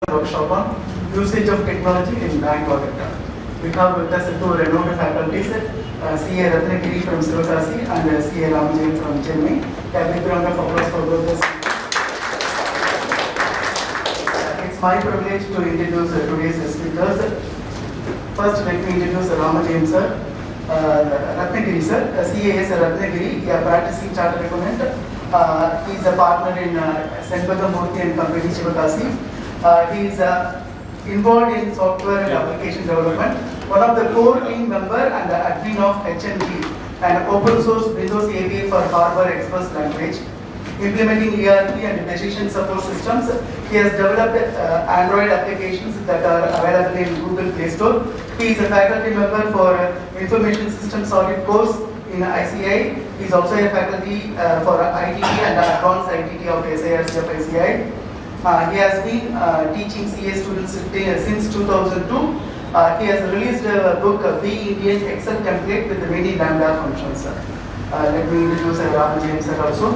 workshop on usage of technology in bank audit. We have with us two renowned faculties, CA Rathinagiri from Sivakasi and CA Ramajayam from Chennai. A big round of applause for both us. It's my privilege to introduce today's speakers. First, let me introduce Ramajayam sir. Rathinagiri sir, CAS Rathinagiri, a practicing chartered accountant. He is a partner in Senbadamurthy and Company Sivakasi. He is involved in software and application development. One of the core team member and the admin of HMG, an open source Windows API for Harbor Express language, implementing ERP and decision support systems. He has developed Android applications that are available in Google Play Store. He is a faculty member for Information Systems Audit course in ICI. He is also a faculty for ITT and Advanced ITT of SIRC of ICI. He has been teaching CA students since 2002. He has released a book, Be Indian Excel Template with many Lambda functions. Let me introduce Ramajayam sir also.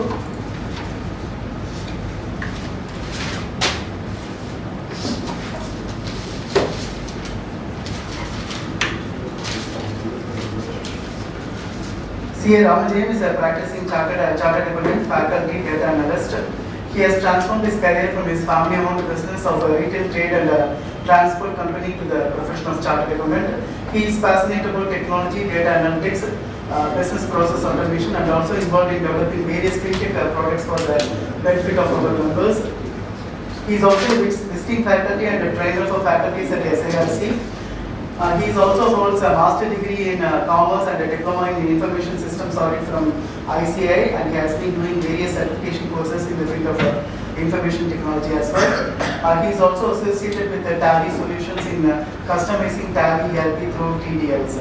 CA Ramajayam is a practicing chartered accountant, faculty, data analyst. He has transformed his career from his family-owned business of a retail trade and transport company to the professional chartered accountant. He is passionate about technology, data analytics, business process automation, and also involved in developing various fintech products for the benefit of our members. He is also a visiting faculty and a trainer for faculties at SIRC. He also holds a master degree in commerce and a diploma in information systems audit from ICI, and he has been doing various certification courses in the field of information technology as well. He is also associated with the Tally solutions in customizing Tally ERP through TDLs.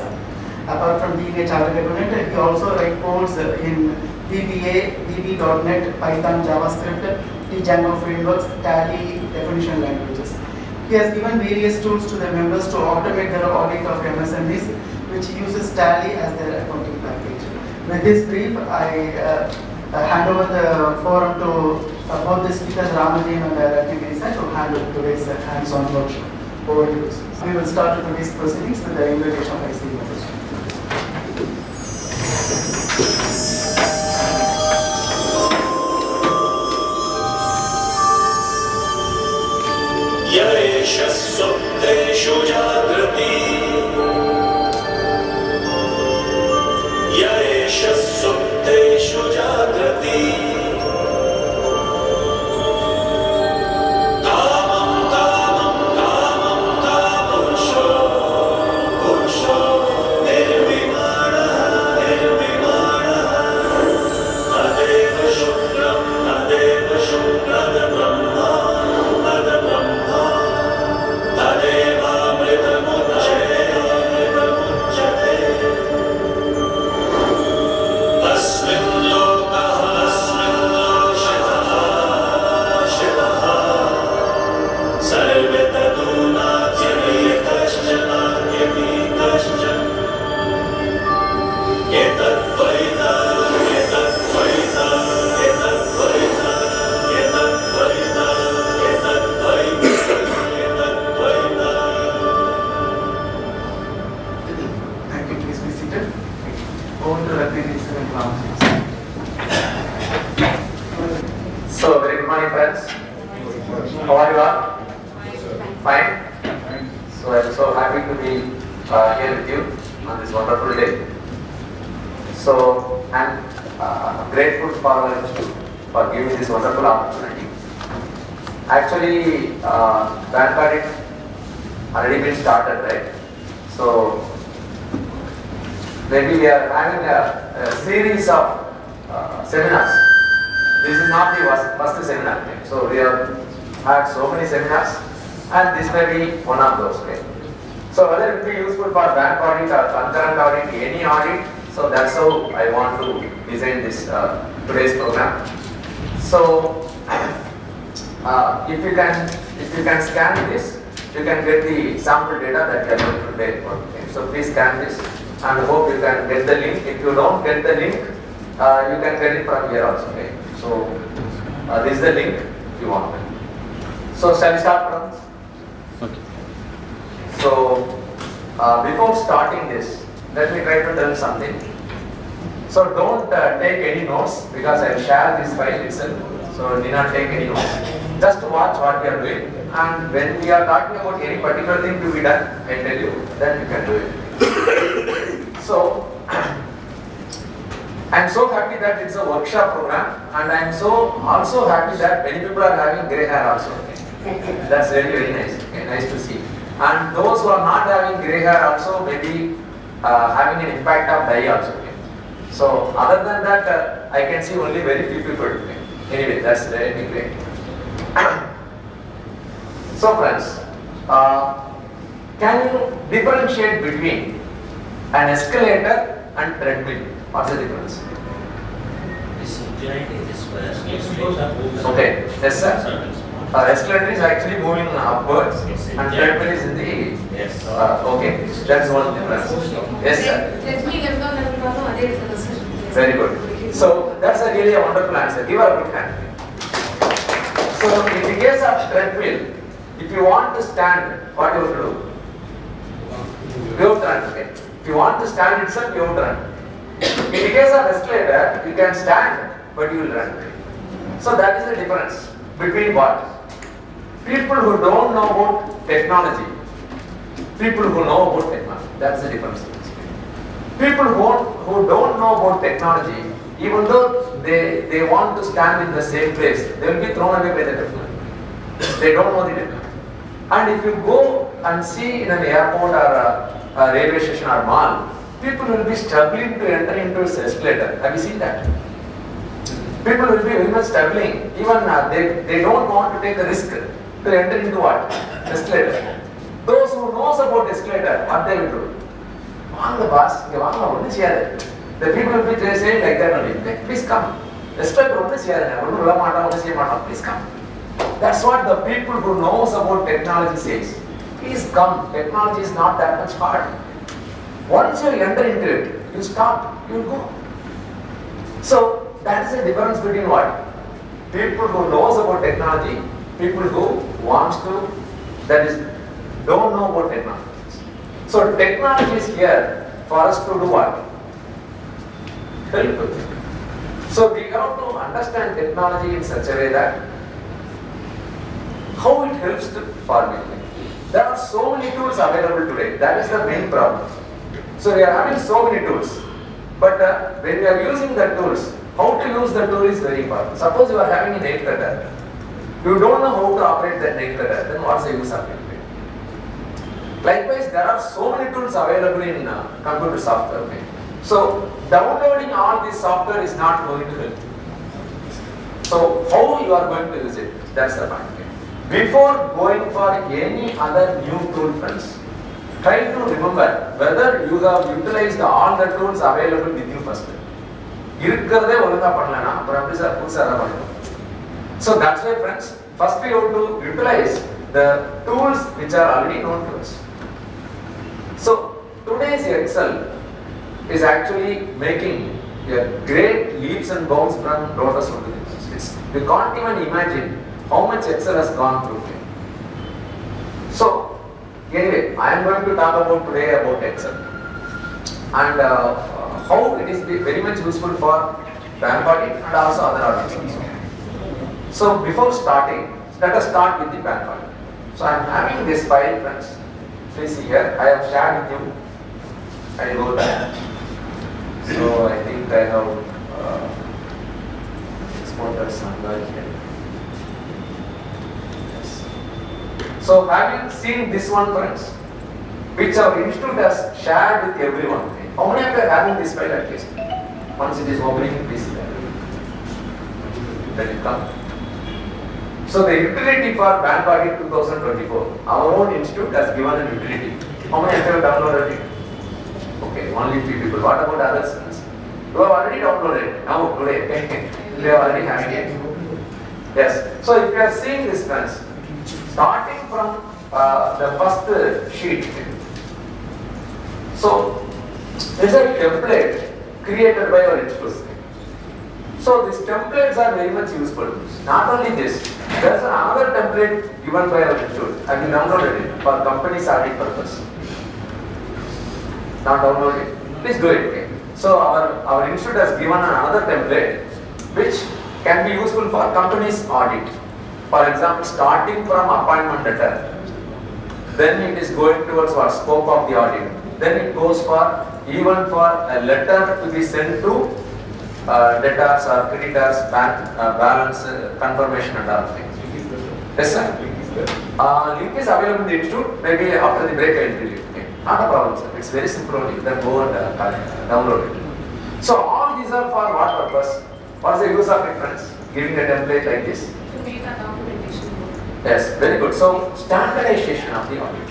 Apart from being a chartered accountant, he also writes codes in VBA, VB.NET, Python, JavaScript, Django frameworks, Tally definition languages. He has given various tools to the members to automate their audit of MSMEs, which uses Tally as their accounting package. With this brief, I hand over the forum to both the speakers, Ramajayam and Rathinagiri to handle today's hands-on workshop. Over to you. We will start today's proceedings with the invitation of IC members. सुप्तेषु जागृति येष सुप्तेषु जागृति कामं कामं कामं कामुषो पुरुषो निर्विमानः निर्विमानः तदेव शुक्रं Brahma So, very good morning friends. How are you all? Fine? So, I am so happy to be here with you on this wonderful day. So, I am grateful for giving this wonderful opportunity. Actually, bank audit already been started, right? So, maybe we are having a series of seminars. This is not the first seminar. So we have had so many seminars, and this may be one of those. Okay? So whether it will be useful for bank audit or concurrent audit, any audit, so that's how I want to design this today's program. So if you can scan this, you can get the sample data that you are going to take. Okay? So please scan this, and hope you can get the link. If you don't get the link, you can get it from here also. Okay? So this is the link if you want. So shall we start from this? Okay. So, before starting this, let me try to tell something. So don't take any notes because I will share this file itself. So do not take any notes. Just watch what we are doing. And when we are talking about any particular thing to be done, I tell you, then you can do it. So, I am so happy that it's a workshop program, and I am so also happy that many people are having grey hair also. That's really very nice. Okay, nice to see. And those who are not having grey hair also may be having an impact of dye also. Okay. So other than that, I can see only very few people. Okay. Anyway, that's really great. So friends, can you differentiate between an escalator and treadmill? What's the difference? This inclined is for escalator. Okay, yes sir. Escalator is actually moving upwards and treadmill is in the... Yes. Okay, that's one difference. Yes sir. Very good. So that's a really a wonderful answer. Give her a good hand. So in the case of treadmill, if you want to stand, what you have to do? You have to run. Okay. If you want to stand itself, you have to run. In the case of escalator, you can stand, but you will run. So that is the difference between what? People who don't know about technology, people who know about technology. That's the difference. People who don't know about technology, even though they want to stand in the same place, they will be thrown away by the technology. They don't know the technology. And if you go and see in an airport or a railway station or mall, people will be struggling to enter into this escalator. Have you seen that? People will be very much struggling. Even they don't want to take the risk to enter into what? Escalator. Those who knows about escalator, what they will do? The boss, the people will be saying like that only. Please come. Escalator, please come. That's what the people who knows about technology says. Please come. Technology is not that much hard. Once you enter into it, you stop, you will go. So that is the difference between what? People who knows about technology, people who wants to, that is, don't know about technology. So technology is here for us to do what? Help. So we have to understand technology in such a way that how it helps to farming. There are so many tools available today. That is the main problem. So we are having so many tools. But when we are using the tools, how to use the tool is very important. Suppose you are having a nail cutter. You don't know how to operate that nail cutter, then what's the use of it? Likewise, there are so many tools available in computer software. Okay? So downloading all this software is not going to help. So how you are going to use it? That's the point. Okay? Before going for any other new tool, friends, try to remember whether you have utilized all the tools available with you first. So that's why, friends, first we have to utilize the tools which are already known to us. So today's Excel is actually making a great leaps and bounds from Lotus to this. You can't even imagine how much Excel has gone through. So anyway, I am going to talk about today about Excel and how it is very much useful for bank audit and also other audits also. So before starting, let us start with the bank audit. So I am having this file, friends. Please see here, I have shared with you. I will go back. So I think I have exported somewhere here. Yes. So have you seen this one, friends? Which our institute has shared with everyone. How many of you are having this file at least? Once it is opening, please see that. Let it come. So the utility for bank audit 2024, our own institute has given an utility. How many of you have downloaded it? Okay, only few people. What about others? You have already downloaded now today. We are already having it. Yes. So if you are seeing this, friends, starting from the first sheet. So there is a template created by our institute. So these templates are very much useful. Not only this, There's another template given by our institute. I will download it for company's audit purpose. Now download it. Please do it. Okay. So our institute has given another template which can be useful for company's audit. For example, starting from appointment letter, then it is going towards what scope of the audit. Then it goes for even for a letter to be sent to debtors or creditors, bank balance confirmation and all things. Yes, sir. Link is available in the institute. Maybe after the break I will tell you. Okay. Not a problem, sir. It's very simple only. Then go and download it. So all these are for what purpose? What is the use of reference? Giving a template like this. To make a documentation. Yes, very good. So standardization of the audit.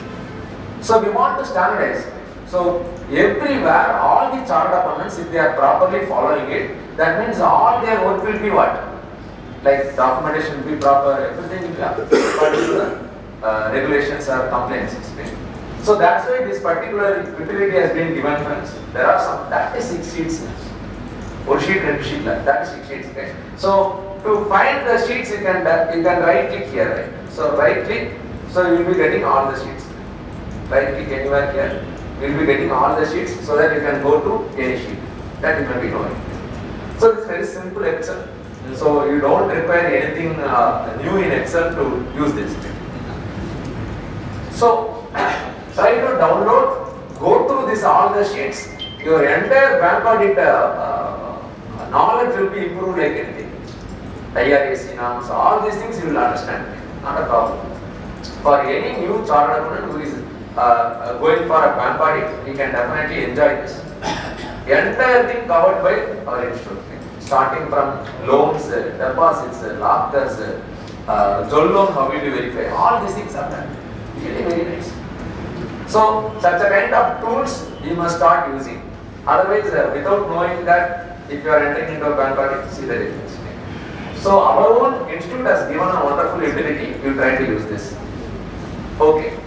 So we want to standardize. So everywhere, all the chartered accountants, if they are properly following it, that means all their work will be what? Like documentation will be proper, everything will be according to the regulations or compliances. So that's why this particular utility has been given, friends. There are some, that is 6 sheets. One sheet, two sheet, that is 6 sheets. Okay? So to find the sheets, you can right click here, right? So right click, so you will be getting all the sheets. Right click anywhere here, you will be getting all the sheets so that you can go to any sheet that you may be knowing. So it's very simple Excel. So you don't require anything new in Excel to use this. So try to download, go through this all the sheets. Your entire bank audit knowledge will be improved like anything. IRAC norms, all these things you will understand. Not a problem. For any new chartered accountant who is going for a bank audit, he can definitely enjoy this. The entire thing covered by our institute. Starting from loans, deposits, lockers, Jol loan, how will you verify? All these things are done. Really very nice. So such a kind of tools you must start using. Otherwise, without knowing that, if you are entering into a bank audit, see the difference. So our own institute has given a wonderful utility. You try to use this. Okay.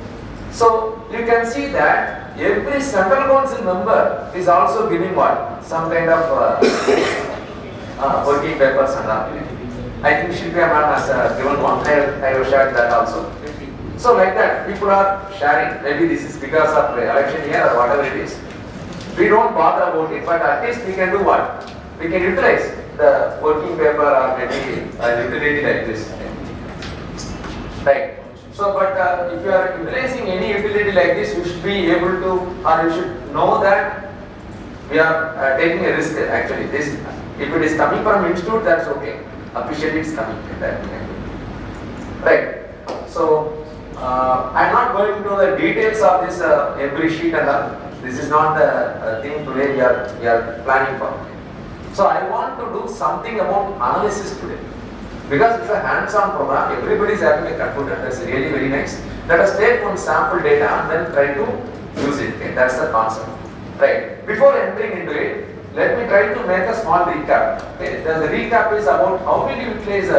So you can see that every central council member is also giving what? Some kind of working papers and all. I think Shilpa ma'am has given one. I have shared that also. So like that, people are sharing. Maybe this is because of the election year or whatever it is. We don't bother about it, but at least we can do what? We can utilize the working paper or maybe a utility like this. Right. So, but if you are utilizing any utility like this, you should be able to, or you should know that we are taking a risk actually. This, if it is coming from institute, that's okay. Officially it's coming. Right. So, I am not going into the details of this every sheet and all. This is not the thing today we are planning for. So I want to do something about analysis today. Because it's a hands-on program, everybody is having a computer, that's really very nice. Let us take one sample data and then try to use it. Okay? That's the concept. Right. Before entering into it, let me try to make a small recap. Okay? The recap is about how will you utilize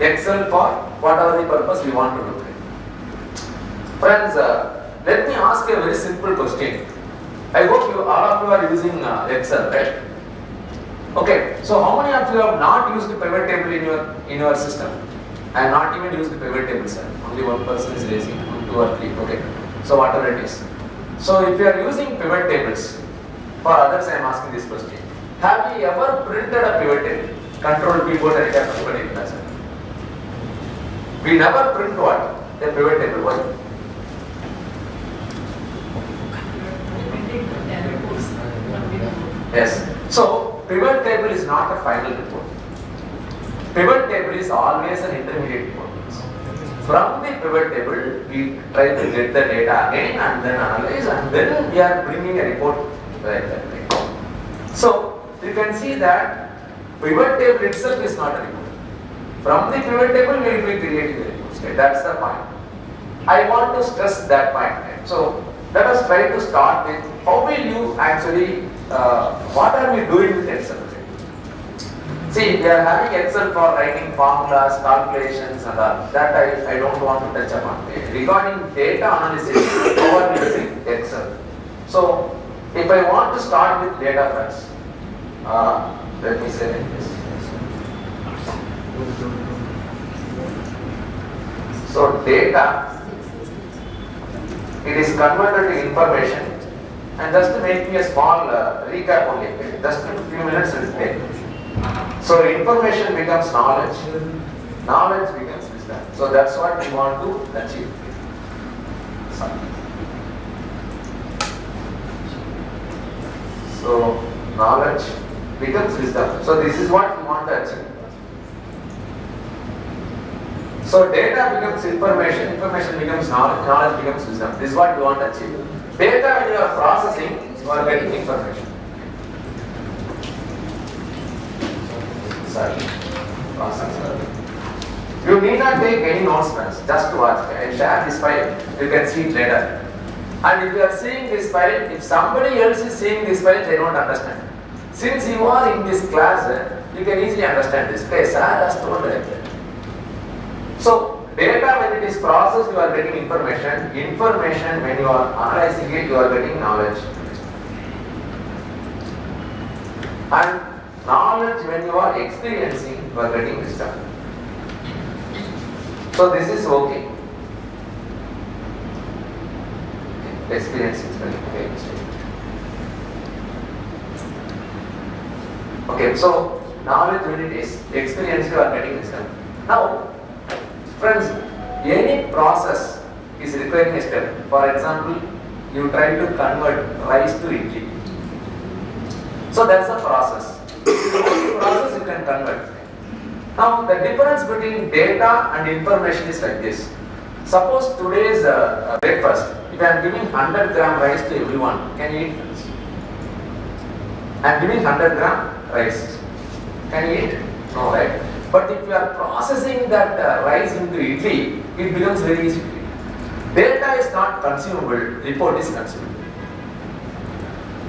Excel for whatever the purpose we want to do. Okay? Friends, let me ask a very simple question. I hope you all of you are using Excel, right? Okay, so how many of you have not used the pivot table in your system? I have not even used the pivot table, sir. Only one person is raising, 2 or 3. Okay, so whatever it is. So if you are using pivot tables, for others I am asking this question. Have you ever printed a pivot table? Control keyboard and capability. We never print what? A pivot table. Why? Yes. So pivot table is not a final report. Pivot table is always an intermediate report. From the pivot table, we try to get the data again and then analyze, and then we are bringing a report like that. So you can see that pivot table itself is not a report. From the pivot table, we will be creating the reports. Okay? That's the point. I want to stress that point. Okay? So let us try to start with how will you actually, what are we doing with Excel? See, we are having Excel for writing formulas, calculations and all. That I don't want to touch upon. Regarding data analysis, how are we using Excel? So, if I want to start with data first, let me say like this. So data, it is converted to information, and just to make me a small recap only, just a few minutes will take. So information becomes knowledge, knowledge becomes wisdom. So that's what we want to achieve. So knowledge becomes wisdom. So this is what we want to achieve. So data becomes information, information becomes knowledge, knowledge becomes wisdom. This is what we want to achieve. Data, when you are processing, you are getting information. Sorry. You need not take any notes, friends. Just to watch. I share this file. You can see it later. And if you are seeing this file, if somebody else is seeing this file, they don't understand. Since you are in this class, you can easily understand this. Okay, sir has told like that. So, data when it is processed, you are getting information. Information when you are analyzing it, you are getting knowledge. And knowledge when you are experiencing, you are getting wisdom. So this is okay. Experience is very okay. Okay, so knowledge when it is experience, you are getting wisdom. Now, friends, any process is requiring a step. For example, you try to convert rice to idli. So that's a process. Any process you can convert. Now the difference between data and information is like this. Suppose today's breakfast, if I am giving 100 gram rice to everyone, can you eat? I am giving 100 gram rice. Can you eat? No, right? But if you are processing that rice into idli, it becomes very easy to eat. Data is not consumable, report is consumable.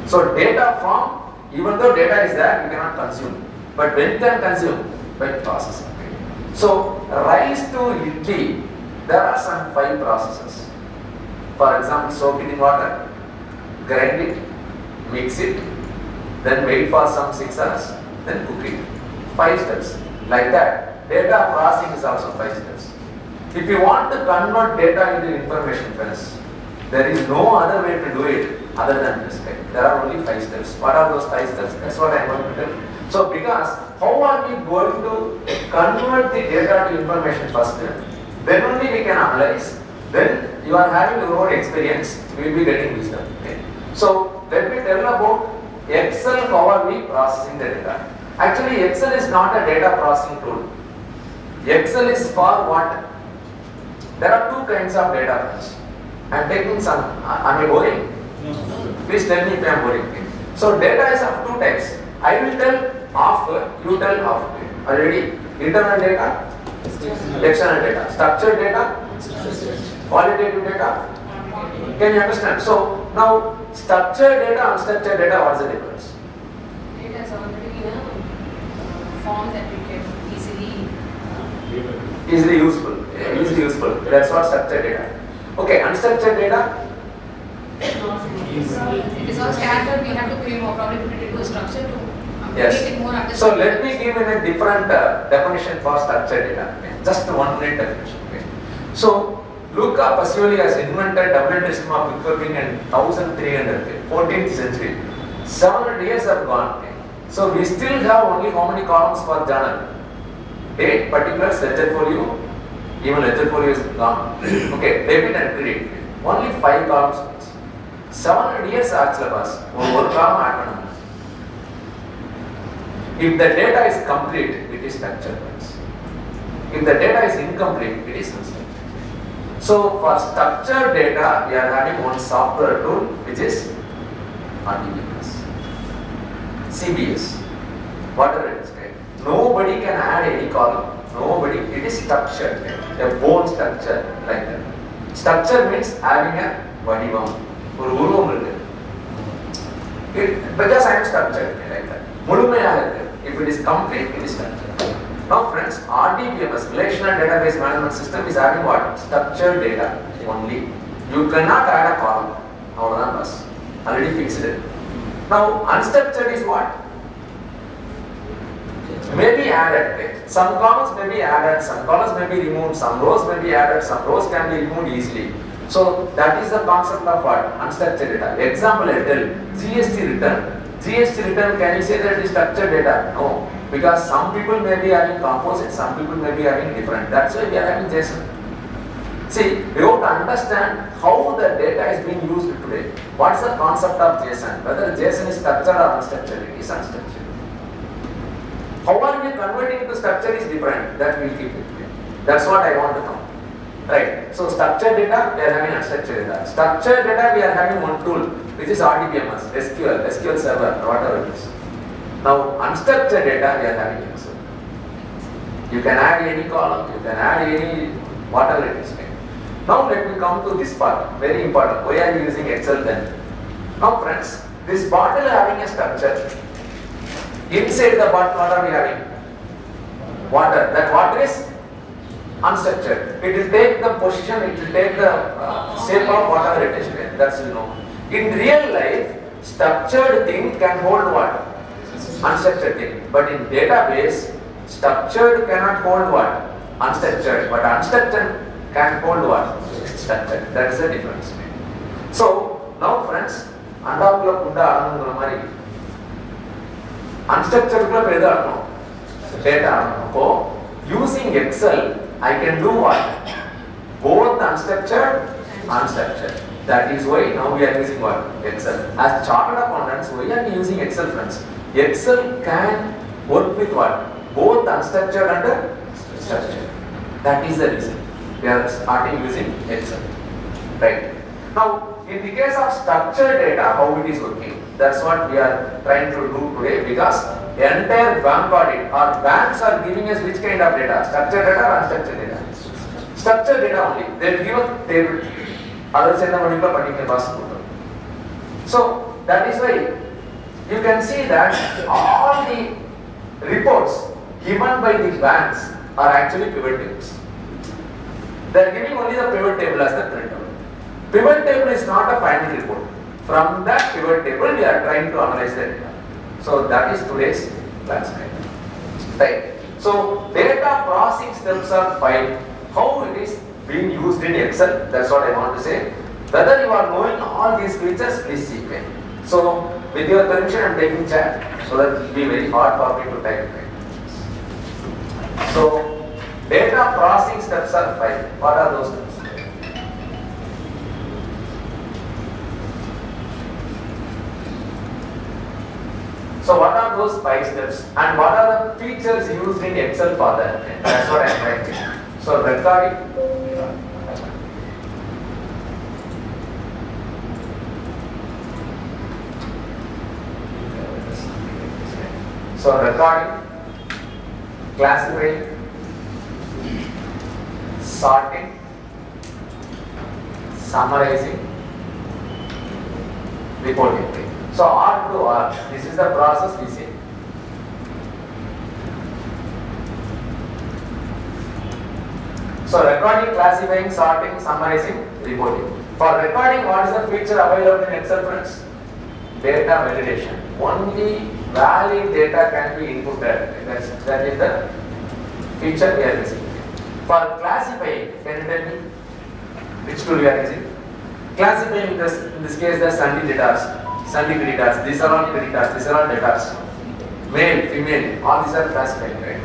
So data form, even though data is there, you cannot consume. But when you can consume, by processing. So rice to idli, there are some 5 processes. For example, soak it in water, grind it, mix it, then wait for some 6 hours, then cook it. 5 steps. Like that, data processing is also 5 steps. If you want to convert data into information, friends, there is no other way to do it other than this. There are only 5 steps. What are those 5 steps? That's what I am going to tell. So, because how are we going to convert the data to information first? Then only we can analyze. Then you are having your own experience, we will be getting wisdom. Okay. So, let me tell about Excel, how are we processing the data. Actually, Excel is not a data processing tool. Excel is for what? There are 2 kinds of data. I am taking some, am I boring? Please tell me if I am boring. So, data is of 2 types. I will tell half, you tell half. Are you ready? Internal data, external data, structured data, qualitative data. Can you understand? So, now structured data, unstructured data, what is the difference? Data is already in a form that we can easily useful. Easily useful. That's what structured data. Okay, unstructured data. it is all scattered, we have to pay more, probably put it into a structure to Yes. make it more understandable. So let me give you a different definition for structured data. Okay. Just 1 minute definition. Okay. So Luca Pacioli has invented double-entry system of bookkeeping in 1300, 14th century. 700 years have gone. Okay. So we still have only how many columns for journal? Date, particulars, ledger folio. Even ledger folio is gone. Okay, debit and credit. Only 5 columns. 700 years actually was. One column add. If the data is complete, it is structured. If the data is incomplete, it is unstructured. So for structured data, we are having one software tool which is RDBMS, CBS, whatever it is. Okay? Nobody can add any column. Nobody. It is structured. Okay? A bone structure like that. Structure means having a vadivam, or urvam. Because I am structured like that. If it is complete, it is structured. Now friends, RDBMS, Relational Database Management System, is having what? Structured data only. You cannot add a column. Already fixed it. Now unstructured is what? may be added. Okay? Some columns may be added, some columns may be removed, some rows may be added, some rows can be removed easily. So that is the concept of what? Unstructured data. Example I tell, GST return. GST return, can you say that it is structured data? No, because some people may be having composite, some people may be having different. That's why we are having JSON. See, we have to understand how the data is being used today. What is the concept of JSON? Whether JSON is structured or unstructured, it is unstructured. How are we converting to structure is different. That we will keep it. That's what I want to know. Right. So structured data, we are having unstructured data. Structured data, we are having one tool, which is RDBMS, SQL Server, whatever it is. Now, unstructured data, we are having Excel. You can add any column, you can add any, whatever it is. Now, let me come to this part, very important. Why are you using Excel then? Now, friends, this bottle having a structure. Inside the bottle, what are we having? Water. That water is unstructured. It will take the position, it will take the shape of whatever it is. That's you know. In real life, structured thing can hold what? Unstructured thing. But in database, structured cannot hold what? Unstructured. But unstructured can hold what? Structured. That is the difference. So now friends, unstructured data. So using Excel, I can do what? Both unstructured, unstructured. That is why now we are using what? Excel. As chartered accountants, why are we using Excel, friends? Excel can work with what? Both unstructured and structured. That is the reason we are starting using Excel. Right. Now, in the case of structured data, how it is working? That's what we are trying to do today, because the entire bank audit or banks are giving us which kind of data? Structured data or unstructured data? Structured data only. They will give a table. Others in the particular basket. So that is why you can see that all the reports given by the banks are actually pivot tables. They are giving only the pivot table as the printout. Pivot table is not a final report. From that pivot table, we are trying to analyze the data. So that is today's class. Right. So data processing steps are 5. How it is being used in Excel, that's what I want to say. Whether you are knowing all these features, please see me. So with your permission, I am taking chat, so that it will be very hard for me to type. So data processing steps are 5. What are those steps? So what are those 5 steps, and what are the features used in Excel for that? That's what I am writing. So recording. So recording, classifying, sorting, summarizing, reporting. So R to R, this is the process we see. So recording, classifying, sorting, summarizing, reporting. For recording, what is the feature available in Excel, friends? Data validation. Only valid data can be inputted. That is the feature we are using. For classifying, can you tell me which tool we are using? Classifying, in this case, the Sunday data. Sunday creditors, these are all creditors, these are all debtors. Male, female, all these are classified, right?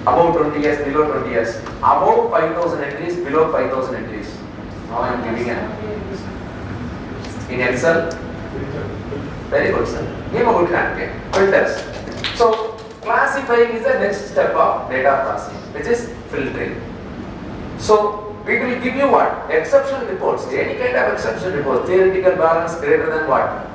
Above 20 years, below 20 years. Above 5,000 entries, below 5,000 entries. Now I am giving an. In Excel, very good, sir. Give a good hand, okay? Filters. So, classifying is the next step of data processing, which is filtering. So, we will give you what? Exception reports. Any kind of exception report. Theoretical balance greater than what?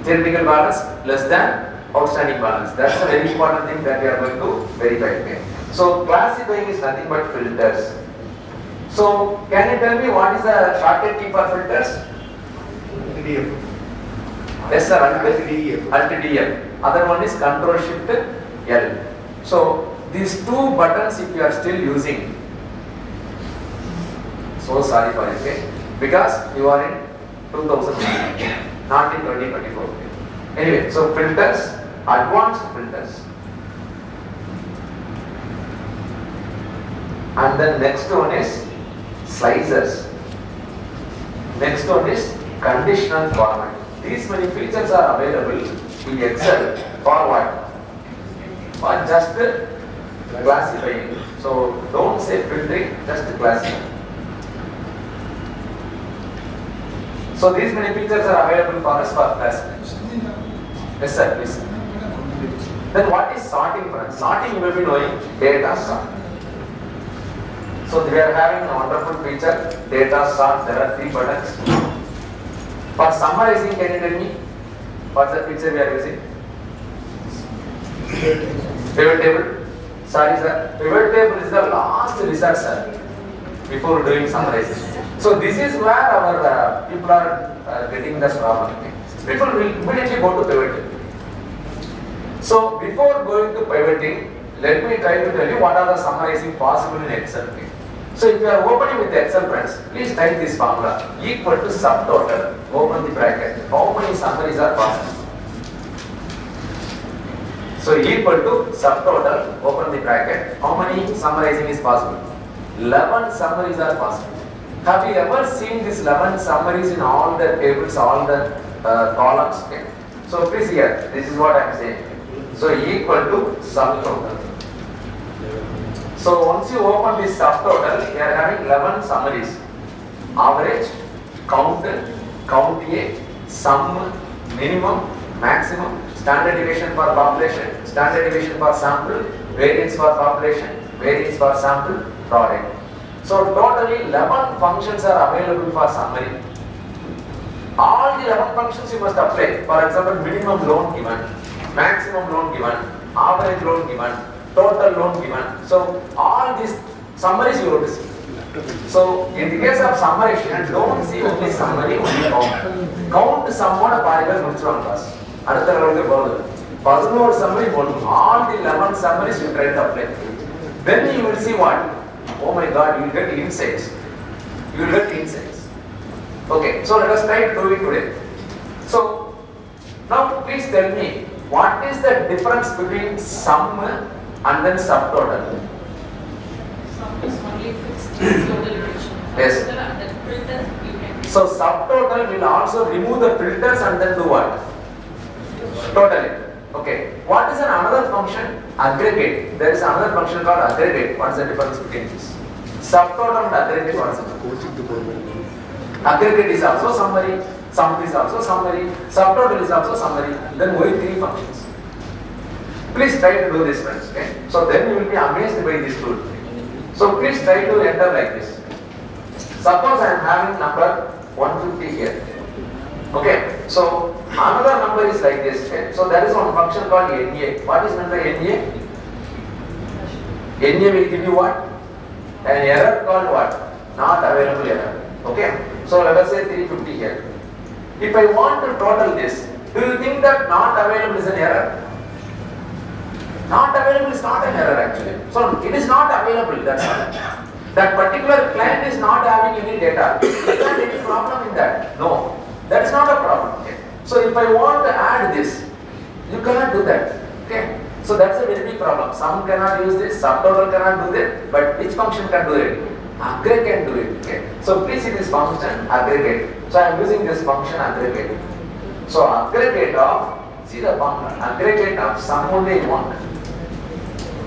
Theoretical balance less than outstanding balance. That's a very important thing that we are going to verify. Okay? So classifying is nothing but filters. So can you tell me what is the shortcut key for filters? DF. Yes sir, DF. Alt DF. Other one is Control Shift L. So these two buttons, if you are still using, so sorry for it, okay? Because you are in 2019, not in 2024. Anyway, so filters, advanced filters. And then next one is slicers. Next one is conditional format. These many features are available in Excel for what? For just classifying. So don't say filtering, just classifying. So these many features are available for us for classifying. Yes sir, please. Then what is sorting, friends? Sorting you may be knowing, data sort. So we are having a wonderful feature, data sort. There are 3 buttons. For summarizing, can you tell me what's the feature we are using? Pivot table. Sorry sir, pivot table is the last resort sir, before doing summarizing. So this is where our people are getting the problem. People will immediately go to pivot table. So before going to pivoting, let me try to tell you what are the summarizing possible in Excel. So if you are opening with the Excel, friends, please type this formula equal to subtotal, open the bracket. How many summaries are possible? So equal to subtotal, open the bracket. How many summarizing is possible? 11 summaries are possible. Have you ever seen this 11 summaries in all the tables, all the columns? Okay. So please here, this is what I am saying. So equal to subtotal. So once you open this subtotal, you are having 11 summaries. Average, count, count A, sum, minimum, maximum, standard deviation for population, standard deviation for sample, variance for population, variance for sample, product. So totally 11 functions are available for summary. All the 11 functions you must apply. For example, minimum loan given, maximum loan given, average loan given, total loan given. So all these summaries you have to see. So in the case of summation, don't see only summary, only count. Count somewhat variable mutual class. Another level personal summary, all the 11 summaries you try to apply. Then you will see what? Oh my God, you will get insights. You will get insights. Okay, so let us try to do it today. So now please tell me, what is the difference between sum and then subtotal? Sum is only fixed total equation. Yes. The filter you can. So subtotal will also remove the filters and then do what? Totally. Okay. What is another function? Aggregate. There is another function called aggregate. What is the difference between this? Subtotal and aggregate, what is the difference? Aggregate is also summary, sum is also summary, subtotal is also summary. Then why 3 functions? Please try to do this, friends. Okay? So then you will be amazed by this tool. So please try to enter like this. Suppose I am having number 150 here. Okay, so another number is like this. Okay? So there is one function called NA. What is meant by NA? NA will give you what? An error called what? Not available error. Okay, so let us say 350 here. If I want to total this, do you think that not available is an error? Not available is not an error actually. So it is not available, that's all. That particular client is not having any data. Is there any problem in that? No. That is not a problem. Okay. So if I want to add this, you cannot do that. Okay. So that's a very big problem. Sum cannot use this, subtotal cannot do that, but which function can do it? Aggregate can do it. Okay. So please see this function aggregate. So I am using this function aggregate. So aggregate of, see the formula, aggregate of sum only one,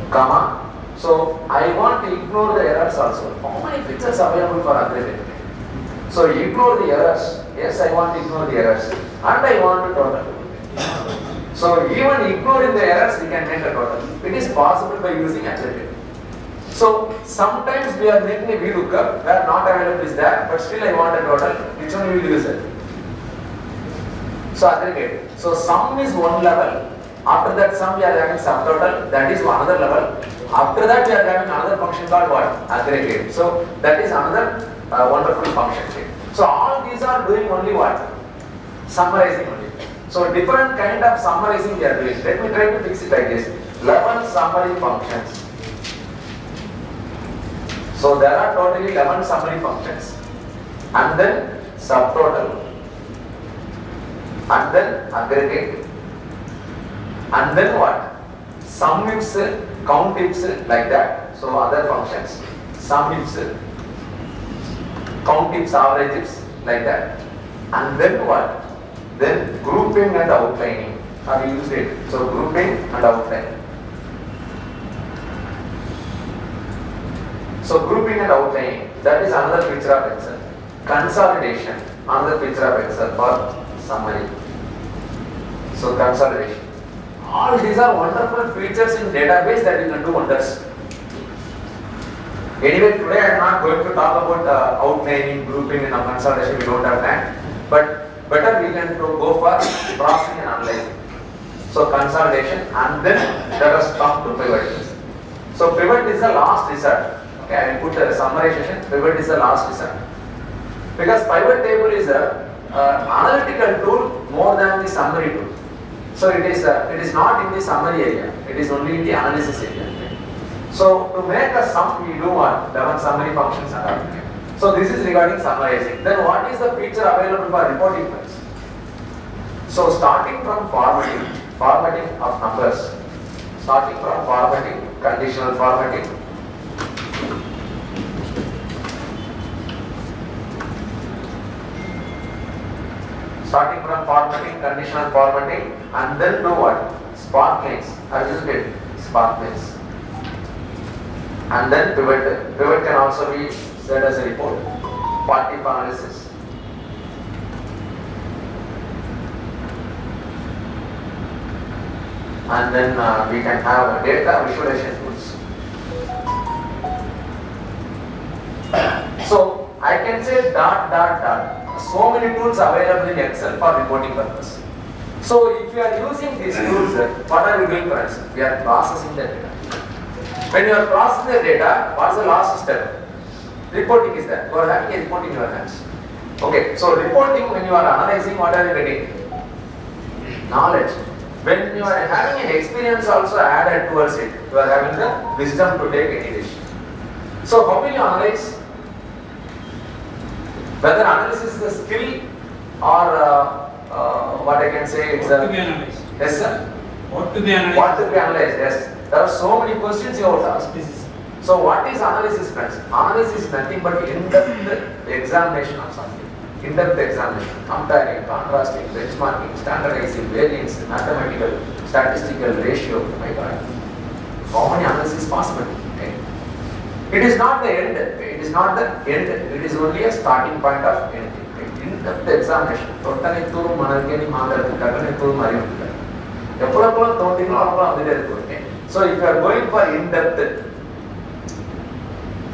comma. So I want to ignore the errors also. How many features available for aggregate? So ignore the errors. Yes, I want to ignore the errors. And I want to total. So even ignoring the errors, we can make a total. It is possible by using aggregate. So sometimes we are making a VLOOKUP where not available is there, but still I want a total. Which one we will use it? So aggregate. So sum is one level. After that sum we are having subtotal. That is another level. After that we are having another function called what? Aggregate. So that is another wonderful function. So all these are doing only what? Summarizing only. So different kind of summarizing we are doing. Let me try to fix it like this. 11 summary functions. So there are totally 11 summary functions. And then subtotal. And then aggregate. and then what? Sum ifs, count ifs, like that. So other functions, sum ifs, count ifs, average ifs, like that. And then what? Then grouping and outlining. Have you used it? So grouping and outlining. So grouping and outlining, that is another feature of Excel. Consolidation, another feature of Excel for summary. So consolidation. All these are wonderful features in database that you can do wonders. Anyway, today I am not going to talk about outlining, grouping and consolidation, we don't have time. But better we can go for processing and analyzing. So consolidation, and then let us come to pivot. So pivot is the last resort. Okay, I will put a summarization. Pivot is the last resort. Because pivot table is a analytical tool more than the summary tool. So it is not in the summary area. It is only in the analysis area. So to make a sum, we do what? 11 summary functions are. So this is regarding summarizing. Then what is the feature available for reporting files? So starting from formatting of numbers, starting from formatting, conditional formatting, starting from formatting, conditional formatting, and then do what? Spark lines. I used it. Spark lines. And then pivot. Pivot can also be said as a report. Part if analysis. And then we can have data visualization tools. So I can say dot. So many tools available in Excel for reporting purpose. So if you are using these tools, what are we doing for us? We are processing the data. When you are processing the data, what is the last step? Reporting is there. You are having a report in your hands. Okay, so reporting, when you are analyzing, what are you getting? Knowledge. When you are having an experience also added towards it, you are having the wisdom to take any decision. So how will you analyze? Whether analysis is a skill or what I can say it's What to be analyzed? Yes, sir. What to be analyzed? What to be analyzed? Yes. There are so many questions you have to ask. So what is analysis, friends? Analysis is nothing but in-depth examination of something. In-depth examination, comparing, contrasting, benchmarking, standardizing, variance, mathematical, statistical ratio. My God, how many analysis possible? Okay. It is not the end. It is not the end. It is only a starting point of anything. In-depth examination. Totally through managing, totally through marine. So if you are going for in-depth,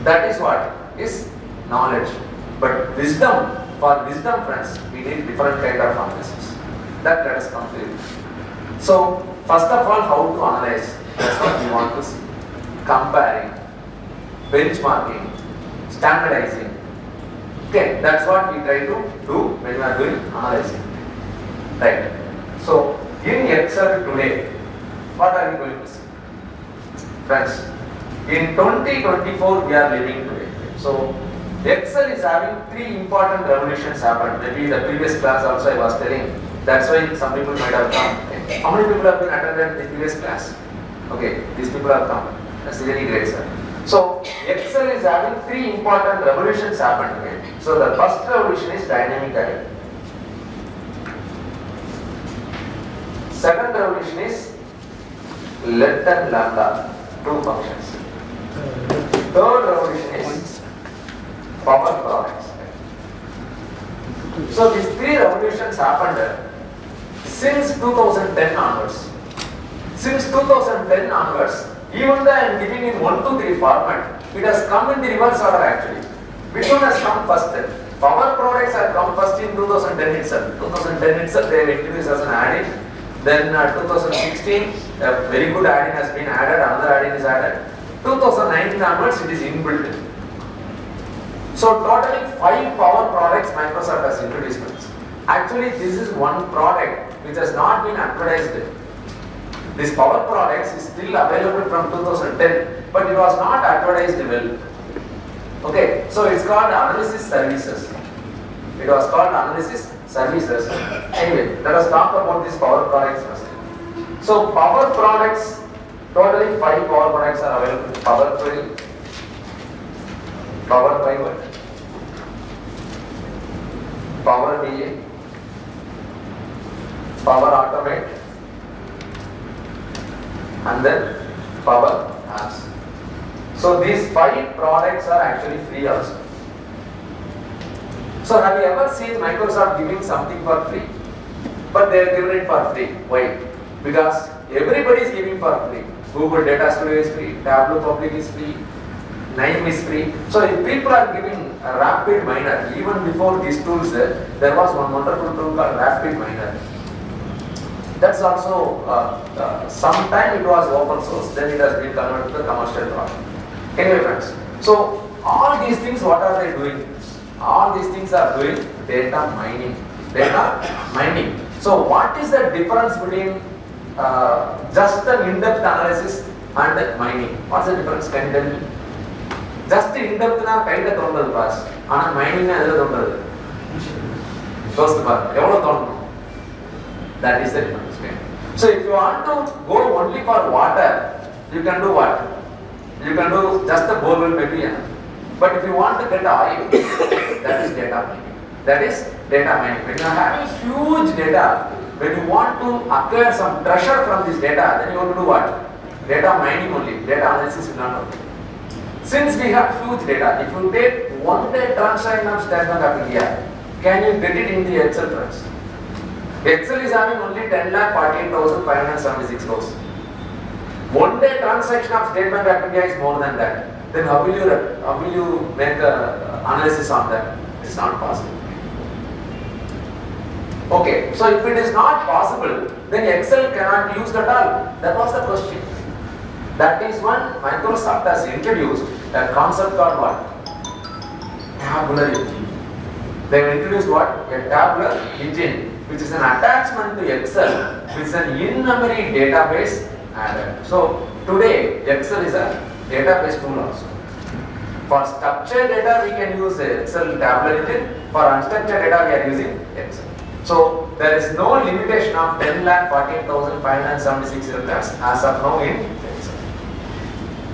that is what is knowledge. But wisdom, for wisdom, friends, we need different kind of analysis. Let us come to it. So first of all, how to analyze? That's what we want to see. Comparing, benchmarking, standardizing. Okay, that's what we try to do when we are doing analyzing. Right. So in Excel today, what are we going to see? Friends, in 2024 we are living today. So Excel is having three important revolutions happened. Maybe in the previous class also I was telling. That's why some people might have come. How many people have been attended the previous class? Okay, these people have come. That's really great, sir. So Excel is having three important revolutions happened today. So the first revolution is dynamic array. Second revolution is let and lambda, two functions. Third revolution is power products. So these three revolutions happened since 2010 onwards. Since 2010 onwards, even though I am giving in 1, 2, 3 format, it has come in the reverse order actually. Which one has come first? Power products have come first in 2010 itself. 2010 itself they have introduced as an add-in. Then 2016, a very good add-in has been added, another add-in is added. 2019 onwards, it is inbuilt. So totally 5 power products Microsoft has introduced. Actually, this is one product which has not been advertised. This power products is still available from 2010, but it was not advertised well. Okay, so it's called analysis services. It was called analysis services. Anyway, let us talk about these power products first. So power products, totally 5 power products are available. Power query, power pivot, power DA, power automate, and then power apps. So these 5 products are actually free also. So have you ever seen Microsoft giving something for free? But they are giving it for free. Why? Because everybody is giving for free. Google Data Studio is free, Tableau Public is free, Nime is free. So if people are giving a Rapid Miner, even before these tools, there was one wonderful tool called Rapid Miner. That's also, sometime it was open source, then it has been converted to commercial product. Anyway friends, so all these things, what are they doing? All these things are doing data mining. Data mining. So what is the difference between just an in-depth analysis and mining? What's the difference? Can you tell me? Just in-depth na kaida thondadu pass. Ana mining na edha thondadu. Dostu pass. Evlo thondu. That is the difference. Okay? So if you want to go only for water, you can do what? You can do just the borewell maybe. But if you want to get oil, that is data mining. That is data mining. When you are having huge data, when you want to acquire some treasure from this data, then you want to do what? Data mining only. Data analysis will not work. Since we have huge data, if you take one day transaction of State Bank of India, can you get it in the Excel friends? Excel is having only 10,48,576 crores. One day transaction of State Bank of India is more than that. Then how will you make an analysis on that? It's not possible. Okay, so if it is not possible, then Excel cannot be used at all. That was the question. That is when Microsoft has introduced a concept called what? Tabular engine. They have introduced what? A tabular engine, which is an attachment to Excel, which is an in-memory database added. So today, Excel is a database tool also. For structured data, we can use Excel tabular engine. For unstructured data, we are using Excel. So there is no limitation of 10,48,576 records as of now in Excel.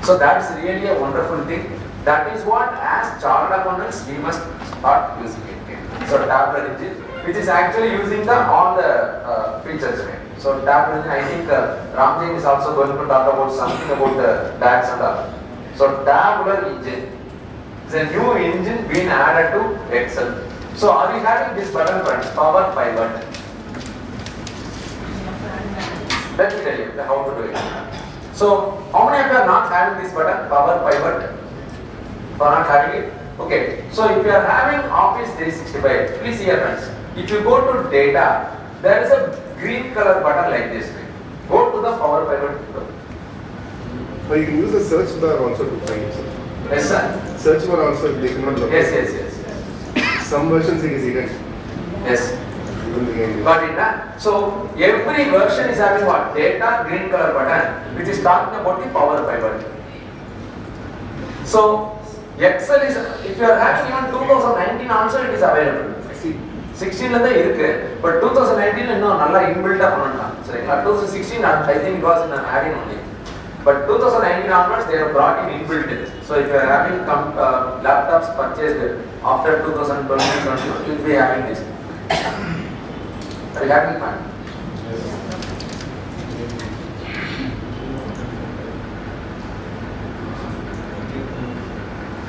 So that is really a wonderful thing. That is what, as chartered accountants, we must start using it. So tabular engine, which is actually using all the features. So tabular engine, I think Ramajayam is also going to talk about something about the DAX and all. So tabular engine is a new engine being added to Excel. So are we having this button friends? Power pivot. Let me tell you how to do it. So how many of you are not having this button? Power pivot. Or not having it? Okay. So if you are having Office 365, please see here friends. If you go to data, there is a green color button like this. Go to the power pivot. But you can use the search bar also to find it. Yes sir. Search bar also they cannot look. Yes. Some versions it is hidden. Yes. Got it, na? So every version is having what? Data green color button, which is talking about the power pivot. So Excel is, if you are having even 2019 also it is available. 16 la irukku, but 2019 இன்னும் நல்லா inbuilt பண்ணனும். சரிங்களா? 2016 I think it was in add-in only. But 2019 onwards they have brought in inbuilt. So if you are having laptops purchased after 2020, you will be having this. Are you having fun?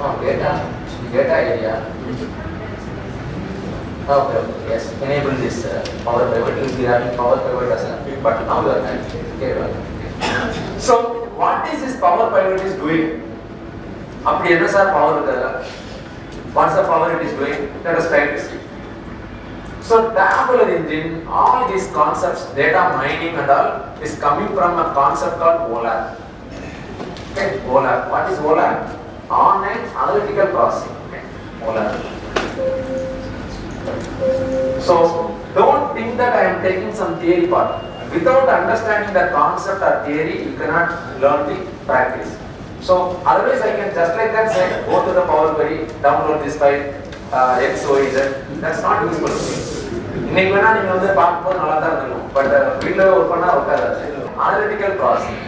Oh, data area. Okay, yes. Enable this power pivot. You will be having power pivot as a button. Now you are having. Okay, right. So what is this power pivot is doing? Apdi enna sir power irukadha? What's the power it is doing? Let us try to see. So tabular engine, all these concepts, data mining and all is coming from a concept called OLAP. Okay, OLAP. What is OLAP? Online analytical processing. Okay, OLAP. So don't think that I am taking some theory part. Without understanding the concept or theory, you cannot learn the practice. So otherwise I can just like that say, go to the Power Query, download this file, X, Y, Z. That's not useful. இன்னைக்கு வேணா நீங்க வந்து பார்க்கும்போது நல்லா தான் இருக்கும், but வீட்டில் work பண்ணா ஒர்க் ஆகாது. analytical processing.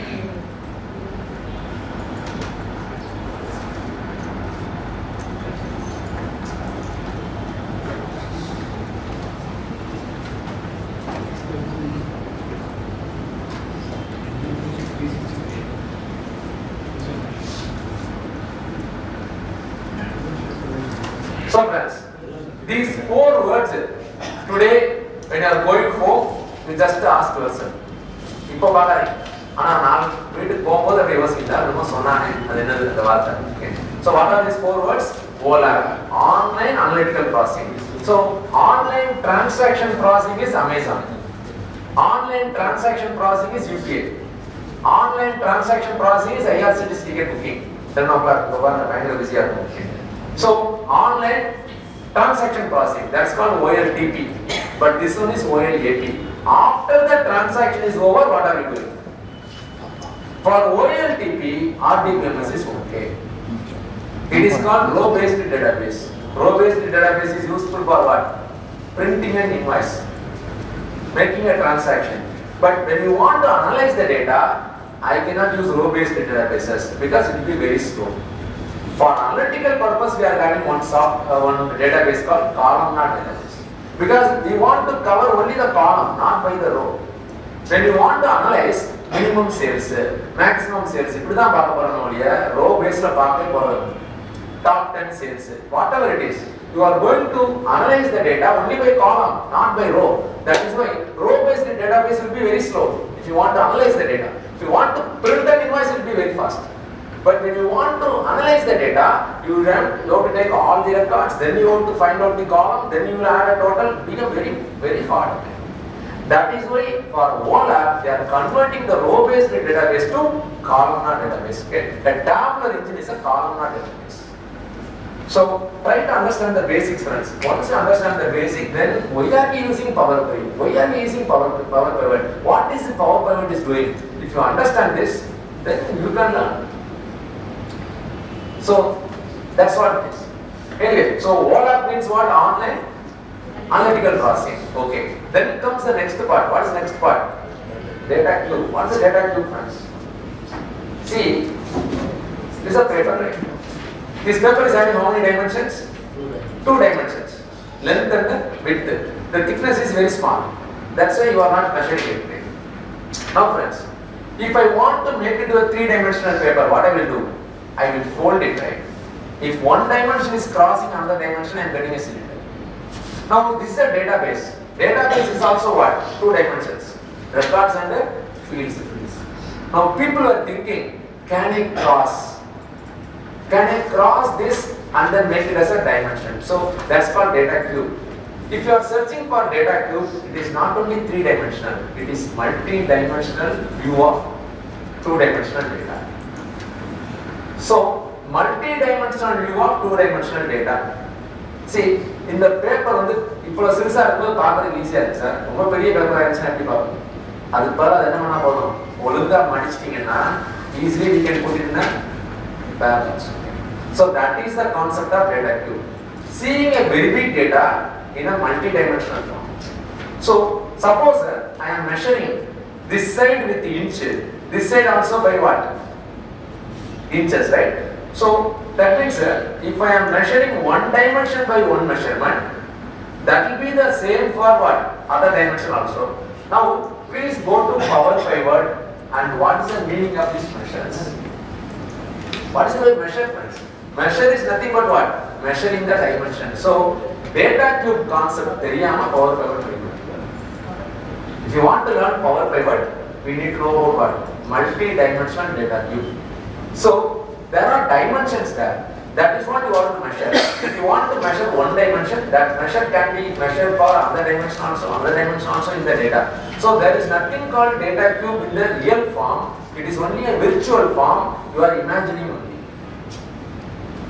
So friends, these 4 words today when you are going home, you just ask yourself. இப்போ பாக்காதீங்க. ஆனா நான் வீட்டுக்கு போகும்போது அப்படியே யோசிக்கிறேன். ரொம்ப சொன்னானே அது என்னது அந்த வார்த்தை. Okay. So what are these 4 words? OLAP, online analytical processing. So online transaction processing is Amazon. Online transaction processing is UPA. Online transaction processing is IRCTC ticket booking. 10 o'clock, பயங்கர பிஸியா இருக்கும். So online transaction processing, that's called OLTP, but this one is OLAP. After the transaction is over, what are we doing? For OLTP, RDBMS is okay. It is called row-based database. Row-based database is useful for what? Printing an invoice, making a transaction. But when you want to analyze the data, I cannot use row-based databases because it will be very slow. For analytical purpose, we are having one database called columnar database. Because we want to cover only the column, not by the row. When you want to analyze minimum sales, maximum sales, இப்படிதான் பார்க்க போறோம் இல்லையா, row basedல பார்க்க போறோம். Top 10 sales, whatever it is, you are going to analyze the data only by column, not by row. That is why row-based database will be very slow. If you want to analyze the data, if you want to print an invoice, it will be very fast. But when you want to analyze the data, you have to take all the records, then you have to find out the column, then you will add a total, become very, very hard. That is why for OLAP, they are converting the row-based database to columnar database. Okay? A tabular engine is a columnar database. So try to understand the basics, friends. Once you understand the basic, then why are we using Power Pivot? Why are we using Power Pivot? What is the Power Pivot is doing? If you understand this, then you can learn. So that's what it is. Anyway, so OLAP means what? Online analytical processing. Okay. Then comes the next part. What is the next part? Data cube. What is the data cube, friends? See, this is a paper, right? This paper is having how many dimensions? 2 dimensions. Length and the width. The thickness is very small. That's why you are not measuring it. Right? Now, friends, if I want to make it to a 3-dimensional paper, what I will do? I will fold it, right? If one dimension is crossing another dimension, I am getting a cylinder. Now this is a database. Database is also what? 2 dimensions. Records and fields. Now people are thinking, can I cross? Can I cross this and then make it as a dimension? So that's called data cube. If you are searching for data cube, it is not only 3-dimensional, it is multi-dimensional view of 2-dimensional data. So, multi-dimensional view of 2-dimensional data. See, in the paper, இப்போ சிறுசா இருக்கும்போது பார்க்கறதுக்கு ஈஸியா இருக்கு sir. ரொம்ப பெரிய paper ஆயிடுச்சுன்னா எப்படி பார்க்கணும்? அதுக்கு பதிலா என்ன பண்ணா போதும்? ஒழுங்கா மடிச்சிட்டீங்கன்னா easily we can put it in a balance. So that is the concept of data cube. Seeing a very big data in a multi-dimensional form. So suppose I am measuring this side with the inch, this side also by what? Inches, right? So that means if I am measuring 1 dimension by 1 measurement, that will be the same for what? Other dimension also. Now please go to Power Pivot and what is the meaning of these measures? What is the measurements? Measure is nothing but what? Measuring the dimension. So data cube concept theriyama Power Pivot. If you want to learn Power Pivot, we need to know about what? Multi-dimensional data cube. So there are dimensions there. That is what you want to measure. If you want to measure 1 dimension, that measure can be measured for another dimension also in the data. So there is nothing called data cube in the real form. It is only a virtual form you are imagining only.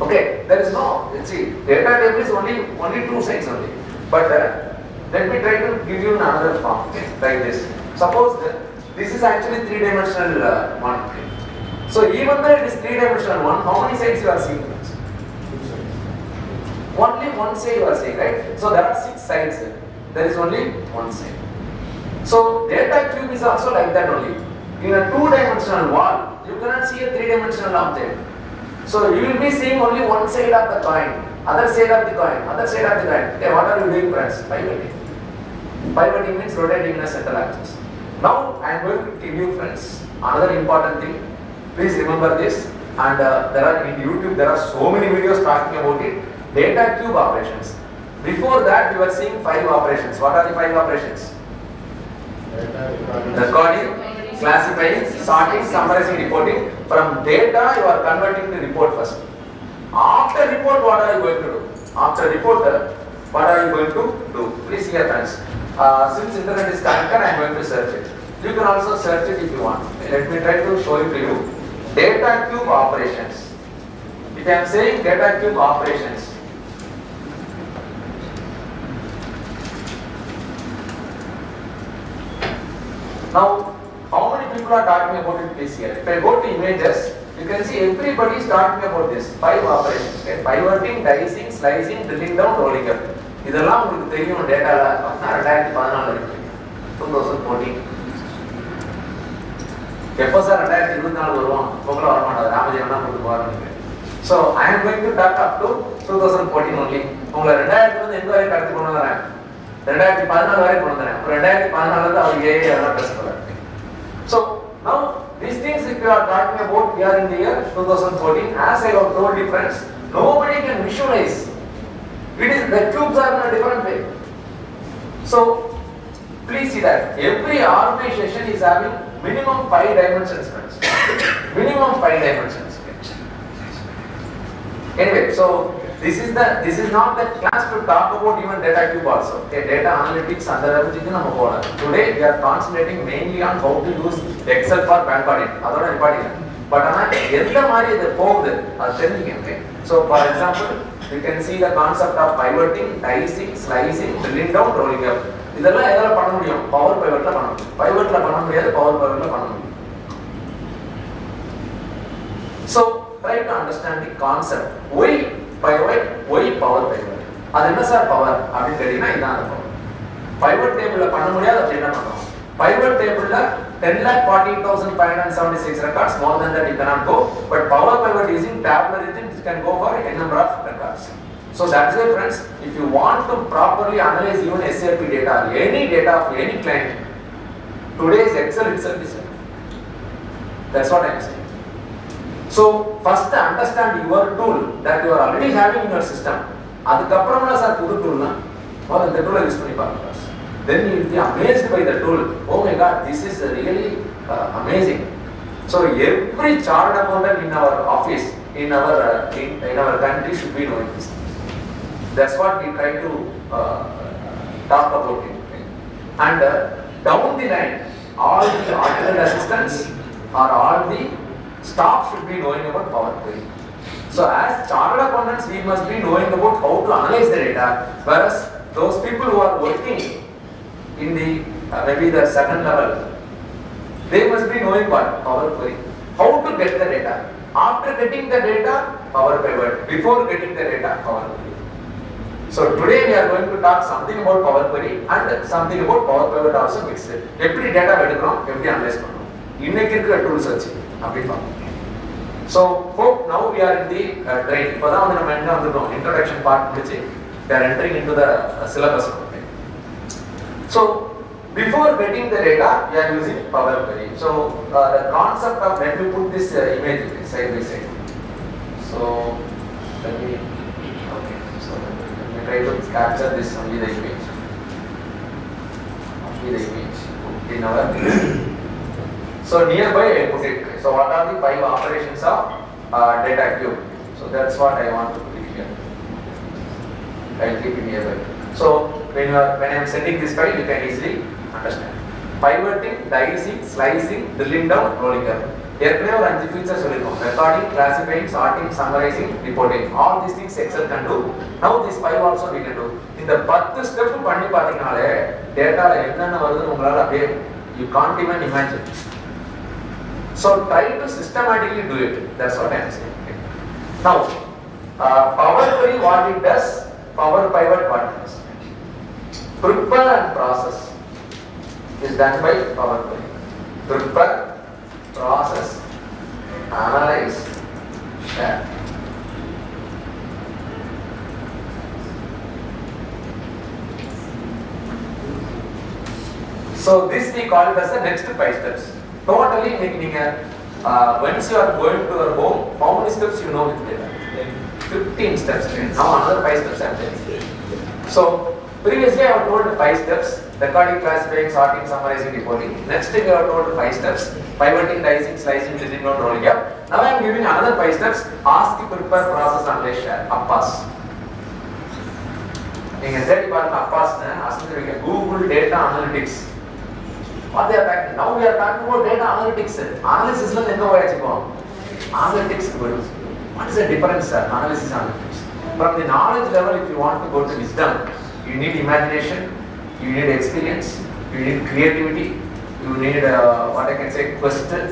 Okay, there is no, let's see, data table is only 2 sides only. But let me try to give you another form, okay, like this. Suppose this is actually 3-dimensional one. Okay. So even though it is 3-dimensional one, how many sides you are seeing? Only 1 side you are seeing, right? So there are 6 sides. There is only 1 side. So data cube is also like that only. In a two-dimensional wall, you cannot see a three-dimensional object. So you will be seeing only one side of the coin, other side of the coin, other side of the coin. Okay, what are you doing, friends? Pivoting. Pivoting means rotating in a central axis. Now I am going to give you, friends, another important thing. Please remember this. And there are in YouTube there are so many videos talking about it. Data cube operations. Before that, we were seeing 5 operations. What are the 5 operations? Recording, classifying, sorting, summarizing, reporting. From data, you are converting to report first. After report, what are you going to do? After report, what are you going to do? Please hear, friends. Since internet is connected, I am going to search it. You can also search it if you want. Let me try to show it to you. Data cube operations. If I am saying data cube operations, now how many people are talking about it this year? If I go to images, you can see everybody is talking about this 5 operations. Okay? Pivoting, dicing, slicing, drilling down, rolling up. இதெல்லாம் உங்களுக்கு தெரியும் டேட்டால 2014 இருக்கு 2014 எப்போ sir 2024 வருவோம் உங்கள வர மாட்டாது ராமஜெயம் தான் கொடுத்து போறாங்க. So I am going to talk up to 2014 only. உங்களை 2000 வந்து எங்க வரை கடத்தி கொண்டு வரேன் 2014 வரை கொண்டு வரேன். 2014 வந்து அவர் ஏஏ எல்லாம் டெஸ்ட் பண்றாங்க. So now these things if you are talking about we are in the year 2014, as I have told you friends, nobody can visualize. It is the cubes are in a different way. So please see that every organization is having minimum 5 dimensions, friends. Minimum 5 dimensions. Anyway, so this is not the class to talk about even data cube also. Okay, data analytics and the everything நம்ம போறோம். Today we are concentrating mainly on how to use Excel for bank audit. அதோட நிப்பாட்டிங்க. But ஆனா எந்த மாதிரி இது போகுது அது தெரிஞ்சுக்கங்க. So for example, you can see the concept of pivoting, dicing, slicing, drilling down, rolling up. இதெல்லாம் எதால பண்ண முடியும்? பவர் pivotல பண்ண முடியும். Pivotல பண்ண முடியாது, பவர் pivotல பண்ண முடியும். So try to understand the concept. Why pivot? Why power pivot? அது என்ன சார் பவர் அப்படி கேட்டீங்கன்னா இதான் இருக்கும். Pivot tableல பண்ண முடியாது அப்படி என்ன பண்ணுவோம்? Pivot tableல 10,40,576 records, more than that you cannot go. But power pivot using tabular engine can go for a number of records. So that's why friends, if you want to properly analyze even SAP data or any data of any client, today's Excel itself is enough. That's what I am saying. So first understand your tool that you are already having in your system. அதுக்கப்புறமா sir புது டூல்னா முதல்ல இந்த டூலை use பண்ணி பாருங்க. Then you will be amazed by the tool. Oh my God, this is really amazing. So every chartered accountant in our office, in our country should be knowing this. That's what we try to talk about it. And down the line, all the auditor assistants or all the staff should be knowing about Power Query. So as chartered accountants, we must be knowing about how to analyze the data, whereas those people who are working in the maybe the second level, they must be knowing what? Power Query. How to get the data. After getting the data, Power Pivot. Before getting the data, Power Query. So today we are going to talk something about Power Query and something about Power Pivot also mixed. எப்படி data எடுக்கிறோம், எப்படி analyze பண்ணணும். இன்னைக்கு இருக்கிற tools வச்சு அப்படி பார்ப்போம். So hope now we are in the train. இப்போதான் வந்து நம்ம என்ன வந்துட்டோம், introduction part முடிச்சு we are entering into the syllabus. So before getting the data, we are using Power Query. So the concept of, let me put this image side by side. So let me try to capture this only the image. Only the image in our. So nearby I put it. So what are the 5 operations of data cube? So that's what I want to put it here. I will keep it nearby. So when I am sending this file, you can easily understand. Pivoting, dicing, slicing, drilling down, rolling up. ஏற்கனவே ஒரு 5 features சொல்லிருக்கோம். Recording, classifying, sorting, summarizing, reporting. All these things Excel can do. Now these 5 also we can do. இந்த 10 step பண்ணி பாத்தீங்கனாலே டேட்டால என்னென்ன வருதுன்னு உங்களால அப்படியே you can't even imagine. So try to systematically do it. That's what I am saying. Now Power Query what it does, Power Pivot what it does. Prepare and process is done by Power Query. Prepare process, analyze, share. So this we call it as the next 5 steps. Totally making once you are going to your home, how many steps you know with data? 15 steps. Now another 5 steps I am telling. So previously I have told 5 steps: recording, classifying, sorting, summarizing, decoding. Next I have told 5 steps: pivoting, dicing, slicing, delete note, rolling up. Now I am giving another 5 steps: ask, prepare, process, analyze, share. Appas. You can Appas Google data analytics. What they are talking? Now we are talking about data analytics. Analysis is analytics. What is the difference, sir? Analysis and analytics. From the knowledge level, if you want to go to wisdom, you need imagination, you need experience, you need creativity, you need what I can say, question.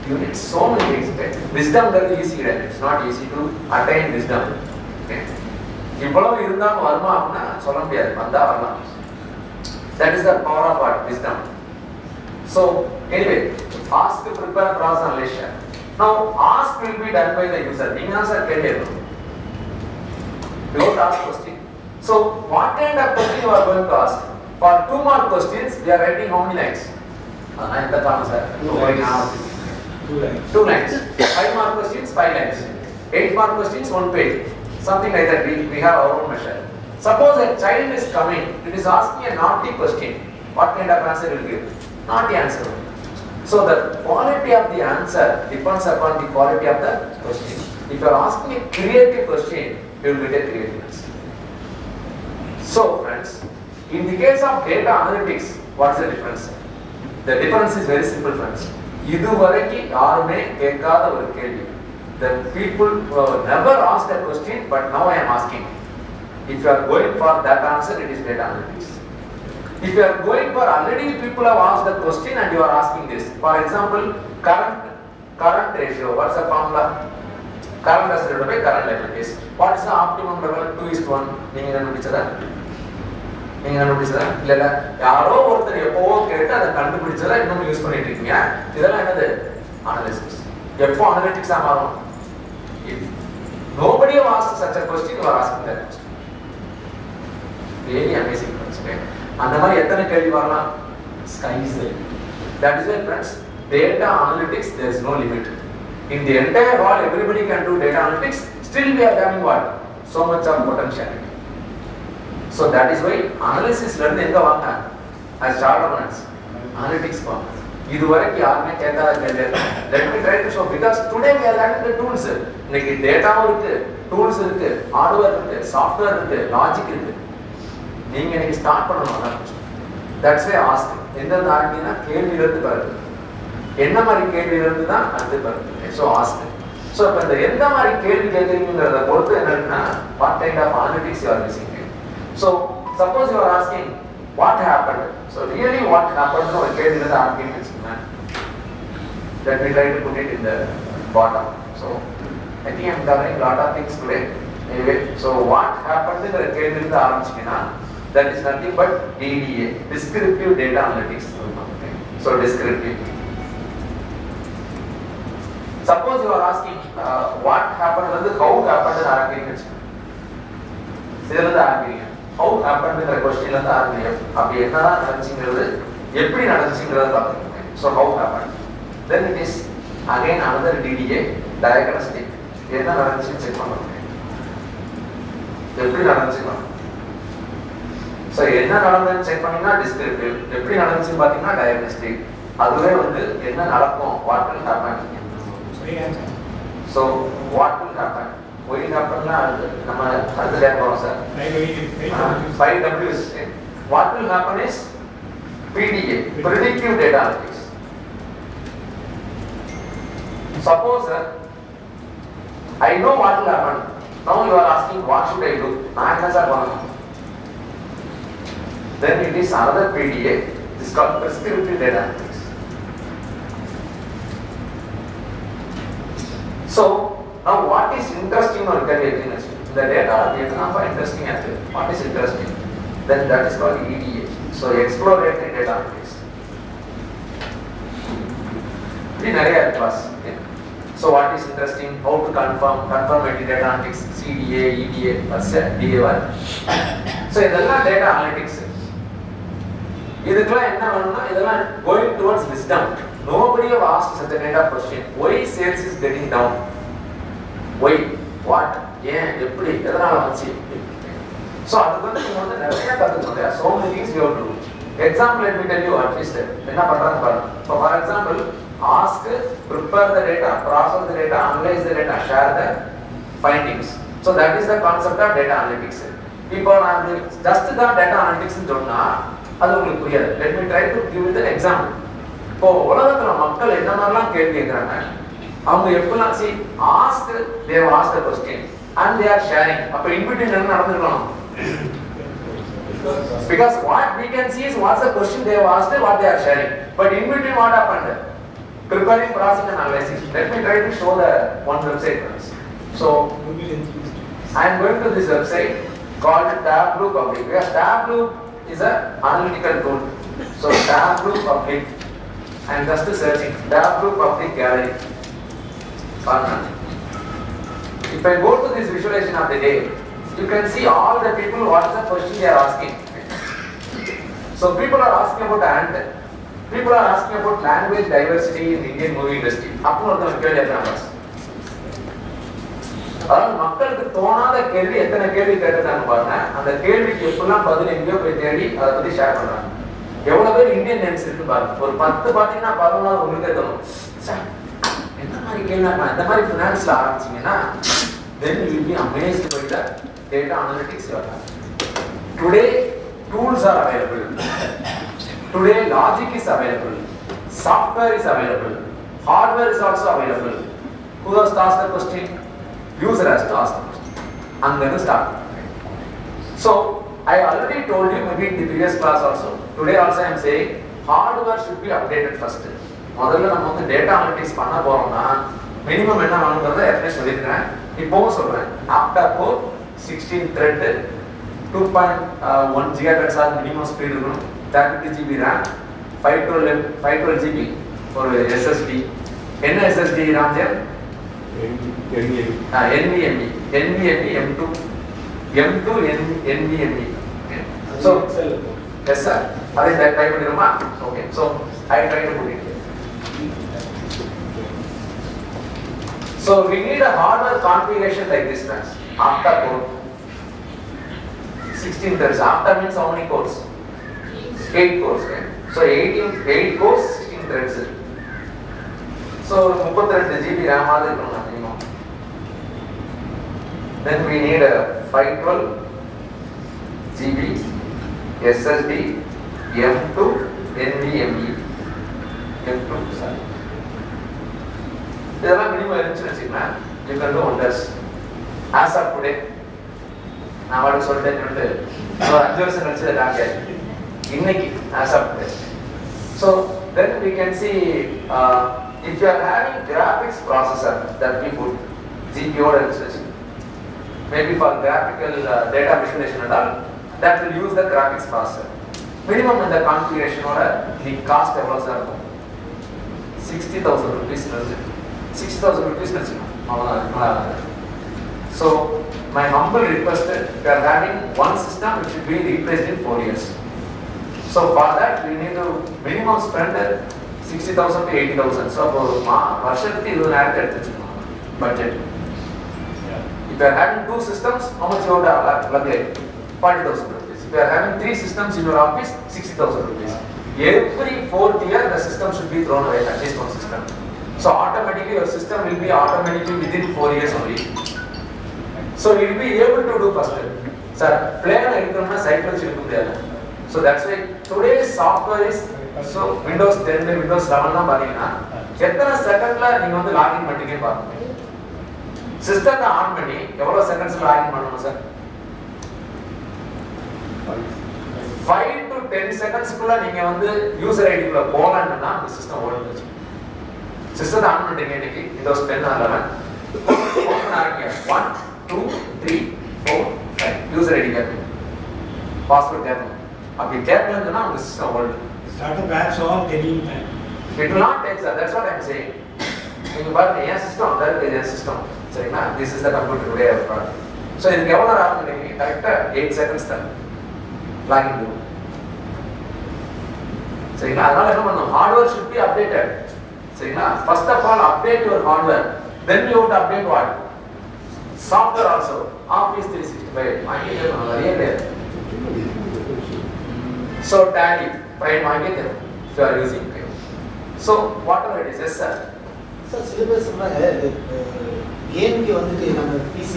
You need so many things. Okay? Wisdom is easy, right? It's not easy to attain wisdom. Okay? That is the power of what? Wisdom. So, anyway, ask, prepare, process, analyze, share. Now, ask will be done by the user. You don't ask question. So, what kind of question you are going to ask? For 2 more questions, we are writing how many lines? 2 lines. 5 more questions, 5 lines. 8 more questions, 1 page. Something like that. We have our own measure. Suppose a child is coming, it is asking a naughty question. What kind of answer will give? Naughty answer. So the quality of the answer depends upon the quality of the question. If you are asking a creative question, you will get a creative answer. So friends, in the case of data analytics, what is the difference? The difference is very simple, friends. The people never asked a question, but now I am asking. If you are going for that answer, it is data analytics. If you are going for already people have asked the question and you are asking this. For example, current ratio. What's the formula? Current asset divided by current liabilities. What is the optimum level? 2:1. நீங்க கண்டுபிடிச்சதா? இல்ல யாரோ ஒருத்தர் எப்பவோ கேட்டு அதை கண்டுபிடிச்சதா இன்னும் use பண்ணிட்டு இருக்கீங்க. இதெல்லாம் என்னது? அனாலிசிஸ். எப்போ அனாலிட்டிக்ஸா மாறும்? Nobody have asked such a question, you are asking that question. Really amazing, friends. Okay? And the mari ettana kelvi varala? Sky is the limit. That is why, friends, data analytics, there is no limit. In the entire world, everybody can do data analytics. Still, we are having what? So much of potentiality. So that is why analysis learn enga vaanga as chart governance analytics pa. இதுவரைக்கும் யாருமே கேட்காத கேள்வி. Let me try to show because today we are having the tools. இன்னைக்கு டேட்டாவும் இருக்கு, tools இருக்கு, hardware இருக்கு, software இருக்கு, லாஜிக் இருக்கு. நீங்க இன்னைக்கு ஸ்டார்ட் பண்ணணும். That's why ask. எந்த ஆரம்பினா கேள்வியில இருந்து வருது. என்ன மாதிரி கேள்வியில இருந்து தான் அது வருது. So ask. So இப்ப இந்த எந்த மாதிரி கேள்வி கேக்குறீங்கங்கறத பொறுத்து என்னன்னா what kind of analytics you are using. So suppose you are asking what happened. So really what happened no கேள்வியில இருந்து ஆரம்பிங்க. Let me try to put it in the bottom. So I think I am covering a lot of things today. Anyway, so what happened in the கேள்வியிலிருந்து ஆரம்பிச்சீங்கன்னா that is nothing but DDA, descriptive data analytics. Okay. So descriptive. Suppose you are asking what happened and how happened in ஆரம்பிங்க. சிலது ஆரம்பிங்க. How happened in the question la ஆரம்பிங்க. அப்படி என்ன நடந்துச்சுங்கிறது எப்படி நடந்துச்சுங்கிறத பாருங்க. So how happened. Then it is again another DDA, diagnostic. என்ன நடந்துச்சுன்னு செக் பண்ணணும். எப்படி நடந்துச்சுன்னா So என்ன நடந்துச்சுன்னு செக் பண்ணீங்கன்னா descriptive. எப்படி நடந்துச்சுன்னு பாத்தீங்கன்னா diagnostic. அதுவே வந்து என்ன நடக்கும் what will happen. So what will happen. What will happenனா நம்ம அடுத்து கேட்போம் sir. 5Ws. What will happen is PDA, predictive data analytics. Suppose I know what will happen. Now you are asking what should I do? Then it is another PDA. This is called prescriptive data analytics. So now what is interesting or the data interesting actually. What is interesting? Then that is called EDA. So exploratory data analytics. இப்படி நிறைய class. So what is interesting? How to conformity data analytics, CDA, EDA, DA1. So இதெல்லாம் data analytics. இதுக்கெல்லாம் என்ன வேணும்னா இதெல்லாம் going towards wisdom. Nobody have asked such a kind of question. Why sales is getting down? Why? What? ஏன் எப்படி எதனால வந்துச்சு? So அதுக்கு வந்து நீங்க வந்து நிறைய கத்துக்கணும். So many things you have to do. Example, let me tell you at least என்ன பண்றாங்க பாருங்க. So for example, ask, prepare the data, process the data, analyze the data, share the findings. So that is the concept of data analytics. இப்போ நான் just the data analytics னு சொன்னா அது உங்களுக்கு புரியாது. Let me try to give you the example. இப்போ உலகத்துல மக்கள் என்ன மாதிரிலாம் கேள்வி கேக்குறாங்க, அவங்க எப்பலாம் see ask, they have asked the question and they are sharing. அப்ப in between என்ன நடந்துருக்கணும்? Because what we can see is what's the question they have asked and what they are sharing. But in between what happened? Preparing, processing and analyzing. Let me try to show the one website first. So I am going to this website called Tableau Public. Because Tableau is an analytical tool. So Tableau Public. I am just searching Tableau Public Gallery. If I go to this visualization of the day, you can see all the people what is the question they are asking. So people are asking about ant. People are asking about language diversity in the Indian movie industry. அப்போ ஒருத்தர் கேள்வி கேட்கறாங்க. அதாவது மக்களுக்கு தோணாத கேள்வி எத்தனை கேள்வி கேட்டிருக்காங்க பாருங்க. அந்த கேள்விக்கு எப்பெல்லாம் பதில் எங்கேயோ போய் தேடி அதை பத்தி ஷேர் பண்றாங்க. எவ்வளவு பேர் இந்தியன் நேம்ஸ் இருக்கு பாருங்க. ஒரு 10 பாத்தீங்கன்னா 11 உங்களுக்கே தோணும். என்ன மாதிரி கேள்வி இந்த மாதிரி ஃபினான்ஸ்ல ஆரம்பிச்சீங்கன்னா then you will be amazed by the data analytics you are having. Today tools are available. Today logic is available. Software is available. Hardware is also available. Who has to ask the question? User has to ask the question. I'm going to start. So I already told you maybe in the previous class also. Today also I am saying hardware should be updated first. முதல்ல நம்ம வந்து data analytics பண்ண போறோம்னா minimum என்ன வேணும்ங்கறத ஏற்கனவே சொல்லிருக்கேன். இப்போவும் சொல்றேன். octa core 16 thread 2.1 GHz minimum speed இருக்கணும். 32 GB RAM, 512 GB ஒரு SSD. என்ன SSD ராம்ஜியம்? NVMe M2 NVMe. So yes sir, are that type பண்ணிருமா? Okay, so I try to put it here. So we need a hardware configuration like this friends. Octa core 16 threads. Octa means how many cores? 8 cores, right? So 8 cores, 16 threads. So 32 GB RAM ஆது இருக்கணும் minimum. Then we need a 512 GB SSD M2 NVMe M2 sorry. இதெல்லாம் minimum இருந்துச்சுன்னு வச்சுக்கலாம். You can do wonders. As of today, நான் வாட்டு சொல்லிட்டேன் ஒரு 5 வருஷம் கழிச்சு நாங்க இன்னைக்கு as of today. So then we can see if you are having graphics processor that we put GPU or else maybe for graphical data visualization and all that will use the graphics processor. Minimum in the configuration order the cost எவ்வளவு sir இருக்கும்? 60,000 rupees. 60,000 rupees அவ்வளவுதான். So my humble request is we are having one system which should be replaced in 4 years. So for that we need to minimum spend 60,000 to 80,000. So வருஷத்துக்கு 20,000 எடுத்து வச்சுக்கணும் budget. If you are having 2 systems, how much you would have lugged? 40,000 rupees. If you are having 3 systems in your office, 60,000 rupees. Every 4th year the system should be thrown away, at least one system. So automatically your system will be automatically within 4 years only. So you will be able to do faster. Sir, plan எடுக்கணும்னா cycle வச்சிருக்க முடியாது. So that's why today's software is so Windows 10 Windows 11 தான் பாத்தீங்கன்னா எத்தனை செகண்ட்ல நீங்க வந்து login பண்ணிட்டே பாருங்க. சிஸ்டத்தை ஆன் பண்ணி எவ்வளவு செகண்ட்ஸ்ல லாகின் பண்ணணும் சார்? 5 to 10 செகண்ட்ஸ்க்குள்ள நீங்க வந்து யூசர் ஐடிக்குள்ள போகலாம்னா அந்த சிஸ்டம் ஓடுது. சிஸ்டத்தை ஆன் பண்றீங்க இன்னைக்கு Windows 10 11 ஓபன் ஆகுங்க 1 2 3 4 5 யூசர் ஐடி கேட்கும் பாஸ்வேர்ட் கேட்கும் அப்படி கேட்கலன்னா அந்த சிஸ்டம் ஓடுது. Start a batch of any time. It will not take, sir. That's what I'm saying. You work in a system, there is a system. So, this is the computer way of work. So, in the correct 8 seconds then login do. So, hardware should be updated. So, first of all, update your hardware. Then you have to update what? Software also. Office 365. So, Tally, if you are using it. So, whatever it is, yes, sir. Sir, syllabus game PC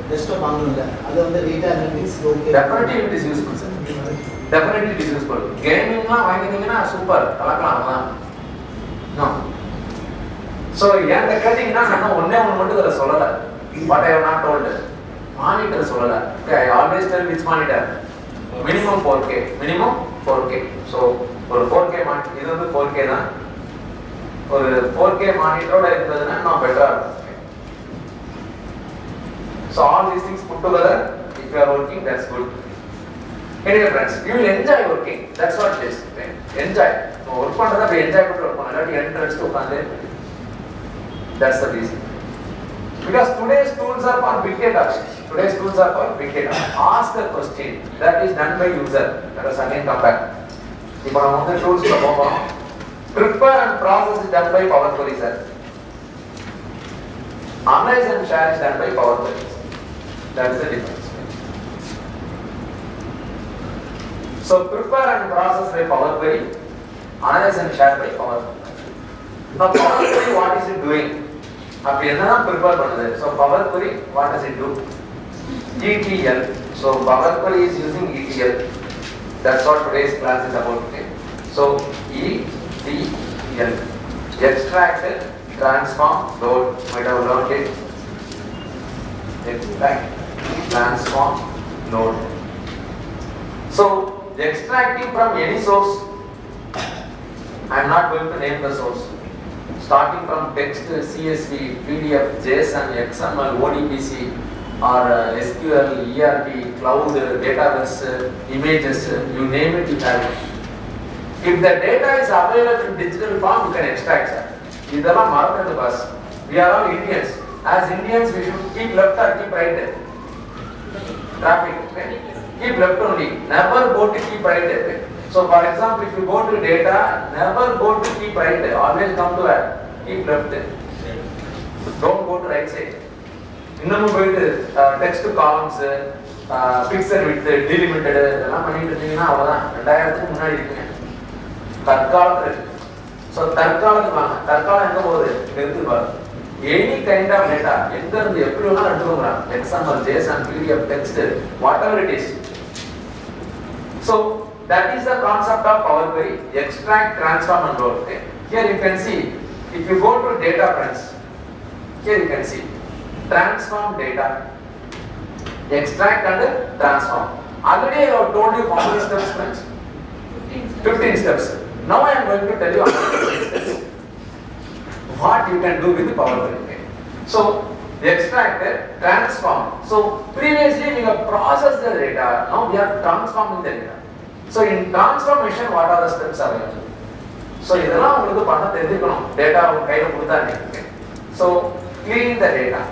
desktop data analytics okay. Definitely it is useful, sir. Definitely it is useful. Gaming super. No. So, what I have not told. Monitor okay, I always tell which monitor. Minimum 4K. Minimum 4K. So, for 4K monitor, this is 4K. For 4K monitor, no better. So, all these things put together, if you are working, that's good. Anyway, friends, you will enjoy working. That's what it is. Okay? Enjoy. So, work enjoy entrance to that's the reason. Because today's tools are for big data. Today's tools are for big data. Ask a question that is done by user. Let us again come back. If I want the tools to prepare and process is done by Power Query, sir. Analyze and share is done by Power Query. That is the difference. So prepare and process by Power Query, analyze and share by Power Query. Now Power Query, what is it doing? Prepare. So Power Query, what does it do? ETL. So Power Query is using ETL. That's what today's class is about. Okay? So ETL. Extract, transform, load. Might have learned it. Extract, transform, load. So extracting from any source. I am not going to name the source. Starting from text, CSV, PDF, JSON, XML, ODBC, or SQL, ERP, cloud, database, images, you name it, you have it. If the data is available in digital form, you can extract it. We are all Indians. As Indians, we should keep left or keep right. Traffic, okay? Keep left only. Never go to keep right. So, for example, if you go to data, never go to keep right. Always come to keep left. Don't go to right side. Text columns, pixel width, delimited, so any kind of data, XML, JSON, PDF, text, whatever it is. So that is the concept of Power Query, extract, transform and load. Okay? Here you can see, if you go to data friends, here you can see, transform data, extract and transform. Already I have told you how many steps friends? 15 steps. Now I am going to tell you what you can do with the Power Query. So, extract, transform. So, previously we have processed the data, now we are transforming the data. So, in transformation, what are the steps available? So, this is data. So, clean the data,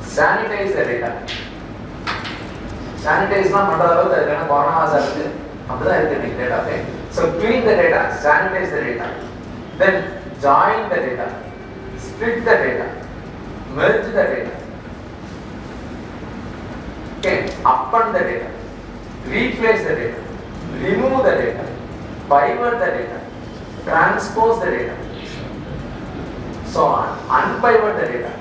sanitize the data. Sanitize is not data. So clean the data, sanitize the data, then join the data, split the data, merge the data, okay, append the data, replace the data, remove the data, pivot the data, transpose the data, so on, unpivot the data.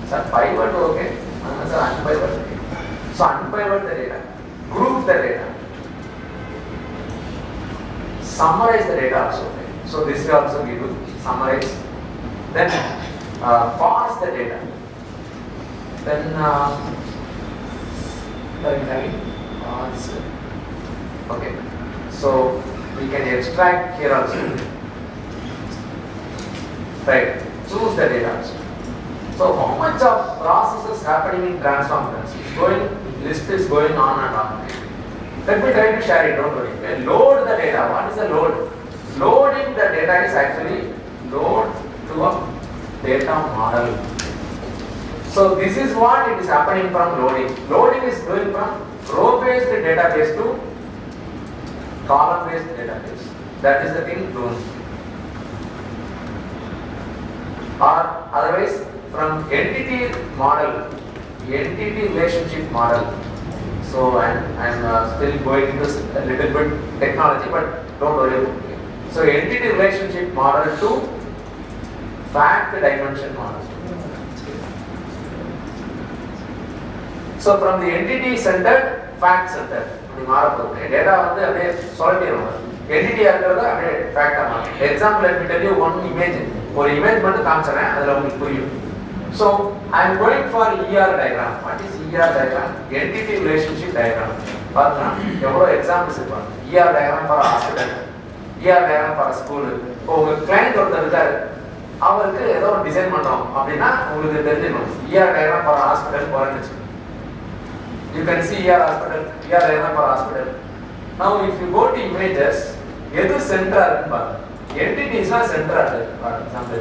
So pivot, okay, unpivot the data. So unpivot the data, group the data, summarize the data also. Okay. So this will also give you summarize. Then parse the data. Then parse. Okay. So we can extract here also. Right. Choose the data also. So how much of processes happening in transform? List is going on and on. Let me try to share it, don't worry. Load the data. What is the load? Loading the data is actually load to a data model. So this is what it is happening from loading. Loading is going from row-based database to column-based database. That is the thing doing. Or otherwise, from entity model, entity relationship model. So I'm still going into a little bit technology, but don't worry about it. So entity relationship model to fact dimension model. So from the entity centered, fact centered. Data வந்து அப்படியே சொல்லிடுறோம். Entity இருக்கிறது அப்படியே fact ஆகும். Example, let me tell you one image. ஒரு image மட்டும் காமிச்சறேன், அதுல உங்களுக்கு புரியும். So I am going for ER diagram. What is ER diagram? Entity relationship diagram. பாருங்க எவ்வளவு examples இருக்கு. ER diagram for a hospital. ER diagram for a school. இப்போ உங்க client ஒருத்தர் இருக்காரு. அவருக்கு ஏதோ ஒரு டிசைன் பண்றோம் அப்படினா உங்களுக்கு தெரிஞ்சிடும். ER diagram for a hospital போறேன்னு. You can see here hospital, here diagram for hospital. Now if you go to images, edu center irukku paru. Entity is not center. For example,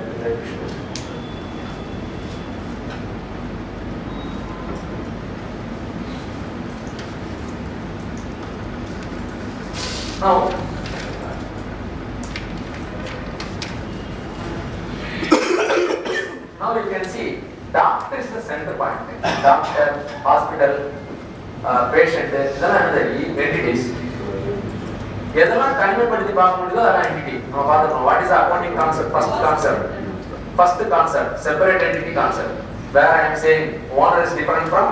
now you can see doctor is the center point. Doctor, hospital, patient, இதெல்லாம் என்னது entities. எதெல்லாம் தனிமைப்படுத்தி பார்க்க முடியுதோ அதெல்லாம் entity. நம்ம பார்த்துக்கணும். What is the accounting concept? First concept, separate entity concept. Where I am saying owner is different from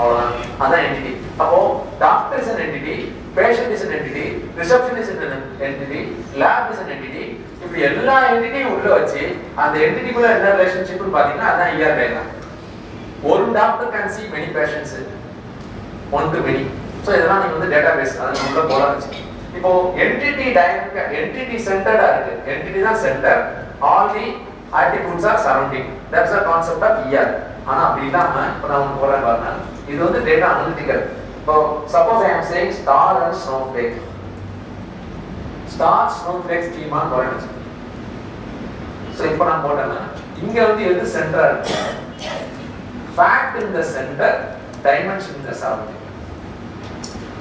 அவ்வளவுதான். அதான் entity. அப்போ doctor is an entity, patient is an entity, reception is an entity, lab is an entity. இப்படி எல்லா என்டிட்டியும் உள்ள வச்சு அந்த என்டிட்டிக்குள்ள என்ன ரிலேஷன்ஷிப்னு பாத்தீங்கன்னா அதான் ER diagram. ஒரு doctor can see many patients, one to many. So இதெல்லாம் நீங்க வந்து டேட்டாபேஸ் அது உள்ள போலாம் வச்சு. இப்போ என்டிட்டி diagram, என்டிட்டி சென்டர்டா இருக்கு. என்டிட்டி தான் centre. All the attributes are surrounding. That's the concept of ER. ஆனா அப்படி இல்லாம இப்போ நான் உங்களுக்கு போறேன் பாருங்க. இது வந்து டேட்டா அனலிட்டிக்கல். இப்போ suppose I am saying star and snowflake. Star snowflake schema போறேன். So இப்போ நான் போட்டேன்னா இங்க வந்து எது சென்டரா இருக்கு? Fact in the center, dimension in the surrounding.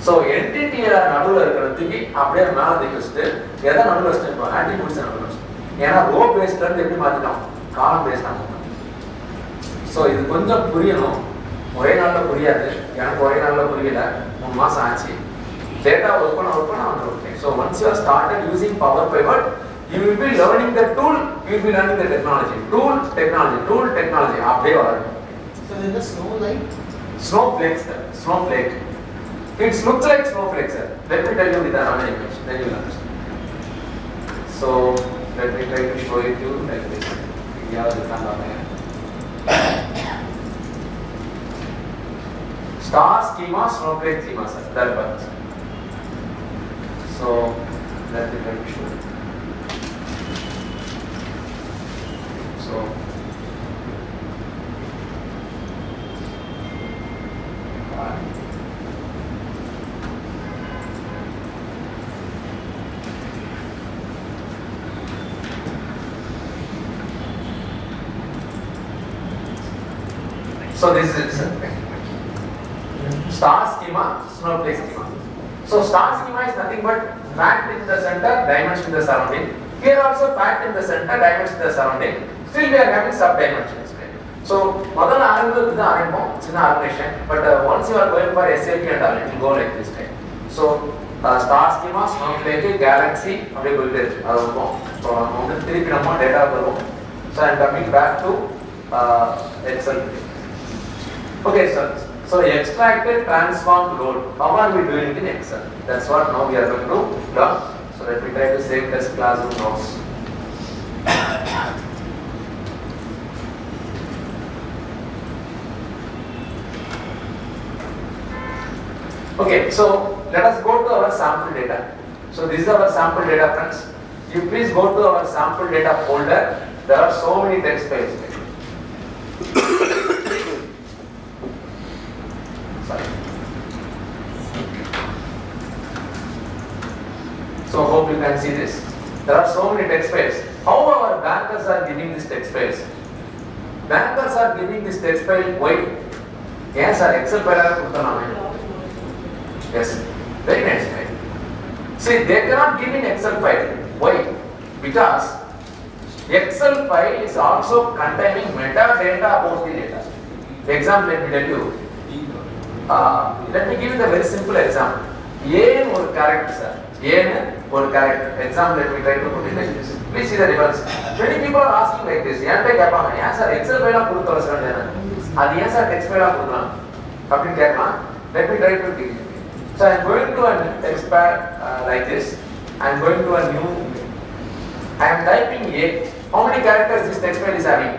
So entity நடுவுல இருக்கிறதுக்கு அப்படியே மேல தூக்கிட்டு எதை நடுவுல வச்சிருக்கோம்? attributes நடுவுல வச்சிருக்கோம். ஏன்னா ரோ பேஸ்ல இருந்து எப்படி மாத்திட்டோம்? காலம் பேஸ்ல மாத்திட்டோம். So இது கொஞ்சம் புரியணும். ஒரே நாள்ல புரியாது. எனக்கு ஒரே நாள்ல புரியல. 3 மாசம் ஆச்சு. டேட்டா ஒர்க் பண்ண வந்துரும். So once you have started using Power Pivot, you will be learning the tool, you will be learning the technology. Tool, technology. அப்படியே வரும். So in the snow light? Snowflakes, sir. Snowflake. It looks like snowflakes, sir. Let me tell you with another image. Then you will understand. So let me try to show it to you like this. Yeah, this one. Star schema, snowflake schema, sir. That works. So let me try to show it. So so this is star schema, snowflake schema. So star schema is nothing but fact in the center, dimension in the surrounding. Here also fact in the center, dimension in the surrounding. Still we are having sub dimensions. So முதல்ல ஆரம்பிக்கிறது தான் ஆரம்பிப்போம் சின்ன organisation. But once you are going for SAP and all, it will go like this time. So star schema, snowflake, galaxy அப்படியே போயிட்டே இருக்கு. அது இருக்கும். So நம்ம வந்து திருப்பி நம்ம டேட்டா வருவோம். So I am coming back to Excel. Okay, sir. So extracted, transformed, load. How are we doing it in Excel? That's what now we are going to learn. So let me try to save this classroom notes. Okay, so let us go to our sample data. So this is our sample data, friends. You please go to our sample data folder. There are so many text files. Sorry. So hope you can see this. There are so many text files. How our bankers are giving this text files? Bankers are giving this text file. Why? Yes, sir. Excel file. Yes. Very nice, right? See, they cannot give in Excel file. Why? Because Excel file is also containing metadata about the data. Example, let me tell you. Let me give you the very simple example. A or character, sir. A or character. Example, let me try to put it like this. Please see the difference. Many people are asking like this. Yes, sir. Excel file put yes, sir. Text file let me try to give you. So I am going to a text pad like this. I am going to a new. I am typing A. How many characters this text file is having?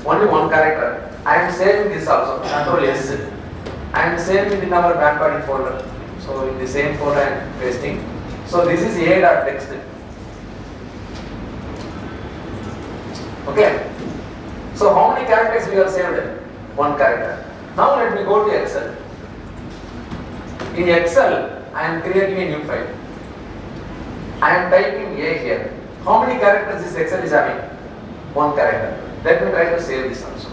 Only one character. I am saving this also. Control S. I am saving it in our background folder. So in the same folder I am pasting. So this is A.text. Okay. So how many characters we have saved? One character. Now let me go to Excel. In Excel, I am creating a new file. I am typing A here. How many characters this Excel is having? One character. Let me try to save this also.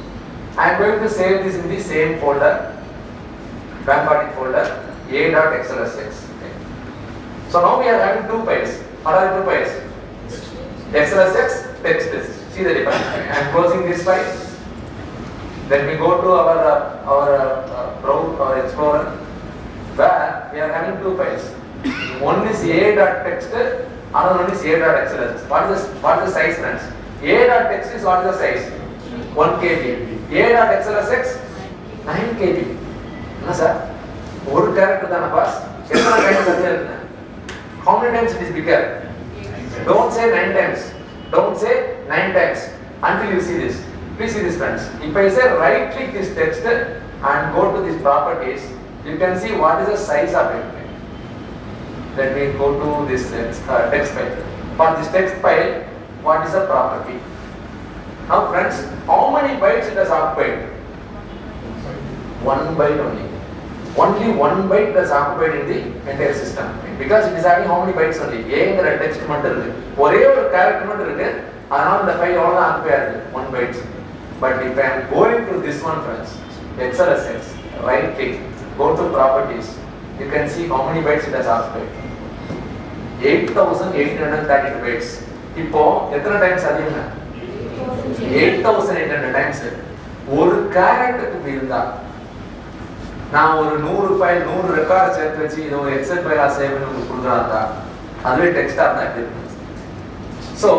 I am going to save this in the same folder, background folder, A.xlsx. Okay. So now we are having two files. What are the two files? XLSX, text. See the difference. I am closing this file. Let me go to our browser or explorer, where we are having two files. One is A.text, another one is A.xlsx. What is the size, friends? A.text is what is the size? 1 KB. A.xlsx 9 KB. No, sir. One character than a pass. How many times it is bigger? Don't say 9 times. Don't say 9 times until you see this. Please see this, friends. If I say right click this text and go to these properties, you can see what is the size of it. Let me go to this text file. For this text file, what is the property? Now, friends, how many bytes it has occupied? 1 byte only. Only 1 byte has occupied in the entire system. Because it is having how many bytes only? A in the text matter. One character matter. Another the file all occupied 1 byte. But if I am going to this one, friends, XLSX, right click, go to properties, you can see how many bytes it has occupied. 8,832 bytes. Now, how many times adiya? 8,800 times. One character to build up. Now, one 100 file, 100 records set vechi, idu Excel file save panni kuduranga. Adhe text aadna. So,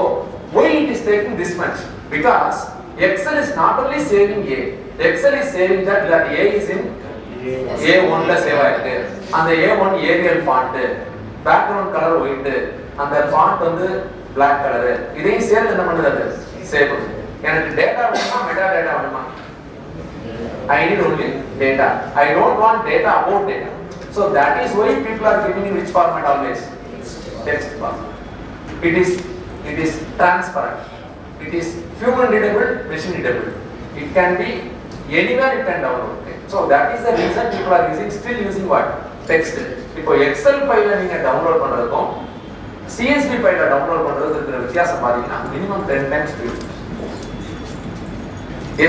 why it is taking this much? Because Excel is not only saving A. Excel is saving that A is in A1 la save aayirukku. And the A1 Arial font, background color white, and the font vandu black color. Idhai save enna pannudhu? Save. Enakku data venuma metadata venuma? I need only data. I don't want data about data. So that is why people are giving in which format always? Text format. It is transparent. It is human readable, machine readable. It can be anywhere you can download. Okay. So that is the reason people are still using what? Text. Now Excel file you download pannradhukum CSV file download பண்றதுக்கு இருக்கிற வித்தியாசம் பாத்தீங்கன்னா minimum 10 times speed.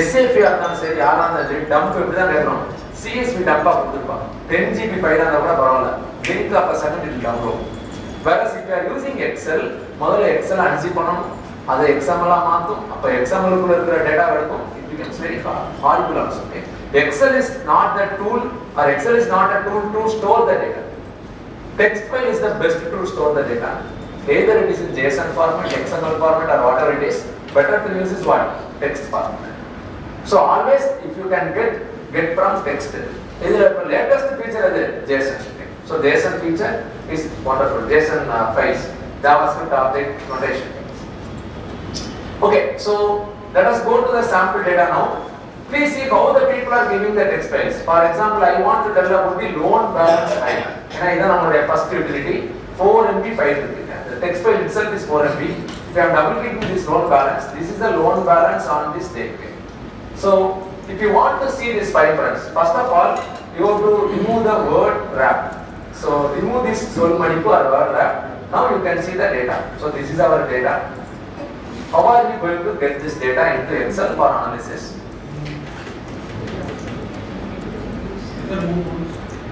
SAF இருந்தாலும் சரி யாராலும் சரி dump எப்படி தான் கேட்கணும் CSV டம்பா கொடுத்துருப்பாங்க 10 GB ஃபைல் இருந்தா கூட பரவாயில்ல லிங்க் அப்ப second it download. Whereas if you are using Excel முதல்ல Excel அன்சி பண்ணனும் அதை XML ஆ மாத்தும் அப்ப XML குள்ள இருக்கிற டேட்டா எடுக்கும் it becomes very horrible also. Okay? Excel is not the tool or Excel is not a tool to store the data. Text file is the best to store the data. Either it is in JSON format, XML format or whatever it is, better to use is what? Text format. So always if you can get from text, either the latest feature is JSON. So JSON feature is wonderful. JSON files, JavaScript object notation. Okay, so let us go to the sample data now. Please see how the people are giving the text files. For example, I want to tell about the loan balance item. And this is our first utility, 4 MB file. The text file itself is 4 MB. If I am double clicking this loan balance, this is the loan balance on this date. So, if you want to see this file, friends, first of all, you have to remove the word wrap. So, remove this sol manipu or word wrap. Now you can see the data. So this is our data. How are we going to get this data into Excel for analysis?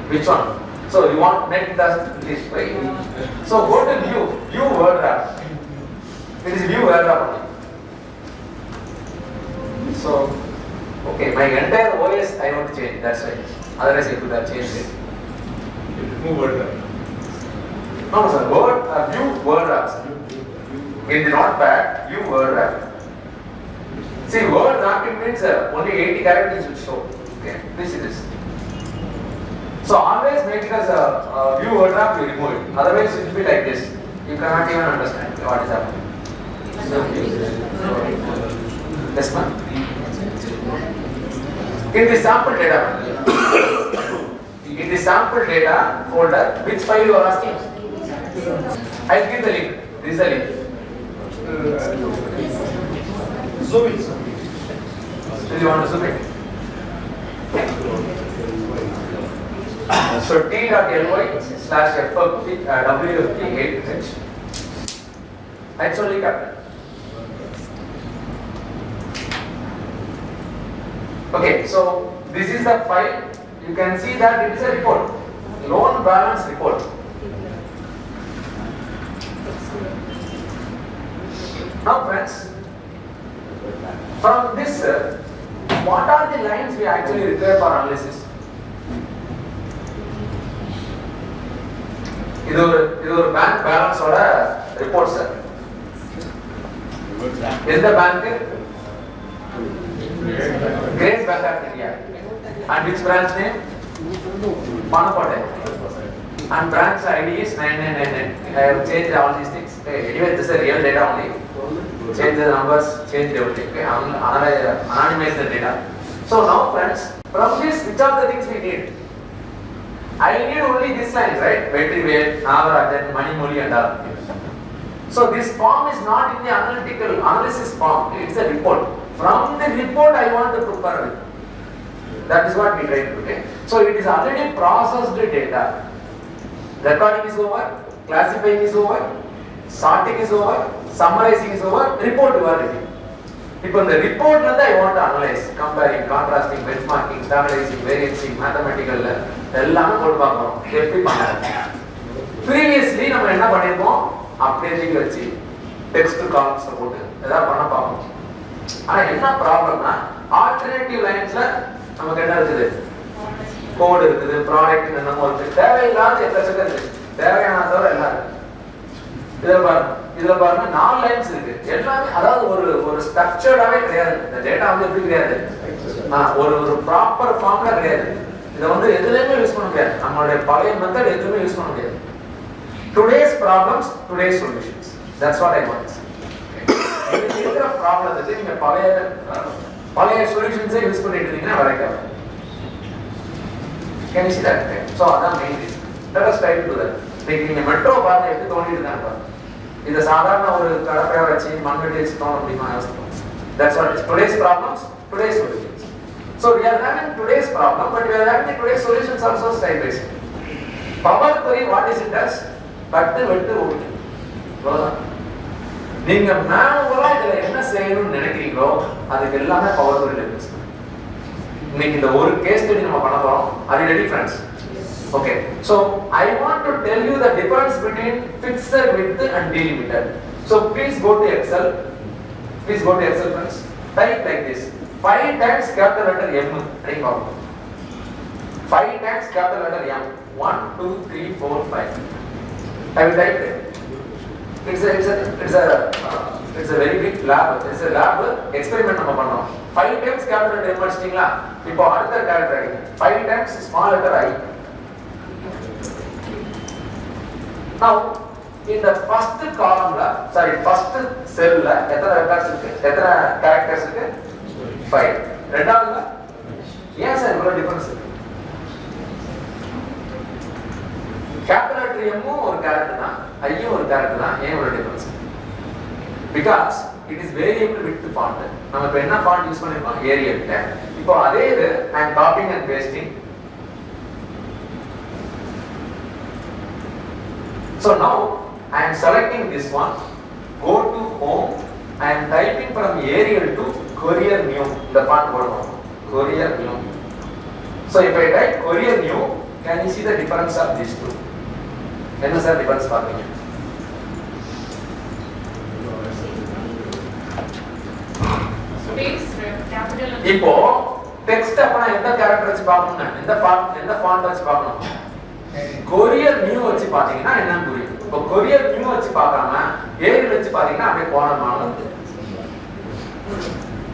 Which one? So you want net the list, right? So go to view word wrap. It is view word wrap only. So, okay, my entire OS I want to change, that's right. Otherwise I could have changed it. Move word wrap. No sir, view word wraps. In the notepad, view word wrap. See, word wrapping means only 80 characters will show. Okay, this is this. So always make it as a view word wrap, you remove it. Otherwise it will be like this. You cannot even understand what is happening. Yes, ma'am. In the sample data folder, which file you are asking? I'll give the link. This is the link. Zoom in, sir. Do you want to zoom it? So t.ly/wfp8h. It's only capital. Okay, so this is the file. You can see that it is a report, loan balance report. Now friends, from this, what are the lines we actually require for analysis? இது ஒரு bank balance ஓட report sir. எந்த bank? Great Bank of India. And which branch name? Panakote. And branch ID is 9999. I have changed all these things. Okay. Anyway, this is a real data only. Change the numbers, change everything. Okay. Anonymize the data. So now friends, from this, which are the things we need? I need only these lines, right? Battery weight, hour, money, money and all. So this form is not in the analysis form. It's a report. From the report I want to prepare it. That is what we try to do. Okay? So it is already processed data. Recording is over, classifying is over, sorting is over, summarizing is over, report you are ready. Now the report I want to analyze, comparing, contrasting, benchmarking, standardizing, variancing, mathematical, எல்லாமே போட்டு பார்க்கறோம். எப்படி பண்ணலாம்? Previously நம்ம என்ன பண்ணிருக்கோம்? அப்படியே வச்சு டெக்ஸ்ட் காலம்ஸ் போட்டு ஏதாவது பண்ண பார்ப்போம். ஆனா என்ன ப்ராப்ளம்னா ஆல்டர்னேட்டிவ் லைன்ஸ்ல நமக்கு என்ன இருக்குது? கோட் இருக்குது, ப்ராடக்ட் என்னமோ இருக்கு. தேவையில்லாத எக்கச்சக்க இருக்கு. தேவையான தவிர எல்லாம் இருக்கு. இதுல பாருங்க 4 லைன்ஸ் இருக்கு. எல்லாமே அதாவது ஒரு ஸ்ட்ரக்சர்டாவே கிடையாது. இந்த டேட்டா வந்து எப்படி கிடையாது? ஒரு ப்ராப்பர் ஃபார்ம்ல கிடையாது. இத வந்து எதுலயுமே யூஸ் பண்ண முடியாது. நம்மளுடைய பழைய மெத்தட் எதுலயுமே யூஸ் பண்ண முடியாது. Today's problems, today's solutions. That's what I want to say. இருக்கிற ப்ராப்ளத்துக்கு நீங்க பழைய சொல்யூஷன்ஸே யூஸ் பண்ணிட்டு இருக்கீங்கன்னா வரைக்காது. Can you see that? So அதான் main reason. Let us try to do that. நீங்க மெட்ரோ பார்த்து எப்படி தோண்டிட்டு இருக்காங்க பாருங்க. இத சாதாரண ஒரு கடப்பையா வச்சு மண்வெட்டி வச்சுட்டோம் அப்படிமா யோசிப்போம். That's what is today's problems, today's solutions. So we are having today's problem, but we are having today's solutions also step by step. Power query, what is it does? கட்டு வெட்டு ஓட்டு. அவ்வளவுதான். நீங்க மேனுவலா இதுல என்ன செய்யணும்னு நினைக்கிறீங்களோ அதுக்கு எல்லாமே பவர் query யூஸ் பண்ணுங்க. இன்னைக்கு இந்த ஒரு கேஸ் ஸ்டடி நம்ம பண்ண போறோம். Are you ready friends? Okay. So I want to tell you the difference between fixed width and delimited. So please go to Excel. Please go to Excel friends. Type like this. 5 times capital letter M. Ready now. 5 times capital letter M. 1 2 3 4 5. Have you typed it? It's a very big lab. It's a lab experiment நம்ம பண்ணோம். 5 times capital letter M படிச்சிட்டீங்களா? இப்போ அடுத்த character அடிங்க. 5 times small letter I. Now in the first column first cell la எத்தனை records இருக்கு? எத்தனை characters இருக்கு? 5. ரெண்டாவதுல ஏன் சார் இவ்வளவு டிஃபரன்ஸ் இருக்கு? கேபிட்டல் லெட்டர் M ஒரு கேரக்டர் தான், I ஒரு கேரக்டர் தான். ஏன் இவ்வளவு difference? Because it is variable width font. நம்ம இப்ப என்ன font யூஸ் பண்ணிருக்கோம்? Arial. இப்போ அதே இது I am copying and pasting. So now I am selecting this one, go to home, I am typing from Arial to Courier New, the font word, Courier New. So if I type Courier New, can you see the difference of these two? What is the difference? Space, capital. இப்போ text அப்ப நான் எந்த character வச்சு பார்க்கணும், எந்த font வச்சு பார்க்கணும்? Courier new வச்சு பாத்தீங்கன்னா என்னன்னு புரியும். இப்போ கொரியர் நியூ வச்சு பார்க்காம ஏரியல் வச்சு பாத்தீங்கன்னா அப்படியே போனமானது.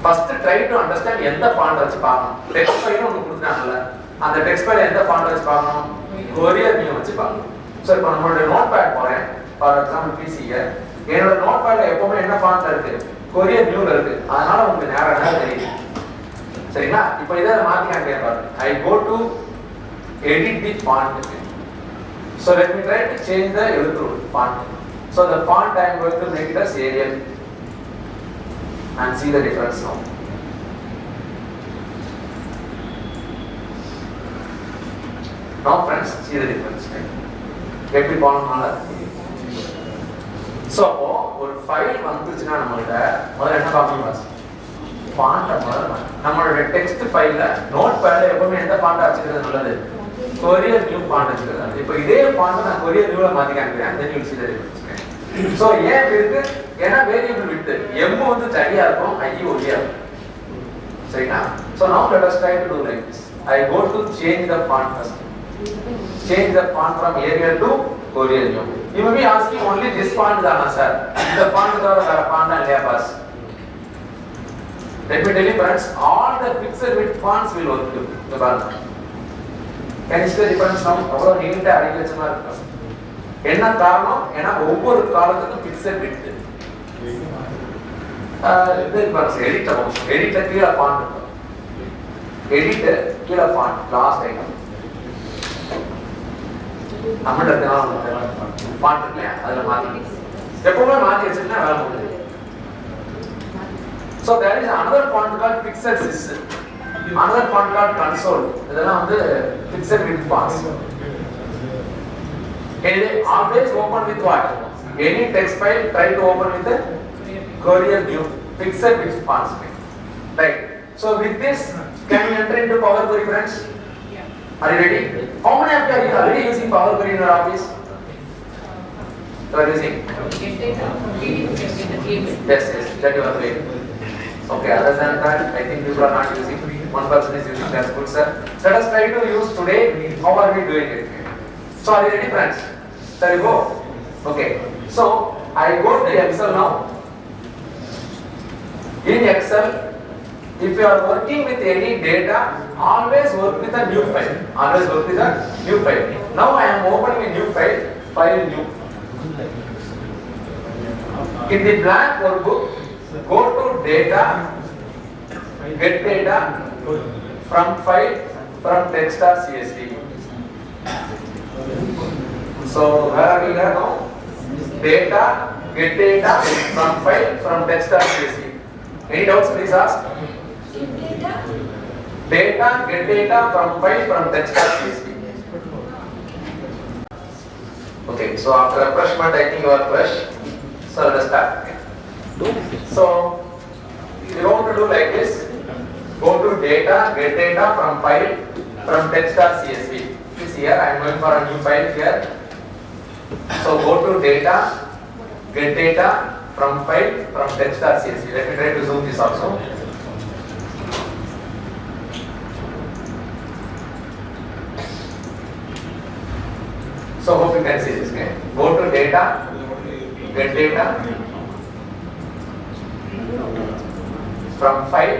ஃபர்ஸ்ட் ட்ரை டு அண்டர்ஸ்டாண்ட் எந்த ஃபாண்ட் வச்சு பார்க்கணும். டெக்ஸ்ட் ஃபைல் உங்களுக்கு கொடுத்தாங்கல, அந்த டெக்ஸ்ட் ஃபைல் எந்த ஃபாண்ட் வச்சு பார்க்கணும்? கொரியர் நியூ வச்சு பார்க்கணும். சோ இப்போ நம்மளுடைய நோட்பேட் போறேன், ஃபார் எக்ஸாம்பிள் பிசிங்க, என்னோட நோட்பேட்ல எப்பவுமே என்ன ஃபாண்ட்ல இருக்கு? கொரியர் நியூல இருக்கு. அதனால உங்களுக்கு நேரா தெரியும். சரிங்களா? இப்போ இத மாத்தி காமிக்க பாருங்க. I go to edit the font. So let me try to change the எழுத்து font. So the font I am going to make it as Arial and see the difference now. Now friends, see the difference. எப்படி போனோம்னால so ஒரு file வந்துச்சுன்னா நம்மள்ட்ட முதல்ல என்ன பார்க்கணும்? Font நம்மளோட text ஃபைல்ல நோட்பேட்ல எப்பவுமே எந்த ஃபாண்ட் வச்சுக்கிறது நல்லது? கொரியர் நியூ ஃபாண்ட் வச்சுக்கிறது. இப்போ இதே ஃபாண்ட் நான் கொரியர் நியூல மாத்தி காமிக்கிறேன். then you will see the difference. So ஏன் இருக்கு? ஏன்னா வேரியபிள் வித் m வந்து தனியா இருக்கும், i ஒலியா இருக்கும். சரிங்களா? So now let us try to do like this. I go to change the font first. Change the font from Arial to Courier New. You may be asking only this font dana sir. The font dara vera font இல்லையா pass? Let me tell you friends, all the fixed width fonts will work too. இந்த பாருங்க. Can you see the difference now? அவ்வளவு நீட்டா அடக்கி வச்ச மாதிரி இருக்கு. என்ன காரணம்? ஏன்னா ஒவ்வொரு காலத்துக்கும் fixed width. இது பாருங்க, edit கீழ font இருக்கும். Edit கீழ font last item. நம்மளோட font இல்லையா? அதுல மாத்தி. எப்பவுமே மாத்தி வச்சிருந்தா வேலை முடியாது. So there is another font called fixed sys, another font called console. இதெல்லாம் வந்து fixed width fonts. Anyway, always open with what? Any text file, try to open with the Courier New fixed width fonts. Right. So with this, can you enter into Power Query, friends? Are you ready? How many of you are already using Power Query in your office? You are using? Yes, that you are doing. Okay, other than that, I think people are not using. One person is using. That's good, sir. Let us try to use today. How are we doing it? So, are you ready, friends? Shall we go? Okay. So, I go to Excel now. In Excel, if you are working with any data, always work with a new file. Always work with a new file. Now, I am opening a new file. File new. In the blank workbook, go to data, get data from file, from text or CSV. So where are we now? Data, get data from file, from text or CSV. Any doubts, please ask. Data, get data from file, from text or CSV. Okay, so after refreshment, I think you are fresh. So let us start. So you want to do like this. Go to data, get data from file, from text or CSV. This here I am going for a new file here. So go to data, get data from file, from text or CSV. Let me try to zoom this also. So hope you can see this. Okay. Go to data, get data from file,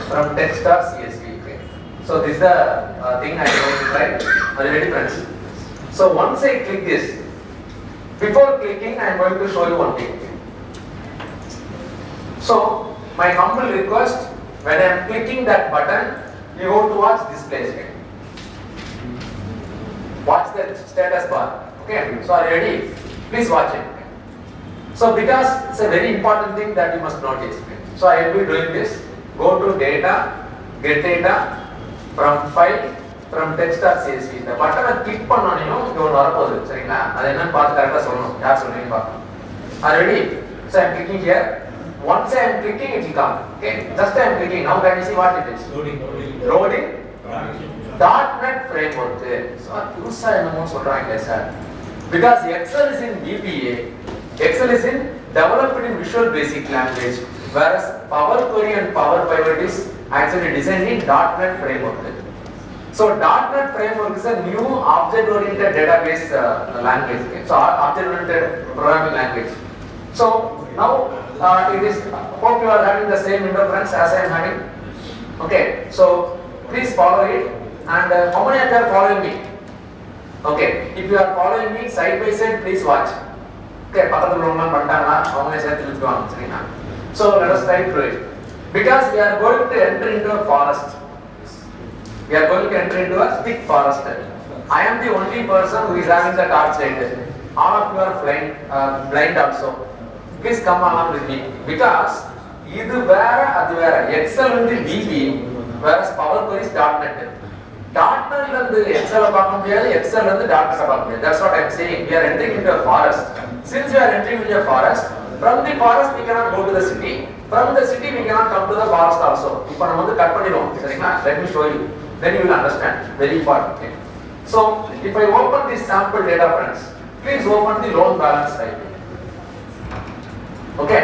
from text or CSV. Okay. So this is the thing I am going to try. Are you ready, friends? So once I click this, before clicking I am going to show you one thing. So my humble request, when I am clicking that button, you go to watch this place. Okay. Watch the status bar. Okay. So are you ready? Please watch it. Okay. So because it's a very important thing that you must notice. Okay. So I will be doing this. Go to data, get data from file, from text or CSV. இந்த பட்டனை click பண்ணோனையும் இங்க ஒன்று வரப்போகுது சரிங்களா? அது என்னன்னு பார்த்து கரெக்டாக சொல்லணும். யார் சொல்றீங்க பார்க்கணும். Are you ready? So I am clicking here. Once I am clicking, it will come. Okay, just I am clicking. Now can you see what it is? Loading. .NET framework. So புதுசா என்னமோ சொல்றாங்க sir. Because Excel is in VBA, Excel is in developed in Visual Basic language, whereas Power Query and Power Pivot is actually designed in .NET framework. So .NET framework is a new object-oriented database language. Okay? So object-oriented programming language. So now it is. Hope you are having the same window, friends, as I am having. Okay. So please follow it. And how many of you are following me? Okay. If you are following me side by side, please watch. Okay. பக்கத்துல உள்ளவங்க பண்ணிட்டாங்களா? அவங்களே சேர்த்து விட்டுவாங்க சரிங்களா? So let us try through it. Because we are going to enter into a forest. We are going to enter into a thick forest. I am the only person who is having the torchlight. All of you are blind also. Please come along with me. Because இது வேற அது வேற. Excel வந்து VB, whereas Power Query is .NET. .NET ல இருந்து Excel பார்க்க முடியாது, Excel ல இருந்து .NET பார்க்க முடியாது. That's what I am saying. We are entering into a forest. Since we are entering into a forest, from the forest we cannot go to the city. From the city we cannot come to the forest also. இப்போ நம்ம வந்து cut பண்ணிடுவோம் சரிங்களா? Let me show you. Then you will understand. Very important thing. So if I open this sample data, friends, please open the loan balance file. Okay.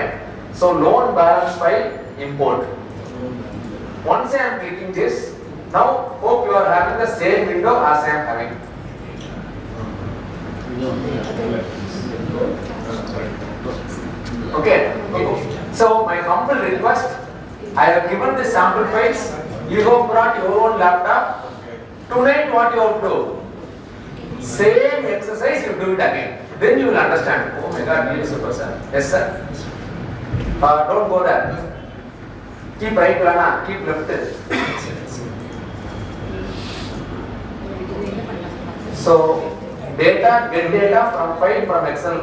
So loan balance file import. Once I am clicking this, now hope you are having the same window as I am having. Okay. So my humble request, I have given the sample files. You have brought your own laptop. Tonight what you have to do? Same exercise you do it again. Then you will understand. Oh my God, really super sir. Yes sir. Don't go there. Keep right, Lana. Keep left. So data, get data from file from Excel.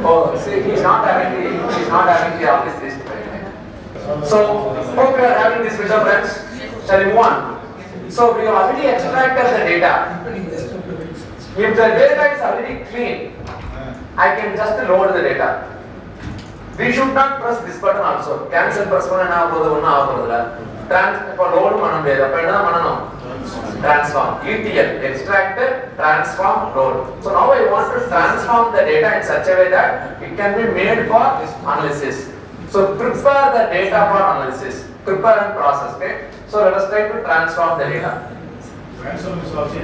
Oh, see, he is not having the office list. So hope you are having this window, friends. Shall we move on? So we have already extracted the data. If the data is already clean, I can just load the data. We should not press this button also. Cancel press பண்ணா போது ஒண்ணு ஆகுறதுல. இப்போ load பண்ண முடியாது. அப்ப என்ன பண்ணனும்? Transform. ETL, extract, transform, load. So now I want to transform the data in such a way that it can be made for analysis. So prepare the data for analysis. Prepare and process. Okay. So let us try to transform the data. Transform is also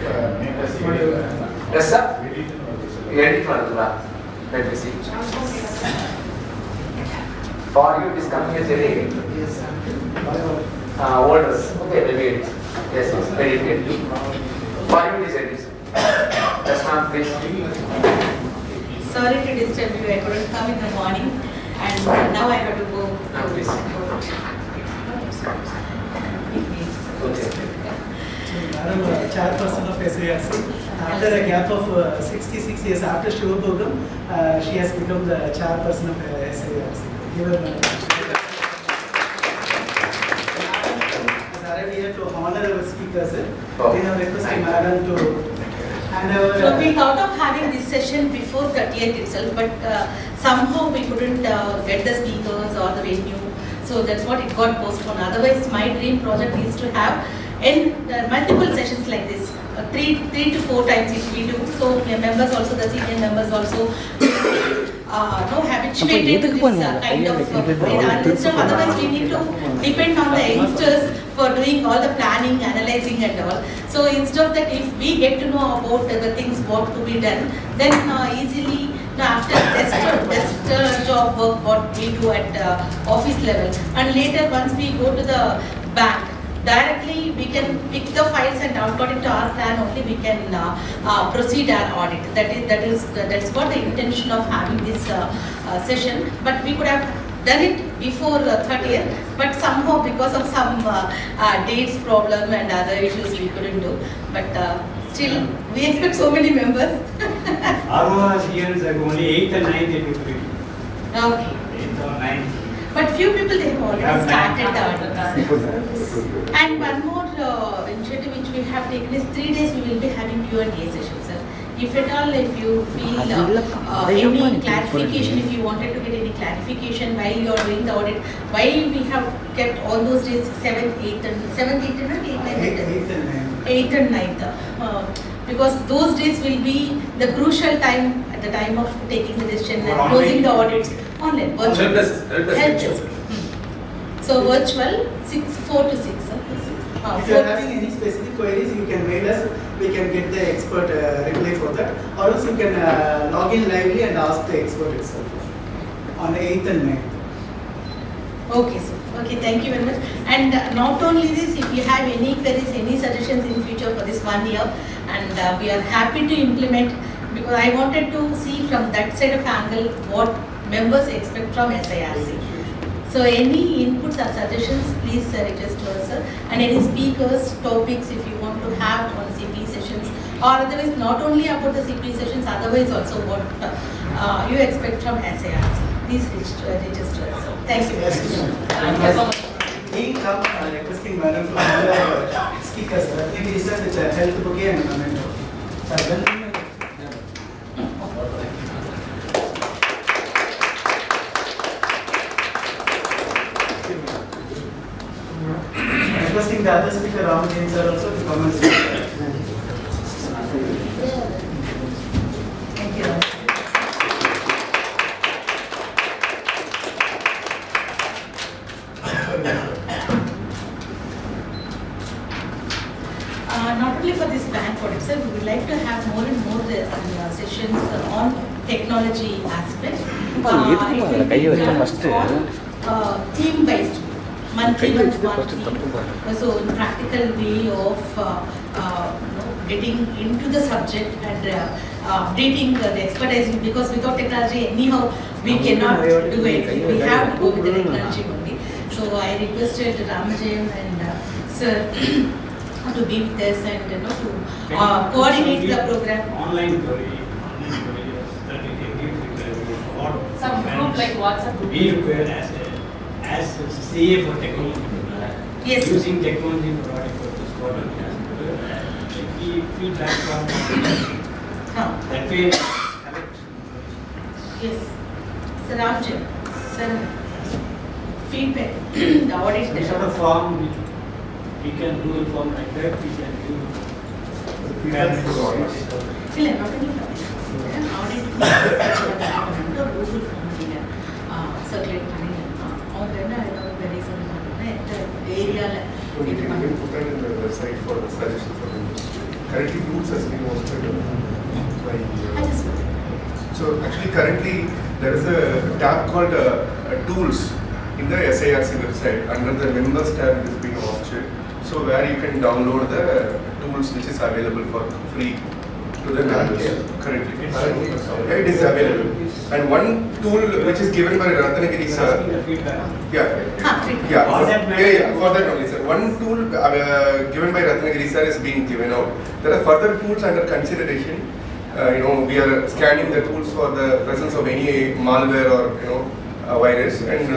Yes sir. Edit madhula. Let me see. For you it is coming as editing. Orders. Okay, maybe it is. Yes, edit. For you it is edit. Yes ma'am, please. Sorry to disturb you. I couldn't come in the morning, and now I have to go. Please. Okay. Madam, chairperson of SARC, after a gap of 66 years after Shiva program, she has become the chairperson of SARC. Give her madam. Is arrived here to honor our speakers. We have requested madam to hand over. So we thought of having this session before 30th itself, but somehow we couldn't get the speakers or the venue. So that's what it got postponed. Otherwise, my dream project is to have multiple sessions like this, 3 to 4 times if we do. So the members also, the senior members also, habituated to this kind of system. Otherwise, we need to depend on the youngsters for doing all the planning, analyzing and all. So instead of that, if we get to know about the things what to be done, then easily after test job work what we do at office level, and later once we go to the bank, directly we can pick the files and output it to our plan. Only we can proceed our audit. That's what the intention of having this session. But we could have done it before 30th, but somehow because of some dates problem and other issues we couldn't do. But still we expect so many members. Our years ago only 8th and 9th it would be. Okay. 8th or few people they have already started the audit. And one more initiative which we have taken is 3 days we will be having Q&A sessions, sir. If at all, if you feel any clarification, if you wanted to get any clarification while you are doing the audit, why we have kept all those days 7th, 8th and 7th, 8th and 9th? 8th and 9th. Because those days will be the crucial time at the time of taking the decision and closing the audits online, virtual. Help desk. So virtual 4 to 6. If you are having any specific queries, you can mail us. We can get the expert reply for that. Or else you can log in lively and ask the expert itself on 8th and 9th. Okay, sir. Okay, thank you very much. And not only this, if you have any queries, any suggestions in future for this 1 year, and we are happy to implement, because I wanted to see from that side of angle what members expect from SIRC. So any inputs or suggestions, please request to us, sir. And any speakers, topics, if you want to have on CP sessions, or otherwise not only about the CP sessions, otherwise also what you expect from SIRC. Please register us. Thank you. Thank you so much. We come requesting madam to all our speakers. Rathinagiri S with a health bouquet and a memento. Requesting the other speaker, Ramajayam sir, also to come and speak. Thank you. Not only for this bank audit, sir, we would like to have more and more sessions on technology aspects. Team-based, monthly once. So, in practical way of getting into the subject and updating the expertise, because without technology, anyhow, we cannot do it. We have to go with the technology only. So, I requested Ramajayam and sir to be with us and to coordinate the program. Online query, that we can give Some group like WhatsApp group. we require as CA for technology. Yes. Using technology for audit purpose, what we feedback from that way collect. Yes. Sir Ramajayam, sir, feedback, the audit. Some sort of form we can do a form like that, we can do feedback to the audit. Still, not only for this. Audit, Google form circulate money. Very area. We can put that in the website for the suggestion for members. Currently, groups has been hosted by. So actually, currently there is a tab called Tools in the SIRC website. Under the Members tab, it is being hosted. So where you can download the tools which is available for free to the members currently. It is available. And one tool which is given by Rathinagiri sir. For that only sir. One tool given by Rathinagiri sir is being given out. There are further tools under consideration. We are scanning the tools for the presence of any malware or virus, and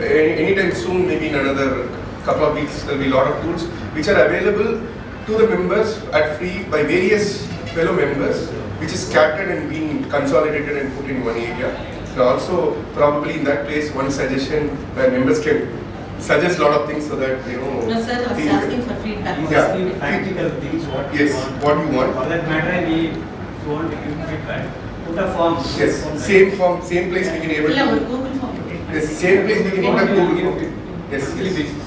anytime soon, maybe in another couple of weeks, there will be a lot of tools which are available to the members at free by various fellow members, which is scattered and being consolidated and put in one area. So also probably in that place, one suggestion where members can suggest a lot of things so that No sir, I was asking for feedback. Yeah. Practical things, what Yes, you want. what you want. For that matter, if you want to give feedback, put a form. Yes, same form, same place we can able to. Google form. Yes, same place we can put a Google form. Yes, Monthly yes. basis.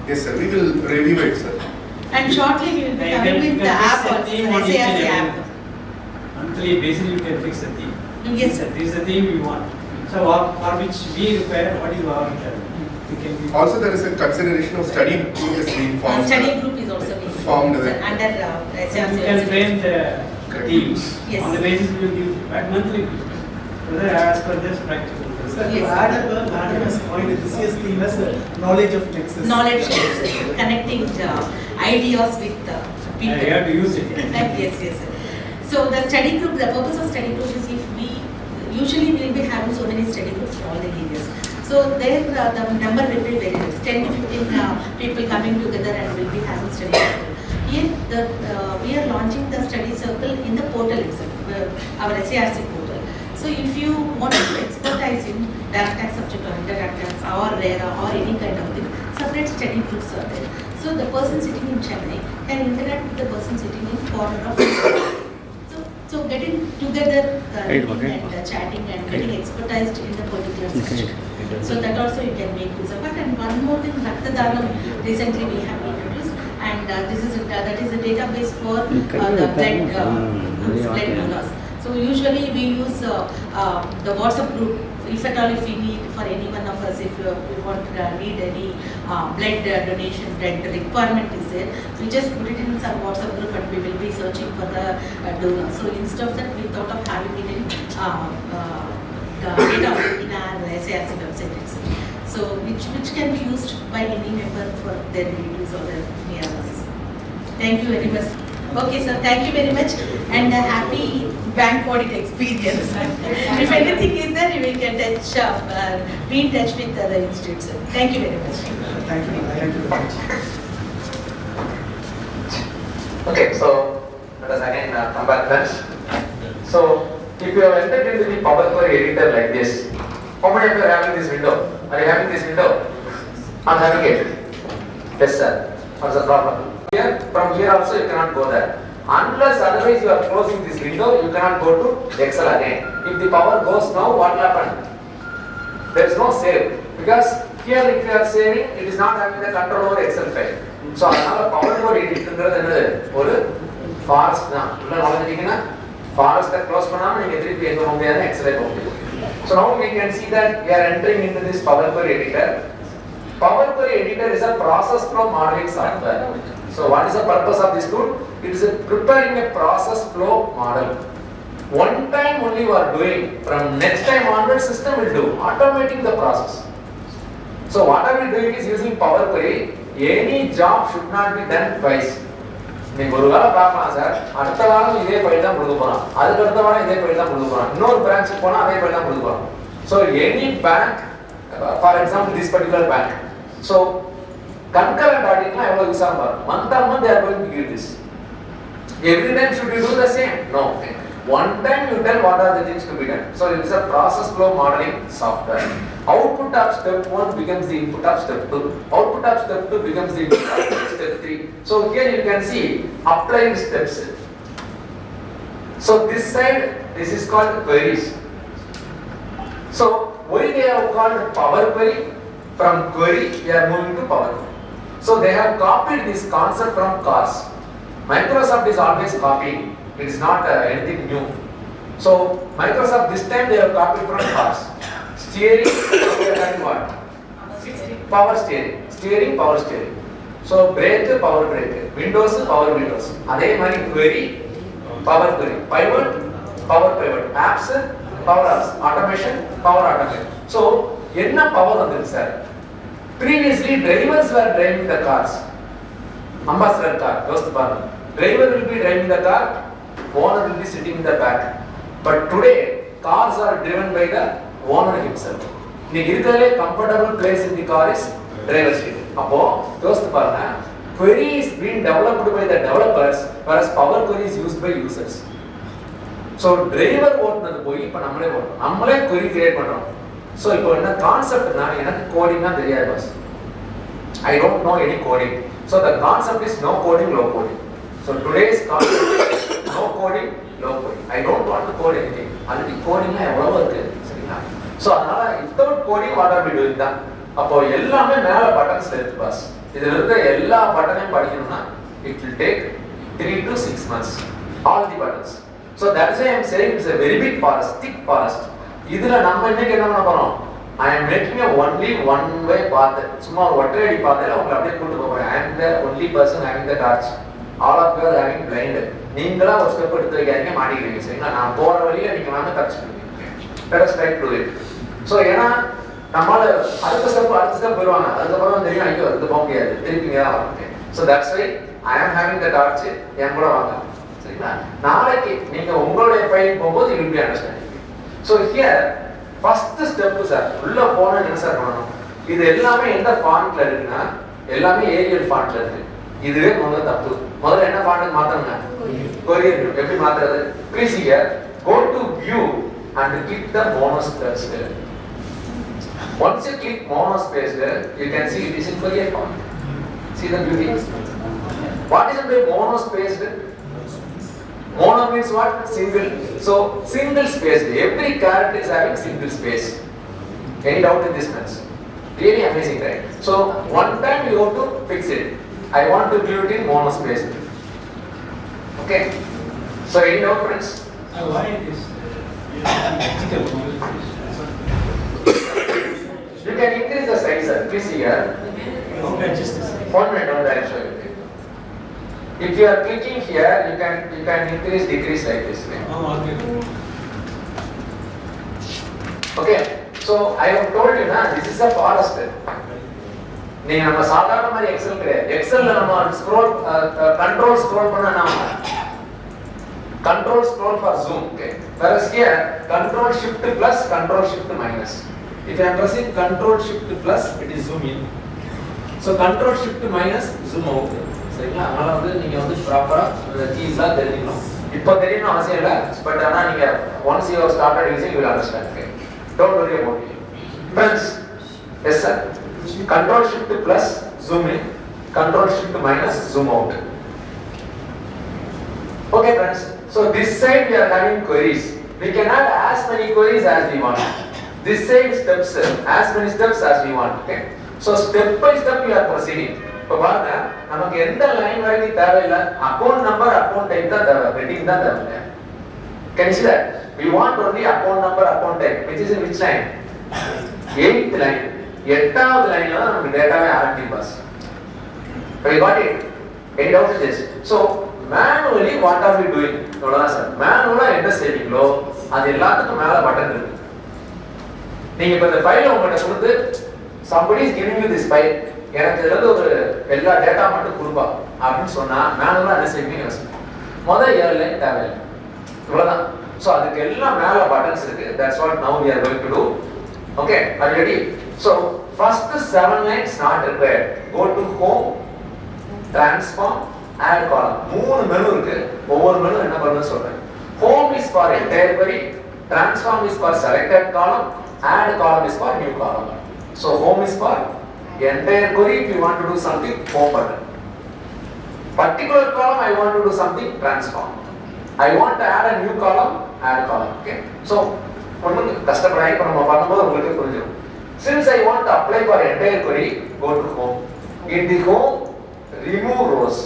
Yes, sir. We will review it, sir. And shortly we will be You coming can- with you the can app fix a also, theme the on each and SIRC every app. Monthly basis, you can fix a theme. Yes sir. This is the theme we want. So for which we require, what is our requirement? We can give. Also, there is a consideration of study group is being formed. Study group is also being Formed sir, with- under SIRC. You can frame the teams. Yes. On the basis we will give feedback monthly. Whether as per this practical. Sir, to add up, Madam has pointed this year's theme as knowledge of Nexus. Knowledge nexus, connecting ideas with people. You have to use it. Yes, yes. So the study group, the purpose of study group is if we usually will be having so many study groups for all the areas. So there the number will be very less, 10 to 15 people coming together and will be having study circle. Here we are launching the study circle in the portal itself, our SARC portal. So if you want to expertise in direct tax subject or indirect tax or RERA or any kind of thing, separate study groups are there. So the person sitting in Chennai can interact with the person sitting in corner of So getting together and chatting and getting expertised in the particular section. So that also you can make use of it. And one more thing, Rathinagiri recently we have introduced, and that is a database for the blood donors. So usually we use the WhatsApp group. If at all, if we need for any one of us, if we want to need any blood donation, then the requirement is there. We just put it in some WhatsApp group and we will be searching for the donor. So instead of that, we thought of having it in the data in our SARC website itself. So which can be used by any member for their relatives or their near ones. Thank you very much. Okay, sir. Thank you very much, and a happy bank audit experience. If anything is there, you will get be in touch with other institutes. Thank you very much. Thank you very much. Okay, so let us again come back next. So if you have entered into the Power Query editor like this, how many of you are having this window? Are you having this window? I'm having it. Yes, sir. What's the problem? Here, from here also you cannot go there. Unless otherwise you are closing this window, you cannot go to Excel again. If the power goes now, what will happen? There is no save. Because here if you are saving, it is not having the control over Excel file. So, Power Query editor is a forest. Forest close Excel. So now we can see that we are entering into this Power Query editor. Power Query editor is a process flow modeling software. So what is the purpose of this tool? It is preparing a process flow model. One time only you are doing, from next time onward system will do, automating the process. So what are we doing is using Power Query. Any job should not be done twice. You can see sir, அடுத்த வாரம் இதே file தான் கொடுக்க போறோம். அதுக்கு அடுத்த வாரம் இதே ஃபைல் தான் கொடுக்க போறோம். இன்னொரு branch போனா அதே ஃபைல் தான் கொடுக்க போறோம். So any bank, for example this particular bank. So concurrent audit na evlo use aagum month on month they are going to give this. Every time should you do the same? No. One time you tell what are the things to be done. So it is a process flow modeling software. Output of step 1 becomes the input of step 2. Output of step 2 becomes the input of step 3. So here you can see applying steps. So this side, this is called queries. So why they have called Power Query? From query we are moving to Power Query. So they have copied this concept from cars. Microsoft is always copying. It is not anything new. So Microsoft this time they have copied from cars. Steering, we are having what? Power steering. Steering, power steering. So brake, power brake. Windows, power windows. Adhe mari query, power query. Pivot, power pivot. Apps, power apps. Automation, power automation. So enna power vandhu sir? Previously drivers were driving the cars. Ambassador car, those part. Driver will be driving the car, owner will be sitting in the back. But today cars are driven by the owner himself. The comfortable place in the car is driver seat. Appo those parna query is being developed by the developers, whereas Power Query is used by users. So driver ஓட்னது போய் இப்ப நம்மளே query create பண்றோம். So இப்போ என்ன concept நான் எனக்கு கோடிங்னா தெரியாது pass. I don't know any coding. So the concept is no coding, low coding. So today's concept is no coding, low coding. I don't want to code anything. Already coding la எவ்வளவு இருக்கு சரிங்களா? So அதனால without coding what are we doing தான்? அப்போ எல்லாமே மேல buttons இருக்கு pass. இதுல இருக்க எல்லா பட்டனையும் படிக்கணும்னா it will take 3 to 6 months. All the buttons. So that's why I am saying it's a very big forest, thick forest. இதுல நம்ம இன்னைக்கு என்ன பண்ண போறோம்? I am making a only one way path. சும்மா ஒற்றை அடி பாதையில உங்களை அப்படியே கூட்டிட்டு போறேன். I am the only person having the torch. All of you are having blind. நீங்களா ஒரு ஸ்டெப் எடுத்து வைக்காதீங்க மாட்டிக்கிறீங்க சரிங்களா? நான் போற வழியில நீங்க வாங்க டச் பண்ணுவீங்க. Let us try to do it. So ஏன்னா நம்மால அடுத்த ஸ்டெப் போயிடுவாங்க. அதுக்கப்புறம் தெரியும் ஐயோ அது போக முடியாது. திருப்பிங்க தான் வரணும். So that's why I am having the torch. என் கூட வாங்க சரிங்களா? நாளைக்கு நீங்க உங்களுடைய ஃபைல் போகும்போது you will be understanding. So here first step sir உள்ள போனா என்ன சார் பண்ணணும்? இது எல்லாமே எந்த ஃபாண்ட்ல இருக்குன்னா எல்லாமே ஏரியல் ஃபாண்ட்ல இருக்கு. இதுவே முதல்ல தப்பு. முதல்ல என்ன ஃபாண்ட் மாத்தணுங்க? Query எப்படி மாத்துறது? Please here go to view and click the monospace. Once you click monospace, you can see it is in Query font. See the beauty? What is the monospaced? Mono means what? Single. So single space. Every character is having single space. Any doubt in this means? Really amazing, right? So one time you have to fix it. I want to view it in monospace. Okay. So any doubt, friends? Why this? You can increase the size, sir. Please see here. Okay, just this. 1 minute, I will show you. If you are clicking here, you can increase, decrease like this way. Oh, okay. Okay. So I have told you na, this is a forest. நீங்க நம்ம சாதாரண மாதிரி XL கிடையாது. எக்ஸல்ல நம்ம scroll control scroll பண்ணா நாம control scroll for zoom, okay. Whereas here control shift plus control shift minus. If I am pressing control shift plus, it is zoom in. So control shift minus zoom out. சரிங்களா? அதனால வந்து நீங்க வந்து ப்ராப்பரா கீஸ்லாம் தெரிஞ்சுக்கணும். இப்போ தெரியணும் அவசியம் இல்ல. பட் ஆனா நீங்க once you have started using, you will understand. Okay. Don't worry about it. Friends, yes sir. Control shift plus zoom in, control shift minus zoom out. Okay friends, so this side we are having queries. We can add as many queries as we want. This side steps, as many steps as we want. Okay. So step by step we are proceeding. இப்போ பாருங்க, நமக்கு எந்த line வரைக்கும் தேவையில்லை, account number account type தான் தேவை, heading தான் தேவை. Can you see that? We want only account number, account type, which is in which line? 8th line. 8th line la namak data ve RMT pass. So you got it? Any doubt in this? So manually what are we doing? Nodala sir. Manually enter saving lo adu ellathukku mela button irukku. நீங்க இப்ப இந்த ஃபைலை உங்ககிட்ட கொடுத்து somebody is giving you this file, எனக்கு இதுல ஒரு எல்லா டேட்டா மட்டும் கொடுப்பா அப்படின்னு சொன்னா மேனுவலா என்ன செய்வீங்க? முதல்ல 7 லைன் தேவையில்லை, இவ்வளவுதான். So அதுக்கு எல்லாம் மேல பட்டன்ஸ் இருக்கு. That's what now we are going to do. Okay, are you ready? So first 7 lines not required. Go to home, transform, add column. மூணு மெனு இருக்கு. ஒவ்வொரு மெனு என்ன பண்ணனும் சொல்றேன். Home is for entire query, transform is for selected column, add column is for new column. So home is for entire query. If you want to do something, home button. Particular column I want to do something, transform. I want to add a new column, add column. Okay. So ஒன்னு கஷ்டப்படாம இப்ப நம்ம பண்ணும்போது உங்களுக்கு புரிஞ்சிடும். Since I want to apply for entire query, go to home. In the home, remove rows,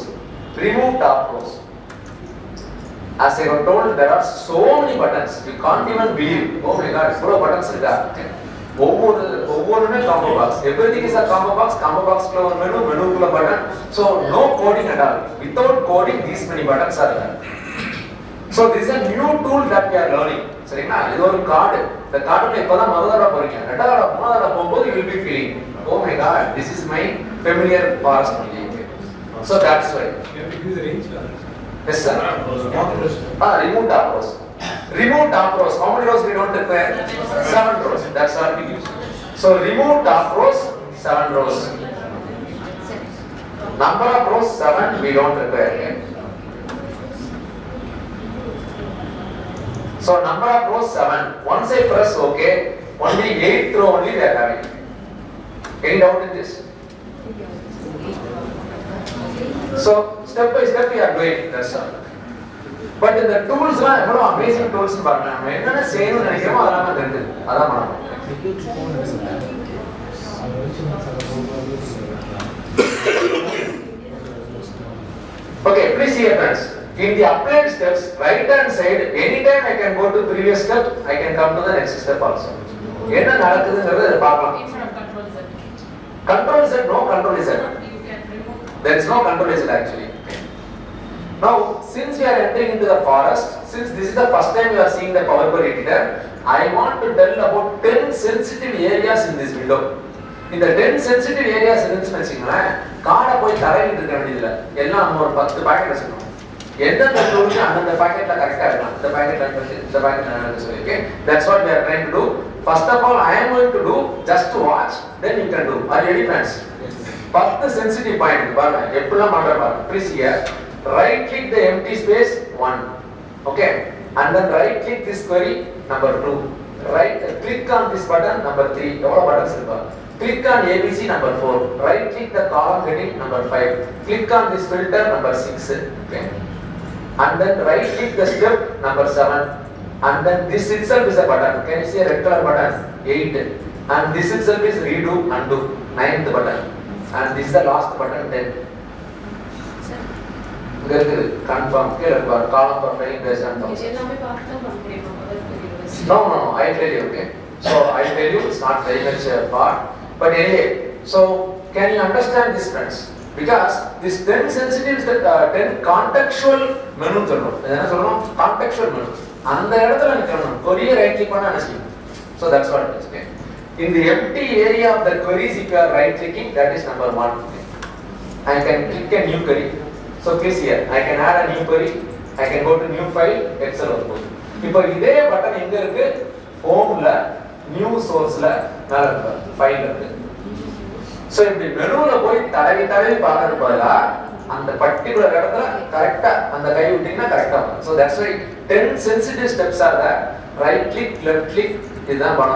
remove top rows. As I have told, there are so many buttons, you can't even believe. Oh my God, so many buttons இருக்கா? ஒவ்வொருமே combo box. Everything is a combo box. Combo box குள்ள ஒரு menu, menu குள்ள button. So no coding at all. Without coding, these many buttons are there. So this is a new tool that we are learning. சரிங்களா? இது ஒரு card. இந்த கார்டுல இப்போதான் முதல் தடவை போறீங்க. ரெண்டாவது தடவை மூணாவது தடவை போகும்போது you will be feeling, oh my God, this is my familiar forest only. So that's why. You have to use the range. Yes sir. Remove top rows. Remove top rows. How many rows we don't require? 7 rows. That's all we use. So remove top rows, 7 rows. Number of rows 7 we don't require. Okay? So number of rows 7. Once I press OK, only 8th row only we are having. Any doubt in this? So step by step we are doing. That's all. But in the tools la evlo amazing tools பாருங்க. நம்ம என்னென்ன செய்யணும்னு நினைக்கிறோமோ அதெல்லாம் தெரிஞ்சு அதான் பண்ணணும். Okay, please see friends. In the applied steps, right hand side, anytime I can go to previous step, I can come to the next step also. என்ன நடக்குதுங்கறத பார்க்கலாம். Control Z, no control Z. There is no control Z actually. Now, since we are entering into the forest, since this is the first time you are seeing the Power Query editor, I want to tell about 10 sensitive areas in this window. In the 10 sensitive areas இருந்துச்சுன்னு வச்சுக்கோங்களேன், கார்டை போய் தரவிட்டு இருக்க வேண்டியதில்லை. எல்லாம் நம்ம ஒரு 10 packet வச்சுக்கணும். எந்தெந்த டூலுக்கு அந்தந்த பாக்கெட்ல கரெக்டா இருக்கலாம். இந்த பாக்கெட்ல இருக்கு, இந்த பாக்கெட்ல இருக்கு சொல்லி. Okay, that's what we are trying to do. First of all, I am going to do just to watch, then you can do. Are you ready, friends? First, the sensitive point. Please here, right click the empty space 1. Okay, and then right click this query number 2. Right click on this button number 3. Click on ABC number 4. Right click the column heading number 5. Click on this filter number 6. Okay, and then right click the step number 7. And then this itself is a button. Can you see a red color button? 8. And this itself is redo, undo. 9th button. And this is the last button 10. Confirm. Column profiling based on thousands. No, I tell you, okay. So I tell you it's not very much part. But anyway, so can you understand this, friends? Because this 10 sensitive is the 10 contextual menu. Contextual menu. And the other query right click on so that's what it is. Okay. In the empty area of the queries, if you are right clicking, that is number 1. Okay. I can click a new query. So please here, I can add a new query. I can go to new file, Excel output. If this button is home, new source, file. So if the menu and the particular correct and the correct. So that's why 10 sensitive steps are there. Right click, left click, this is button.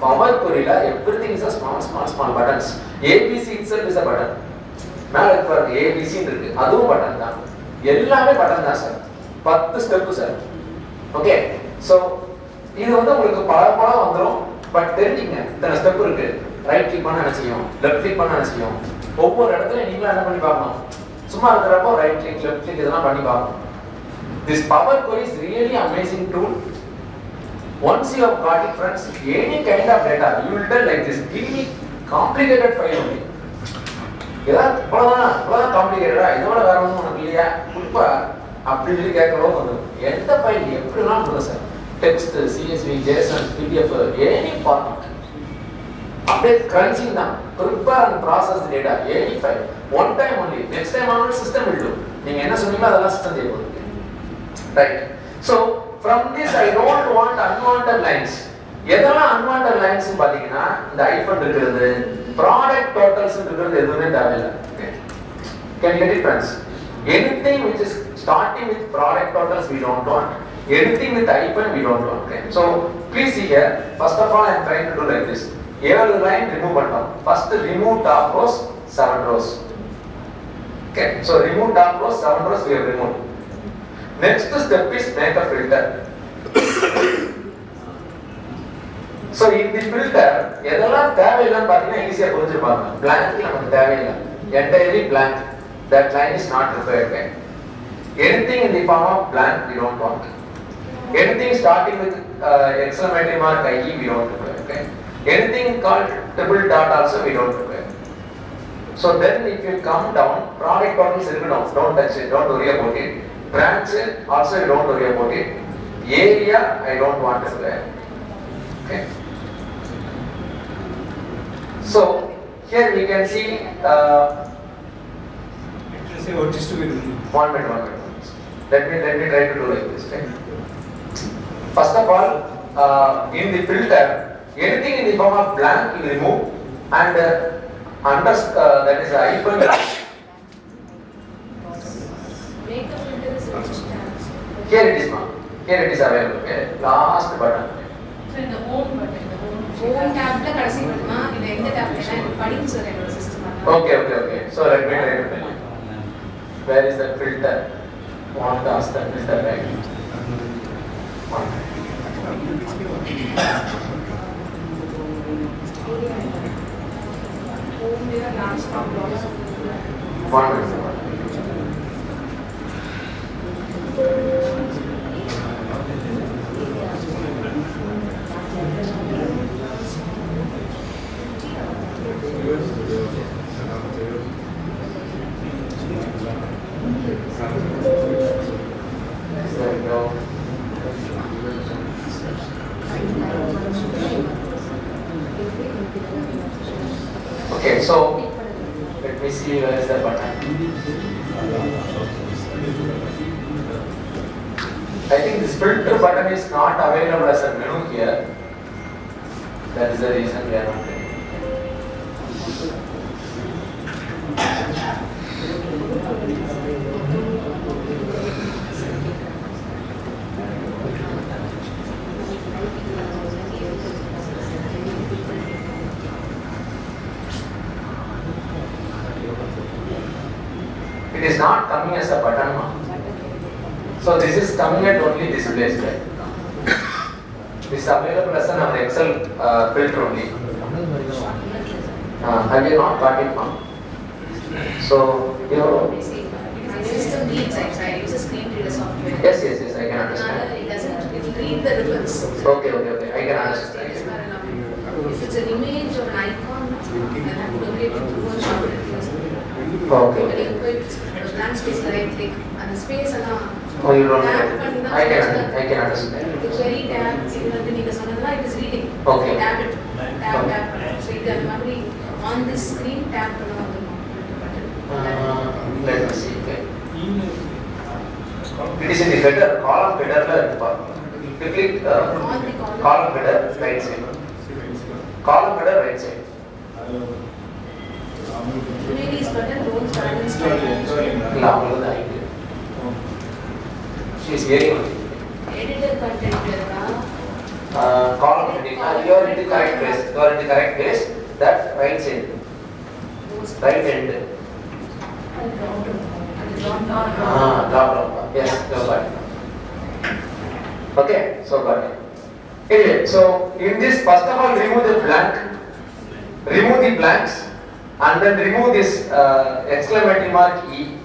Power query, everything is a small buttons. ABC itself is a button. ABC is a button. Button, sir. 10 steps, sir. Okay. So this is but then the step right click left click ஒவ்வொரு இடத்துல நீங்க என்ன பண்ணி பார்க்கணும் சும்மா இருக்கறப்போ right click left click இதெல்லாம் பண்ணி பார்க்கணும் this power query is really amazing tool once you have got it friends any kind of data you will tell like this give me complicated file only இவ்வளவுதான் காம்ப்ளிகேட்டடா இதோட வேற ஒண்ணும் உனக்கு இல்லையா குடுப்பா அப்படி சொல்லி கேட்கறோம் வந்து எந்த ஃபைல் எப்படிலாம் கொடுங்க sir text CSV JSON PDF any format update crunching down, prepare and process the data, any file, one time only, next time only system will do. You can do that system. Right. So, from this I don't want unwanted lines. Yedala unwanted lines in the iPhone product totals okay. Can you get it, friends? Anything which is starting with product totals we don't want. Anything with iPhone we don't want. Okay. So, please see here, first of all I am trying to do like this. 7 line remove button. First remove top rows, 7 rows. Okay, so remove top rows, 7 rows we have removed. Next step is make a filter. So in the filter, edala thevilla pathina easy ah purinjirpaanga. Blank namakku thevilla. Entirely blank. That line is not required. Okay? Anything in the form of blank we don't want. Anything starting with exclamatory mark IE we don't require. Okay? Anything called triple dot also we don't require. So then if you come down, product totals don't touch it, don't worry about it. Branch also you don't worry about it. Area I don't want to require. Okay. So here we can see what is to be done. One minute. Let me try to do like this. Okay. First of all, in the filter, anything in the form of blank you remove and that is hyphen. Make a filter is Here it is, ma'am. Here it is available. Okay. Last button. So in the home button, home tab la kadasi paduma ila endha tab la idu padinga sir ennoda system alla. Okay. So let me try to tell you. Where is the filter? Want to ask the filter right? One minute. There we go. Okay, so let me see where is the button. I think this filter button is not available as a menu here. That is the reason we are not getting it. It is not coming as a button now. So this is coming at only this place, right? This is available as an Excel filter only. Have you not got it now? So your System needs, I use a screen reader software. yes, I can understand. It doesn't, it will read the ribbons. Okay, I can understand. If it's an image or an icon, then I have to locate it through a shortcut. Okay. When you put blank space, right click, and the space Oh, you don't know. I can understand. The query tab, it is reading. Okay. Tab it. Tab. So you can normally on this screen tab. Let me see. Okay. It is in the header, column header. You click column header, right side. Column header, right side. Maybe it's button roles balance. She is hearing. Editor content. Column heading. You are in the correct place. You are in the correct place. That right side. Right end. Drop down. Yes, you got it. Okay, so got it. Anyway, so in this, first of all, remove the blank, remove the blanks, and then remove this exclamatory mark E.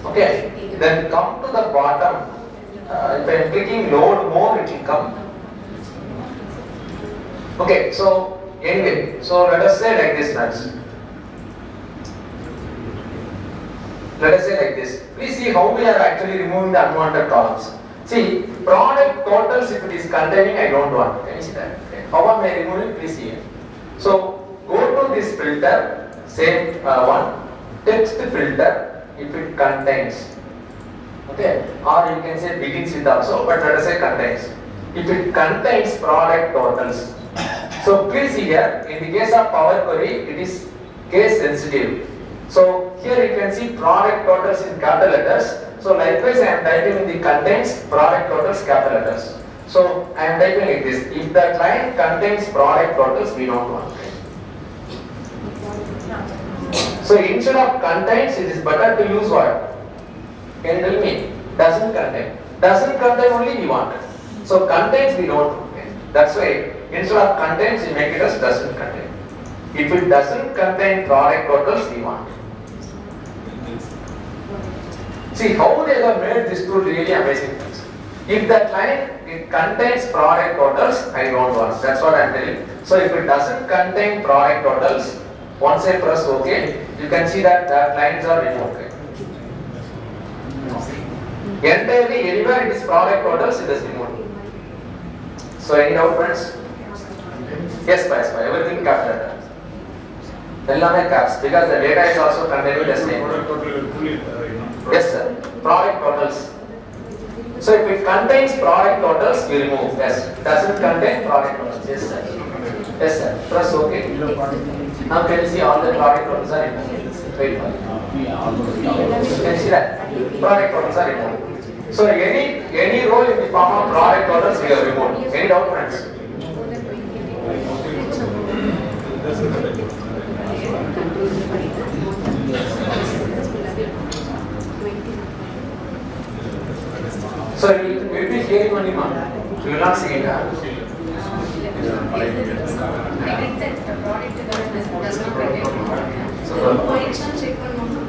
Okay, then come to the bottom. If I am clicking load more, it will come. Okay, so anyway, so let us say like this next. Let us say like this. Please see how we are actually removing the unwanted columns. See, product totals, if it is containing, I don't want. Can you see that? Okay. How am I removing? Please see here. So, go to this filter, same one, text filter, if it contains. Okay, or you can say begins with also, but let us say contains. If it contains product totals. So, please see here, in the case of Power Query, it is case sensitive. So here you can see product totals in capital letters. So likewise I am typing in the contains product totals capital letters. So I am typing like this. If the client contains product totals, we don't want. So instead of contains, it is better to use what? Can you tell me? Doesn't contain. Doesn't contain only we want. So contains we don't want. That's why instead of contains we make it as doesn't contain. If it doesn't contain product totals, we want. See how they have made this tool really amazing things. If the client it contains product totals, I don't want. That's what I am telling. So if it doesn't contain product totals, once I press OK, you can see that the lines are removed. Entirely anywhere it is product totals, it is removed. So any doubt, friends? Yes, everything capital letter. Ellame caps because the data is also contained the same. Yes, sir. Product totals. So if it contains product totals, we remove. Yes. Doesn't contain product totals. Yes, sir. Yes, sir. Press OK. Now can you see all the product totals are removed? Wait for it. Can you see that? Product totals are removed. So any row in the form of product totals we have removed. Any doubt, friends? So you will be hearing only one. You will not see it. I did that the product does not contain product. So points on check பண்ணனும்.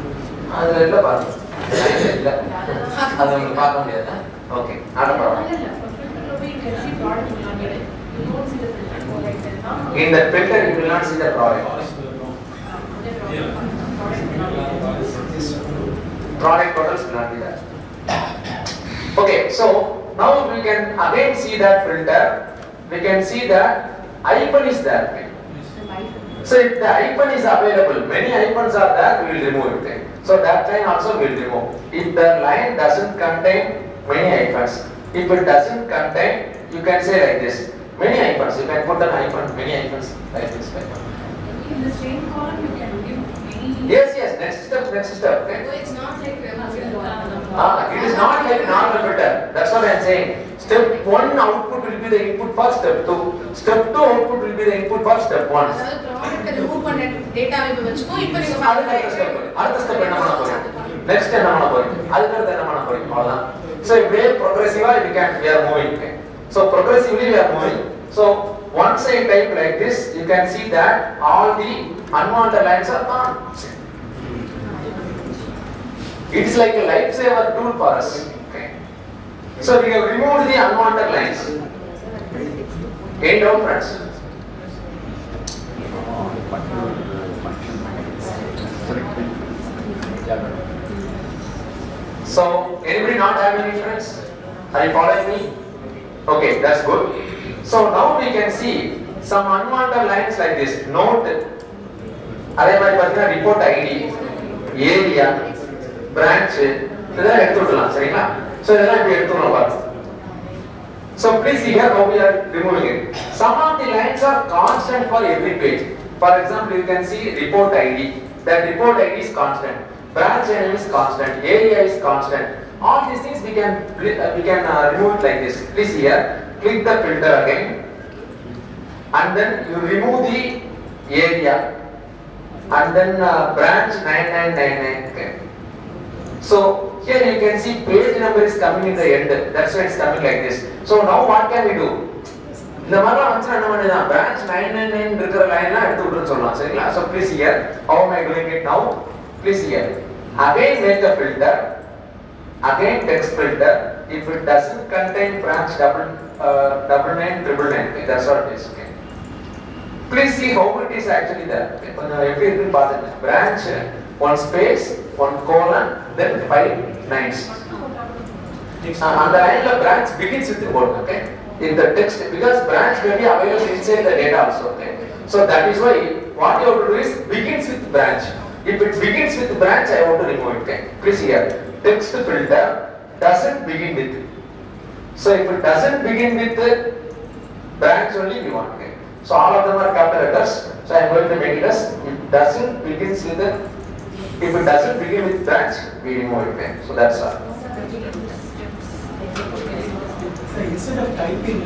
அது இல்ல பாருங்க. இல்ல. அது உங்களுக்கு பார்க்க முடியாதா? Okay. not a problem. In the filter you will not see the product. Product totals will not be there. Okay, so now we can again see that filter. We can see that icon is there. So if the icon is available, many icons are there, we will remove it. So that line also we will remove. If the line doesn't contain many hyphens. If it doesn't contain, you can say like this. Many hyphens. You can put an hyphen, many hyphens like this. In the same column, you can give many. Yes, yes. Next step. Okay. So it's not like It is not like normal filter. That's what I am saying. Step 1 output will be the input for step 2. Step 2 output will be the input for step 1. அதாவது product remove பண்ண டேட்டாவை இப்ப வெச்சுக்கோ இப்போ நீங்க அடுத்த step என்ன பண்ண போறீங்க? நெக்ஸ்ட் என்ன பண்ண போறீங்க? அதுக்கு அடுத்து என்ன பண்ண போறீங்க? அவ்வளவுதான். So if we progressively we are moving. Okay? So progressively we are moving. So once I type like this, you can see that all the unwanted lines are gone. It's like a lifesaver tool for us. Okay? So we have removed the unwanted lines. End of friends. So anybody not have any friends? Are you following me? Okay, that's good. So now we can see some unwanted lines like this. Note. அதே மாதிரி பார்த்தீங்கன்னா report ID, area, branch, இதெல்லாம் எடுத்து விடலாம் சரிங்களா? So இதெல்லாம் இப்படி எடுத்துறோம் பாருங்க. So please see here how we are removing it. Some of the lines are constant for every page. For example, you can see report ID. That report ID is constant. Branch name is constant. Area is constant. All these things we can remove it like this. Please here, click the filter again, and then you remove the area, and then branch 9999. Okay. So here you can see page number is coming in the end. That's why it's coming like this. So now what can we do? இந்த மாதிரிலாம் வந்து என்ன பண்ணலாம்? Branch 999 இருக்கிற லைன்லாம் எடுத்து விட்டுன்னு சொல்லலாம் சரிங்களா? So please here, how am I doing it now? Please here, again make a filter, again text filter. If it doesn't contain branch 99999, okay, that's what it is. Okay. Please see how it is actually there. Okay. Every branch, one space, one colon, then 5 lines. And the line of branch begins with the word. Okay. In the text, because branch may be available inside the data also. Okay. So that is why what you have to do is begins with branch. If it begins with branch, I want to remove it. Okay. Please here, text filter doesn't begin with. So if it doesn't begin with the branch only, we want. Okay. So all of them are capital letters. So I am going to make it as if it doesn't begins with the. If it doesn't begin with branch, we remove it. Okay. So that's all. So instead of typing,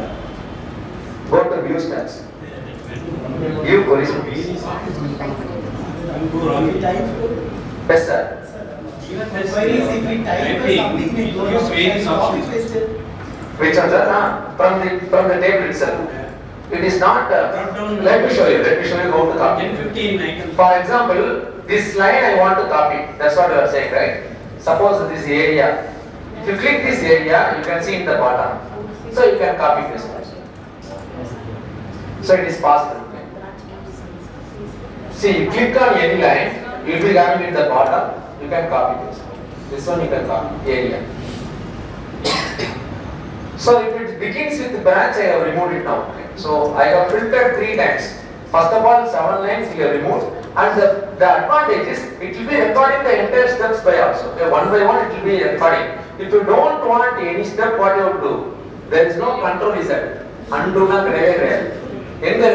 Go to view steps. View queries. Yes, sir. even when queries, if we type something, we go copy paste it. Which one, sir? From the table itself. It is not. Let me show you. How to copy. 10, 15, For example, this line I want to copy. That's what you are saying, right? Suppose this area. If you click this area, you can see in the bottom. So you can copy this. So it is possible. See, you click on any line, you will be having it in the bottom. You can copy this. This one you can copy area. So if it begins with branch, I have removed it now. So I have filtered 3 times. First of all, 7 lines we have removed, and the advantage is it will be recording the entire steps by also. Okay, one by one it will be recording. If you don't want any step, what you have to do? There is no control is that. Undo na rare. Enga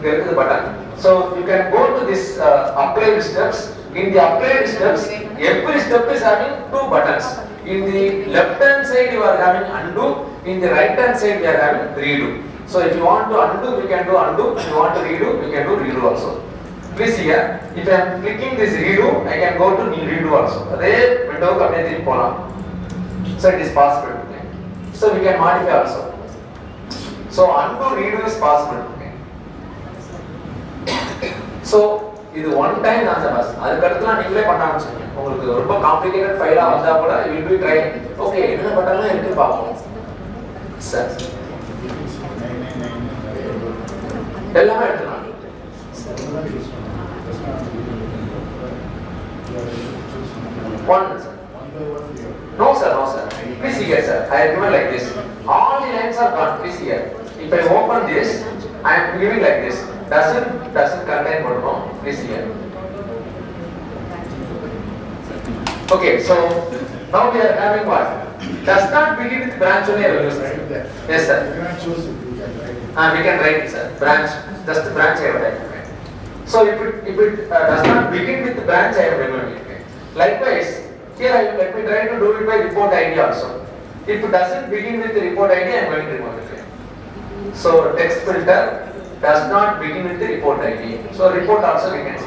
irukku button. So you can go to this applied steps. In the applied steps, every step is having 2 buttons. In the left hand side you are having undo. In the right hand side we are having redo. So if you want to undo, we can do undo. If you want to redo, we can do redo also. Please here, if I am clicking this redo, I can go to redo also. Adhe window ku apne thiruppi polam. So it is possible. Okay. So we can modify also. So undo redo is possible. Okay. So இது one time தான் sir bus. அதுக்கு அடுத்து நீங்களே பண்ண ஆரம்பிச்சீங்க. உங்களுக்கு ரொம்ப complicated ஃபைலா வந்தா கூட you will be trying. Okay, என்ன பட்டன்லாம் இருக்கு பாப்போம். சார் எல்லாமே எடுத்துக்கலாம். One. No sir. Please see here, sir. I have given like this. All the lines are gone. Please see here. If I open this, I am giving like this. Doesn't contain one. No. Please see here. Okay. So now we are having what? does not begin with branch only. Yes, sir. You cannot choose it. We can write it, sir. Branch, just the branch I have written. So if it does not begin with the branch, I have removed it. Likewise, here let me try to do it by report ID also. If it doesn't begin with the report ID, I am going to remove it. So text filter does not begin with the report ID. So report also we can see.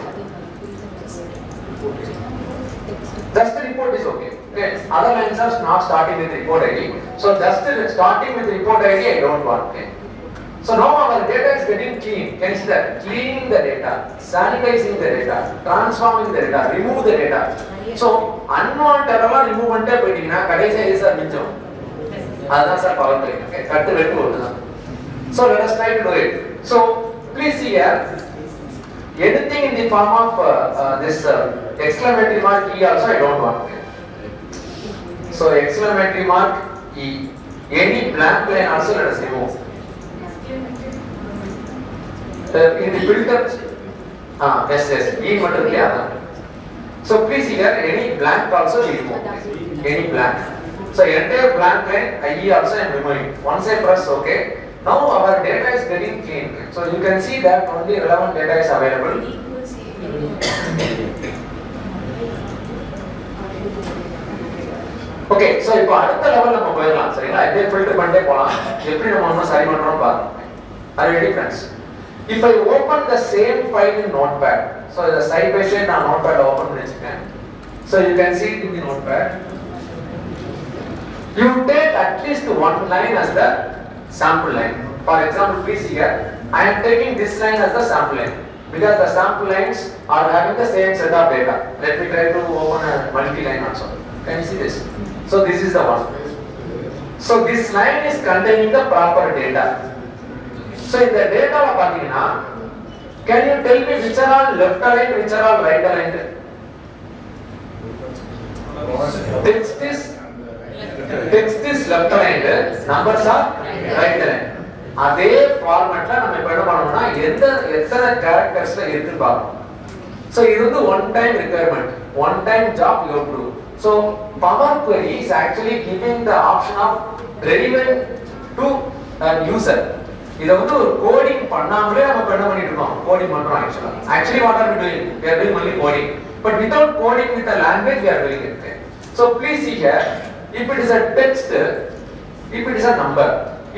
Just the report is okay. Other lines are not starting with report ID. So just starting with report ID, I don't want. Okay. So now our data is getting clean. Can you see that? Cleaning the data, sanitizing the data, transforming the data, remove the data. So unwanted remove ante poitingna kadaisa is a minjam. Adha sir power point. Okay. Cut the vettu oduna. So let us try to do it. So please see here. Anything in the form of this exclamatory mark E also I don't want. So exclamatory mark E. Any blank line also let us remove. In the filter, yes, E mattum kya. So please see here, any blank also we remove. Any blank. So entire blank line E also I am removing. Once I press OK, now our data is getting clean. So you can see that only relevant data is available. Okay, so இப்போ அடுத்த லெவல்ல நம்ம போயிடலாம் சரிங்களா? இதே filter பண்ணிட்டே போலாம். எப்படி நம்ம இன்னும் சரி பண்றோம்னு பாருங்க. Are you ready friends? If I open the same file in Notepad, so the side by side நான் Notepad open பண்ணிருக்கேன். So you can see it in the Notepad. You take at least one line as the sample line. For example, please here, I am taking this line as the sample line because the sample lines are having the same set of data. Let me try to open a multi-line also. Can you see this? So this is the one. So this line is containing the proper data. So in the data, can you tell me which are all left aligned, which are all right aligned? Text is left aligned, numbers are right aligned. அதே ஃபார்மட்ல நம்ம இப்ப என்ன பண்ணணும்னா எத்தனை charactersல இருக்குன்னு பார்க்கணும். So இது வந்து one time requirement, one time job you have to do. So Power Query is actually giving the option of relevant to user. இத வந்து கோடிங் பண்ணாமலே நம்ம என்ன பண்ணிட்டு இருக்கோம்? கோடிங் பண்றோம் actually what are we doing? We are doing only coding, but without coding with the language we are doing it. So please see here, if it is a text, if it is a number,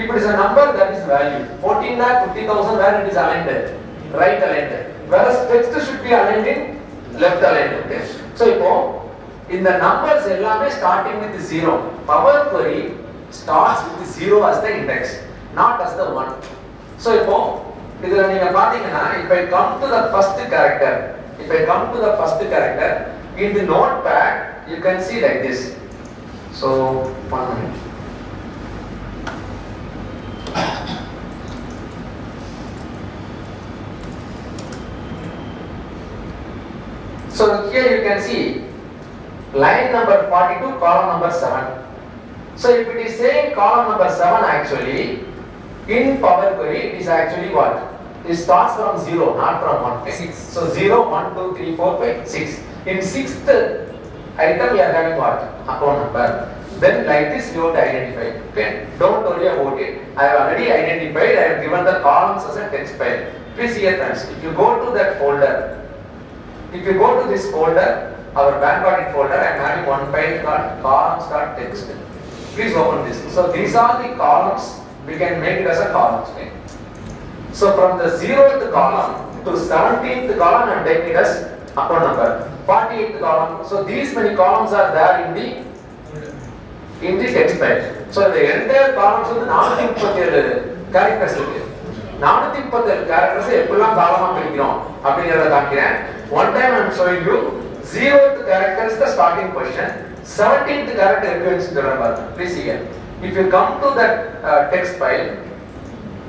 if it is a number, that is value 14,50,000 where it is aligned right aligned, whereas text should be aligned in left aligned. Okay. So இப்போ இந்த numbers எல்லாமே starting with 0. Power Query starts with 0 as the index, not as the 1. So இப்போ இதுல நீங்க பாத்தீங்கன்னா if I come to the first character, in the Notepad you can see like this. So 1 minute. So here you can see line number 42, column number 7. So if it is saying column number 7, actually in Power Query it is actually what? It starts from 0, not from 1. 6. So 0, 1, 2, 3, 4, 5, 6. In 6th item we are having what? Account number. Then like this you have to identify. Okay? Don't worry about it. I have already identified. I have given the columns as a text file. Please see here friends. If you go to that folder, if you go to this folder, our bank audit folder, I am having one file called columns.txt. Please open this. So these are the columns. We can make it as a columns. Okay? So from the 0th column to 17th column, I am taking it as account number. 48th column. So these many columns are there in the text file. So the entire columns வந்து 437 characters இருக்கு. 437 characters எப்படிலாம் காலமா பிரிக்கிறோம் அப்படிங்கறத காமிக்கிறேன். One time I am showing you 0th character is the starting question, 17th character எப்படி வச்சிருக்காங்க பாருங்க. Please see here. If you come to that text file,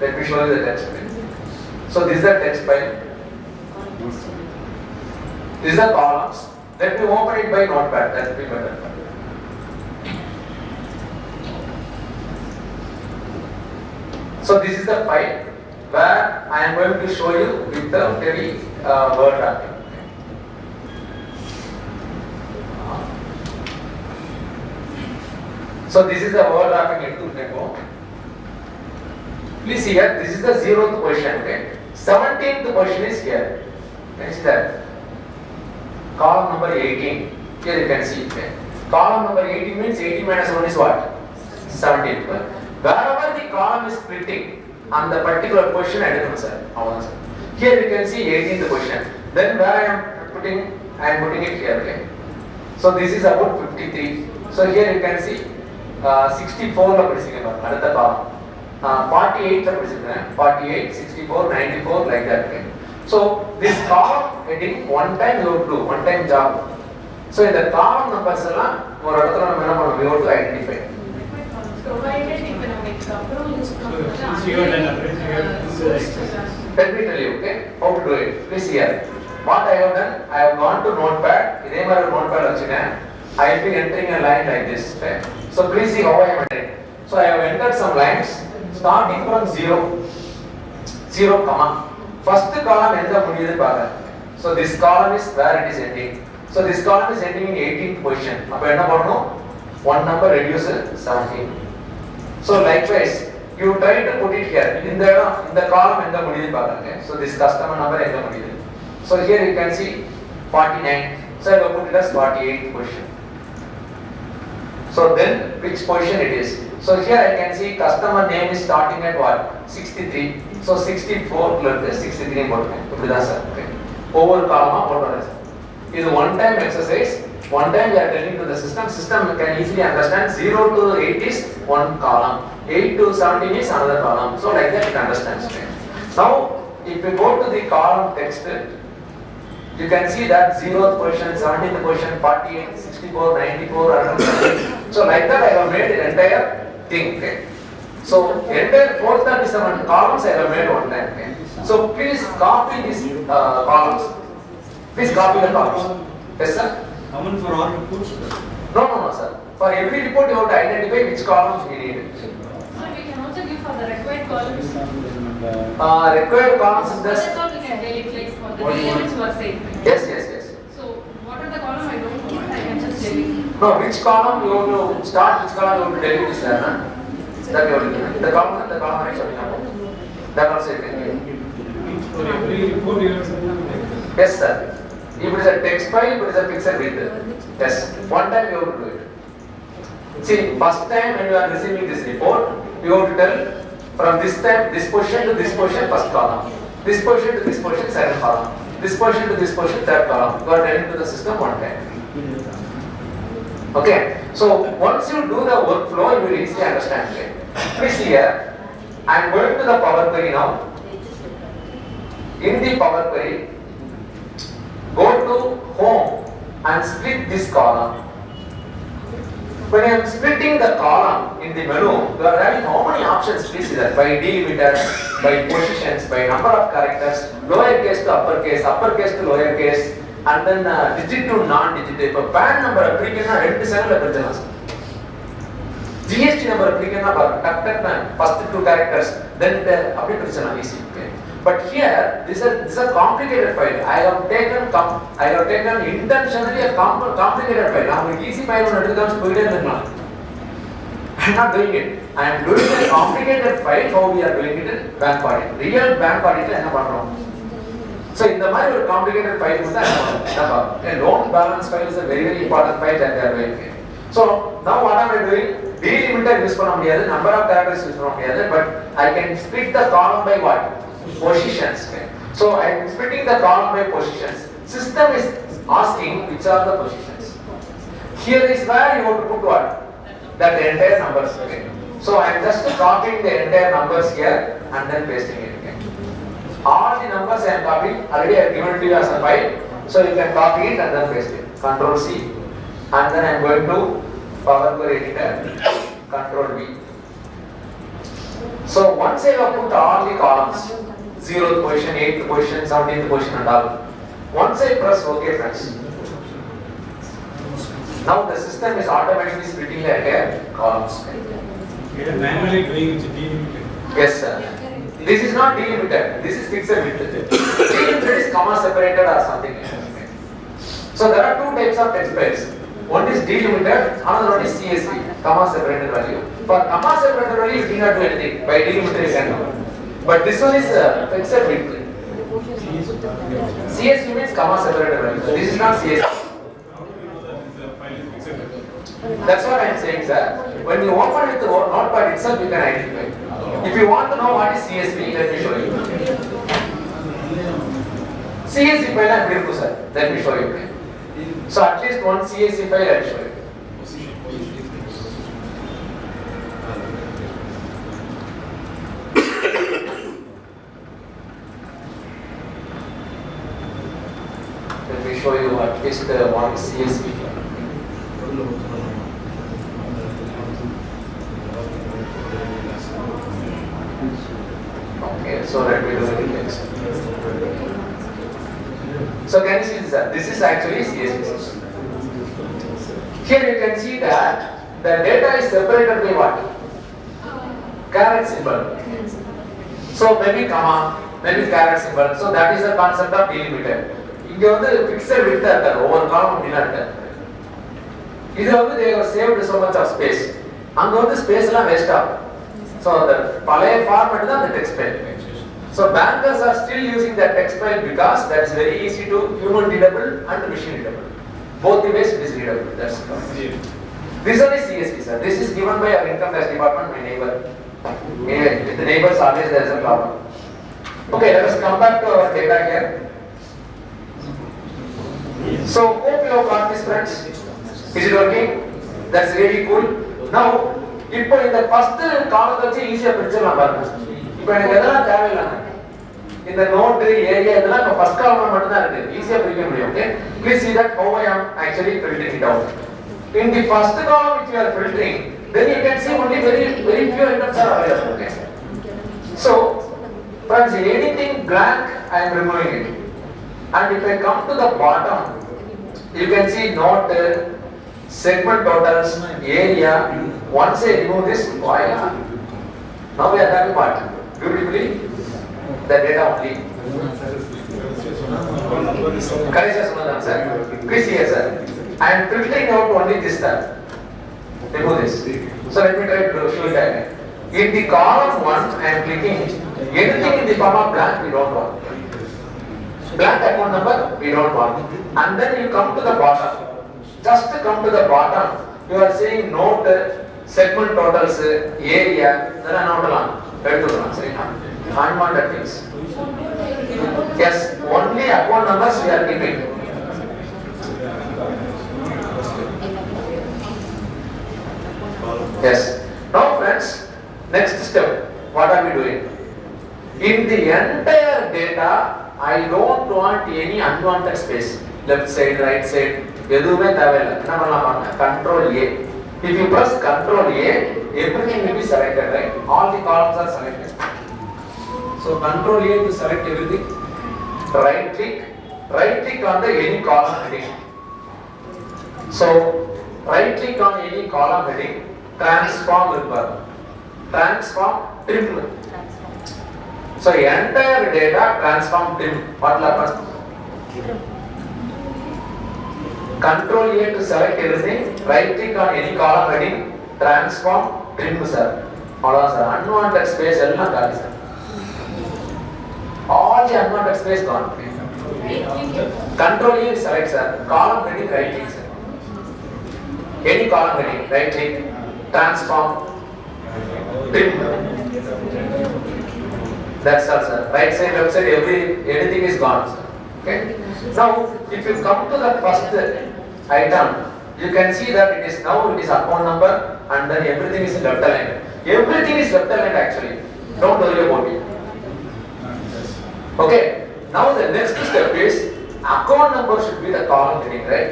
let me show you the text file. So this is the text file. This is the columns. Let me open it by Notepad. That will be better. So this is the file where I am going to show you with the very word document. So this is the overlapping into tempo. Please see here, this is the 0th position, okay? 17th position is here. Can you see that? Column number 18. Here you can see, okay? Column number 18 means 18 minus 1 is what? 17. Wherever the column is splitting on the particular position, I don't know, sir. Here you can see 18th position. Then where I am putting it here, okay? So this is about 53. So here you can see 64 another column. 48 48, 64, 94 like that, okay? So this column heading one time you have to do, one time job. So in the column numbers we have to identify. Provided economics, Let me tell you, okay, how to do it. Please here. What I have done, I have gone to notepad. I have been entering a line like this. Okay? So please see how I am entering. So I have entered some lines starting from 0, comma. First column ends up with the So this column is where it is ending. So this column is ending in 18th position. One number reduces 17. So likewise, you try to put it here in the column end up with So this customer number end up with. So here you can see 49. So I will put it as 48th position. So then which position it is? So here I can see customer name is starting at what? 63. So 64 plus 63 okay. Over column is a one-time exercise. One time we are telling to the system. System can easily understand 0 to 8 is one column. 8 to 17 is another column. So like that it understands. Okay. Now if we go to the column text, you can see that 0th position, 17th position, 48, 64, 94, 100. So like that I have made the entire thing. Okay. So entire 437 columns I have made one time. Okay. So please copy these columns. Please copy the columns. Yes sir? Common for all reports? No sir. For every report you have to identify which columns we need. So we can also give for the required columns. Required columns in this. That's all we can delete, like for the elements were saved. Yes. So what are the columns I don't know, I can just delete. No, which column you have to start, which column you have to delete this there. That you have to do. The column I'm talking about. That also you can do. For every report you have to. Yes sir. If it is a text file, if it is a pixel width. Yes. One time you have to do it. See, first time when you are receiving this report, you have to tell from this time, this position to this position, first column. This position to this position, second column. This position to this position, third column. You are telling to the system one time. Okay. So once you do the workflow, you will easily understand it. Please see here. I am going to the Power Query now. In the Power Query, go to Home and split this column. When I am splitting the column in the menu, you are having how many options? Please see that. By delimiter, by positions, by number of characters, lowercase to uppercase to lowercase, and then digit to non-digit. If a PAN number applicant 2 seconds GST number applicant first 2 characters, then the easy. Okay. But here, this is a complicated file. I have taken intentionally a complicated file. I am easy file. I am not doing it. I am doing a complicated file. How we are doing it in bank audit. Real bank audit is not. So in the matter complicated file is a loan balance file is a very important file that they are doing. So now what am I doing? Delimiter use for number of characters use for but I can split the column by what? Positions. Okay. So I am splitting the column by positions. System is asking which are the positions. Here is where you have to put what? That the entire numbers. Okay. So I am just copying the entire numbers here and then pasting it. Okay. All the numbers I am copying, already I have given it to you as a file. So you can copy it and then paste it. Control C. And then I am going to Power Query Editor. Control V. So once I have put all the columns, 0th position, 8th position, 17th position and all. Once I press OK friends, now the system is automatically splitting the entire columns. You are manually doing it delimiter. Yes sir. This is not delimiter, this is pixel width. Delimiter is comma separated or something. So there are 2 types of text files. One is delimited, another one is CSV, comma separated value. For comma separated value, you do not do anything. By delimited, you can do. But this one is fixed width. CSV means comma separated value. This is not CSV. That's what I am saying, sir. When you open with the notepad itself, you can identify. If you want to know what is CSV, let me show you. CSV file I am going to, sir. Let me show you. So at least one CSV file I will show you. Let me show you at least one CSV file. Okay, so let me do it next. So can you see this? This is actually CSV system. Here you can see that the data is separated by what? Caret symbol. So maybe comma, maybe caret symbol. So that is the concept of delimited. இங்க வந்து fixed width இருக்காது ஒவ்வொரு காலம் அப்படினா இருக்கு. இது வந்து they have saved so much of space. அங்க வந்து space எல்லாம் waste ஆகும். So the பழைய format தான் the text file. So bankers are still using that text file because that is very easy to human readable and machine readable. Both the ways it is readable. That's it. This one is CSV, sir. This is given by our income tax department, my neighbor. Anyway, with the neighbors always there is a problem. Okay, let us come back to our data here. So hope you have got this, friends. Is it working? That's really cool. Now, இப்போ இந்த first column வச்சு ஈஸியா பிரிச்சிடலாம் பாருங்க. இப்போ எனக்கு எதெல்லாம் தேவையில்லை. இந்த note area இதெல்லாம் இப்போ first column மட்டும் தான் இருக்கு. ஈஸியா பிரிக்க முடியும். Okay? Please see that how I am actually filtering it out. In the first column which you are filtering, then you can see only very few items are available. Okay? So, friends, anything blank I am removing it. And if I come to the bottom, you can see note, segment totals, area. Once I remove this, voila. Now we are done part. Beautifully, the data only. Correct, sir. Please here, sir. I am filtering out only this stuff. Remove this. So let me try to show that. In the column 1, I am clicking anything in the form of blank we don't want. Blank account number we don't want. And then you come to the bottom. Just to come to the bottom, you are saying note, segment totals, area, then note along. Unwanted things. Yes, only account numbers we are keeping. Yes. Now friends, next step, what are we doing? In the entire data, I don't want any unwanted space. Left side, right side, எதுவுமே தேவையில்லை. என்ன பண்ணலாம் பாருங்க, Control A. If you press Control A, everything will be selected, right? All the columns are selected. So Control A to select everything. Right click on the any column heading. So right click on any column heading, transform trim. So entire data transform trim. What happens? Control A to select everything. Right click on any column heading, transform trim, sir. All sir. Unwanted space ella gone, sir. All the unwanted space gone. Control A to select, sir. Column heading, right click, sir. Any column heading, right click, transform trim. That's all, sir. Right side, left side, anything is gone, sir. Okay. Now, if you come to the first item, you can see that it is account number and then everything is left aligned. Everything is left aligned actually. Don't worry about it. Okay. Now the next step is account number should be the column heading, right?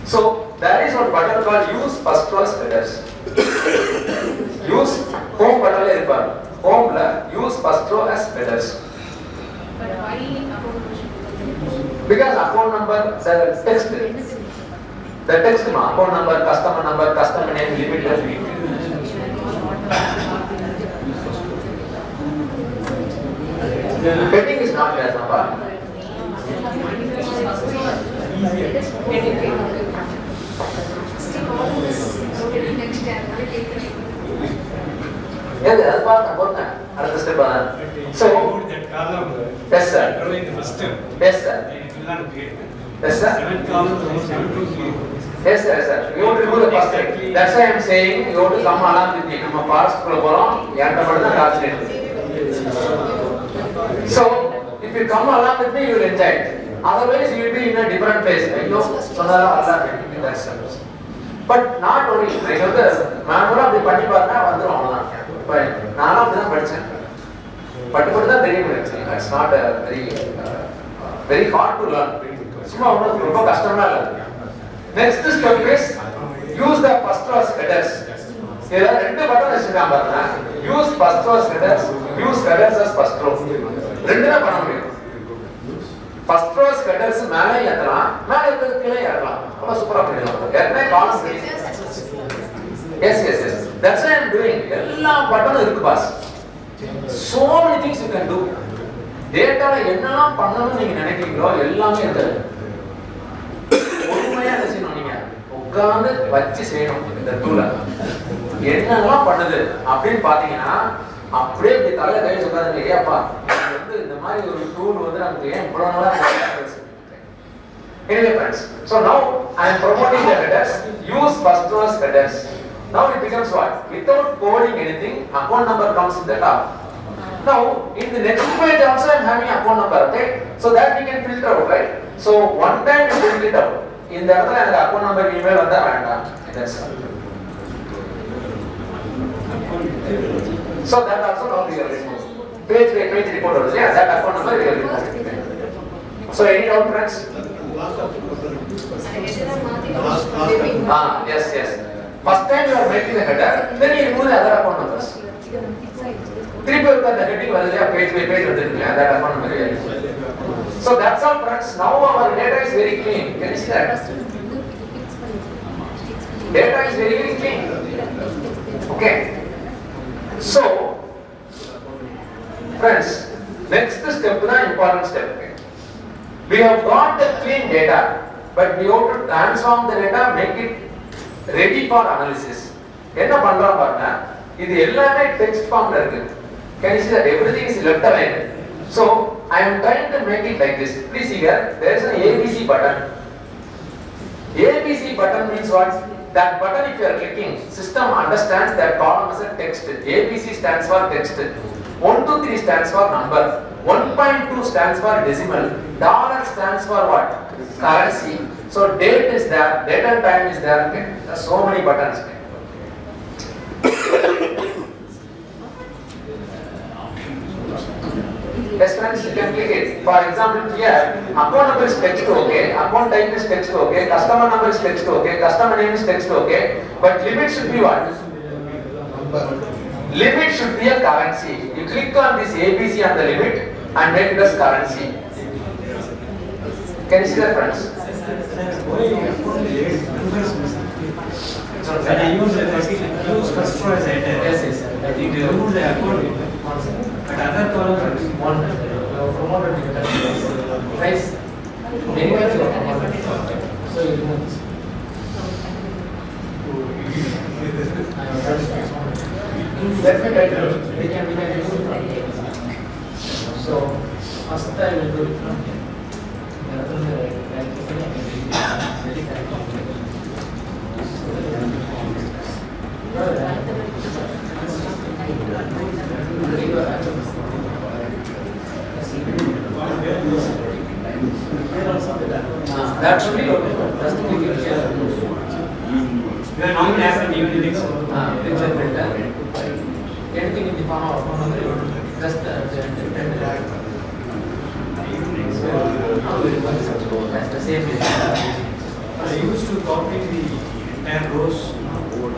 So that is what button called use first row as headers. Use home button la irupar. Home la use first row as headers. But why account number? Because account number the text. The text ma account number, customer name, limit. Heading is not there, number. Yeah, that's part another step. So, that column. yes, sir. Controlling the first step. Yes, sir. It will not create. Yes, sir. 7 columns, 7 to 0. Yes, sir, yes, sir. You want to remove the first step. That's why I'm saying you want to come along with me. I'm a past program. So, if you come along with me, you will enjoy it. Otherwise, you will be in a different place. You know, that's it. But not only, like the manual of the Patipana, Nana of the person. But that's not very hard to learn. Next step is use the first rows headers. Here are two buttons. Use first rows headers. Use headers as first row. First rows headers மேலே ஏத்தலாம் மேலே ஏத்துறது கீழே ஏறலாம் ரொம்ப சூப்பரா பண்ணிடலாம் ஏற்கனவே காலம் yes that's what I'm doing எல்லா பட்டனும் இருக்கு boss so many things you can do டேட்டால என்னெல்லாம் பண்ணணும்னு நீங்க நினைக்கிறீங்களோ எல்லாமே இருக்கு உண்மையா என்ன செய்யணும் நீங்க உட்கார்ந்து வச்சு செய்யணும் இந்த டூல என்னெல்லாம் பண்ணுது அப்படின்னு பாத்தீங்கன்னா அப்படியே இப்படி தலையில கை உட்கார்ந்து ஏப்பா இந்த மாதிரி ஒரு டூல் வந்து நமக்கு ஏன் இவ்வளவு நாளா anyway friends so now I am promoting the headers use first rows headers now it becomes what without coding anything account number comes in the top now in the next page also I am having account number okay so that we can filter out right so one time we will filter out in the other and account number email vanda வேண்டாம் that's all so that also now we are removed page by page report also yeah that account number we are removed so any doubt friends yes first time you are making the header then you remove the other account numbers three people the heading varudhu page by page vandrukku that account number we are removed so that's all friends now our data is very clean can you see that data is very clean okay so friends next step is an important step we have got the clean data but we have to transform the data make it ready for analysis enna pandra parna idu ellame text form la irukku can you see that everything is left aligned so I am trying to make it like this please see here there is an abc button means what that button if you are clicking system understands that column is a text abc stands for text 1 to 3 stands for number 1.2 stands for decimal dollar stands for what currency so date is there date and time is there okay there are so many buttons okay? yes friends you can click it for example here account number is text okay account type is text okay customer number is text okay customer name is text okay but limit should be what limit should be a currency you click on this abc on the limit and make it as currency can you see that friends when I use first row as header yes I think they remove the account but other columns one promoted nice anyway so you remove this definitely we can remove it from here so first I will do it from here that should be okay just to make it clear we are not having even the next picture filter anything in the form of just that's the same I used to copy the entire rows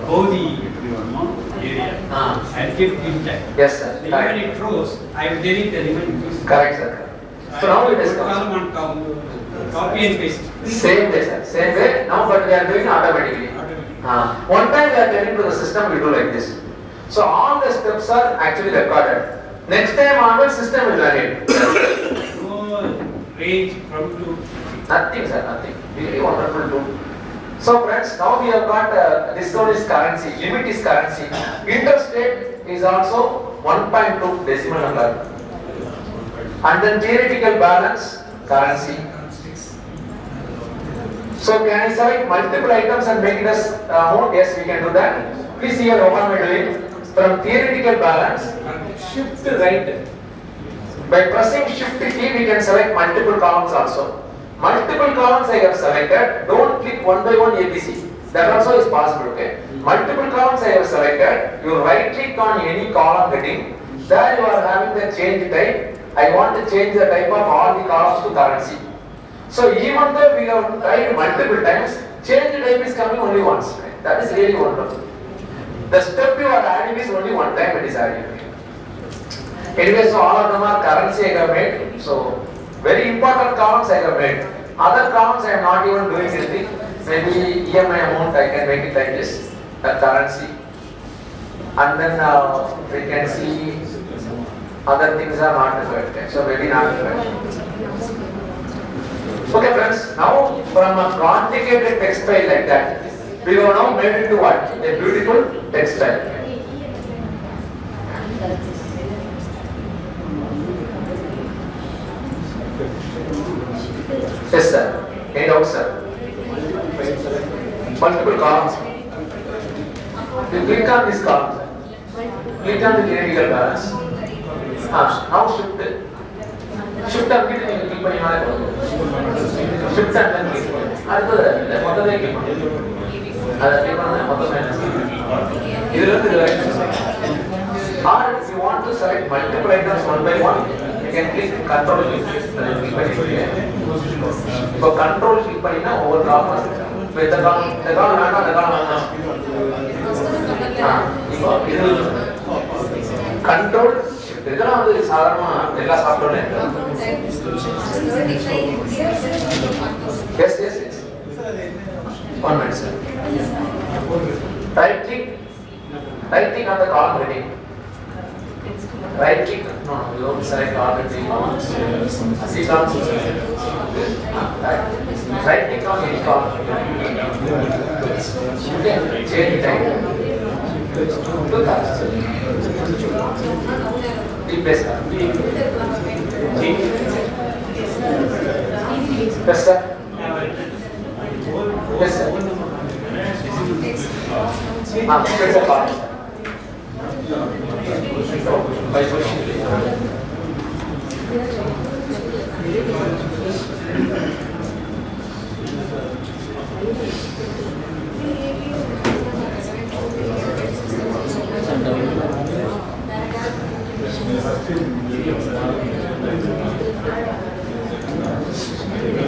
over the area and keep it intact yes sir even it rows I will delete the remaining correct sir so now we discuss column and copy and paste same way sir same way now but we are doing automatically one time we are telling to the system we do like this so all the steps are actually recorded next time onwards system will learn it no range from to nothing sir nothing really wonderful tool So friends, now we have got this one is currency, limit is currency. Interest rate is also 1.2 decimal number. And then theoretical balance, currency. So can I select multiple items and make it as amount? Yes, we can do that. Please see here what am I doing? From theoretical balance, shift right. By pressing shift key, we can select multiple columns also. Multiple columns I have selected. Don't click one by one ABC. That also is possible. Okay. Multiple columns I have selected. You right click on any column heading. There you are having the change type. I want to change the type of all the columns to currency. So even though we have tried multiple times, change type is coming only once. Right? That is really wonderful. The step you are adding is only one time it is added. Anyway, so all of them are currency I have made. So very important columns I have made. Other columns I am not even doing anything. Maybe EMI amount I can make it like this. The currency. And then we can see other things are not required. So maybe not required. Okay friends, now from a complicated text file like that, we have now made it to what? A beautiful text file. Yes sir. Any doubts sir? Multiple columns. You click on this column. Click on the theoretical balance. Now shift it. Shift and click on shift and then click. Or if you want to select multiple items one by one, you can click control click. So control click panina over column. With the column control shift. இதெல்லாம் வந்து சாதாரணமா எல்லா சாஃப்ட்வேர்லயும் yes. One minute sir. Right click on the column heading. Right click. No, you don't select all the three columns. See columns. Right click on any column. Okay. Change type. Look at replace that. Yes sir. Yes sir. It's a column. By pushing it.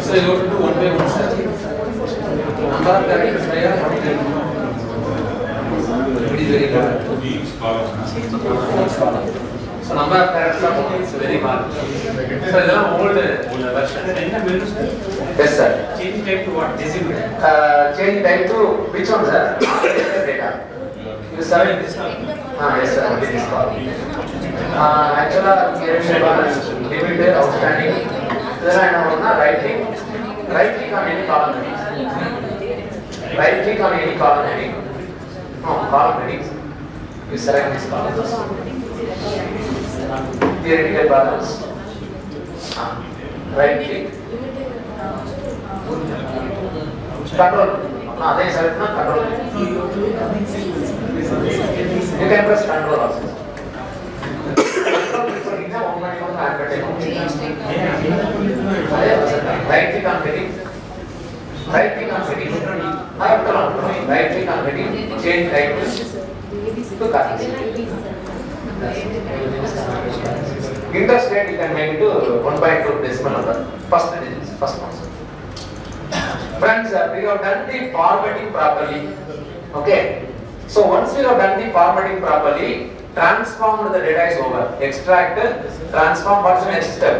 So you have to do one by one sir. Number of characters by it is very good. So number of characters is very hard. So this is old version. Yes sir. Change type to what? Decimal. Change type to which one sir? Data. You select this one. Yes sir. Only this column. Actually limit outstanding. Then I know right click on any column heading. Right click on any column heading. No, column headings. You select this column. Theoretical balance. Right click. Control. They select control. You can press control also. Right click on heading. Right click on heading. Right click on heading. Change type to currency. Interest rate you can make it to 1.2 decimal number. First one. Friends, we have done the formatting properly. Okay. So once we have done the formatting properly, transform the data is over. Extract, transform. What's the next step?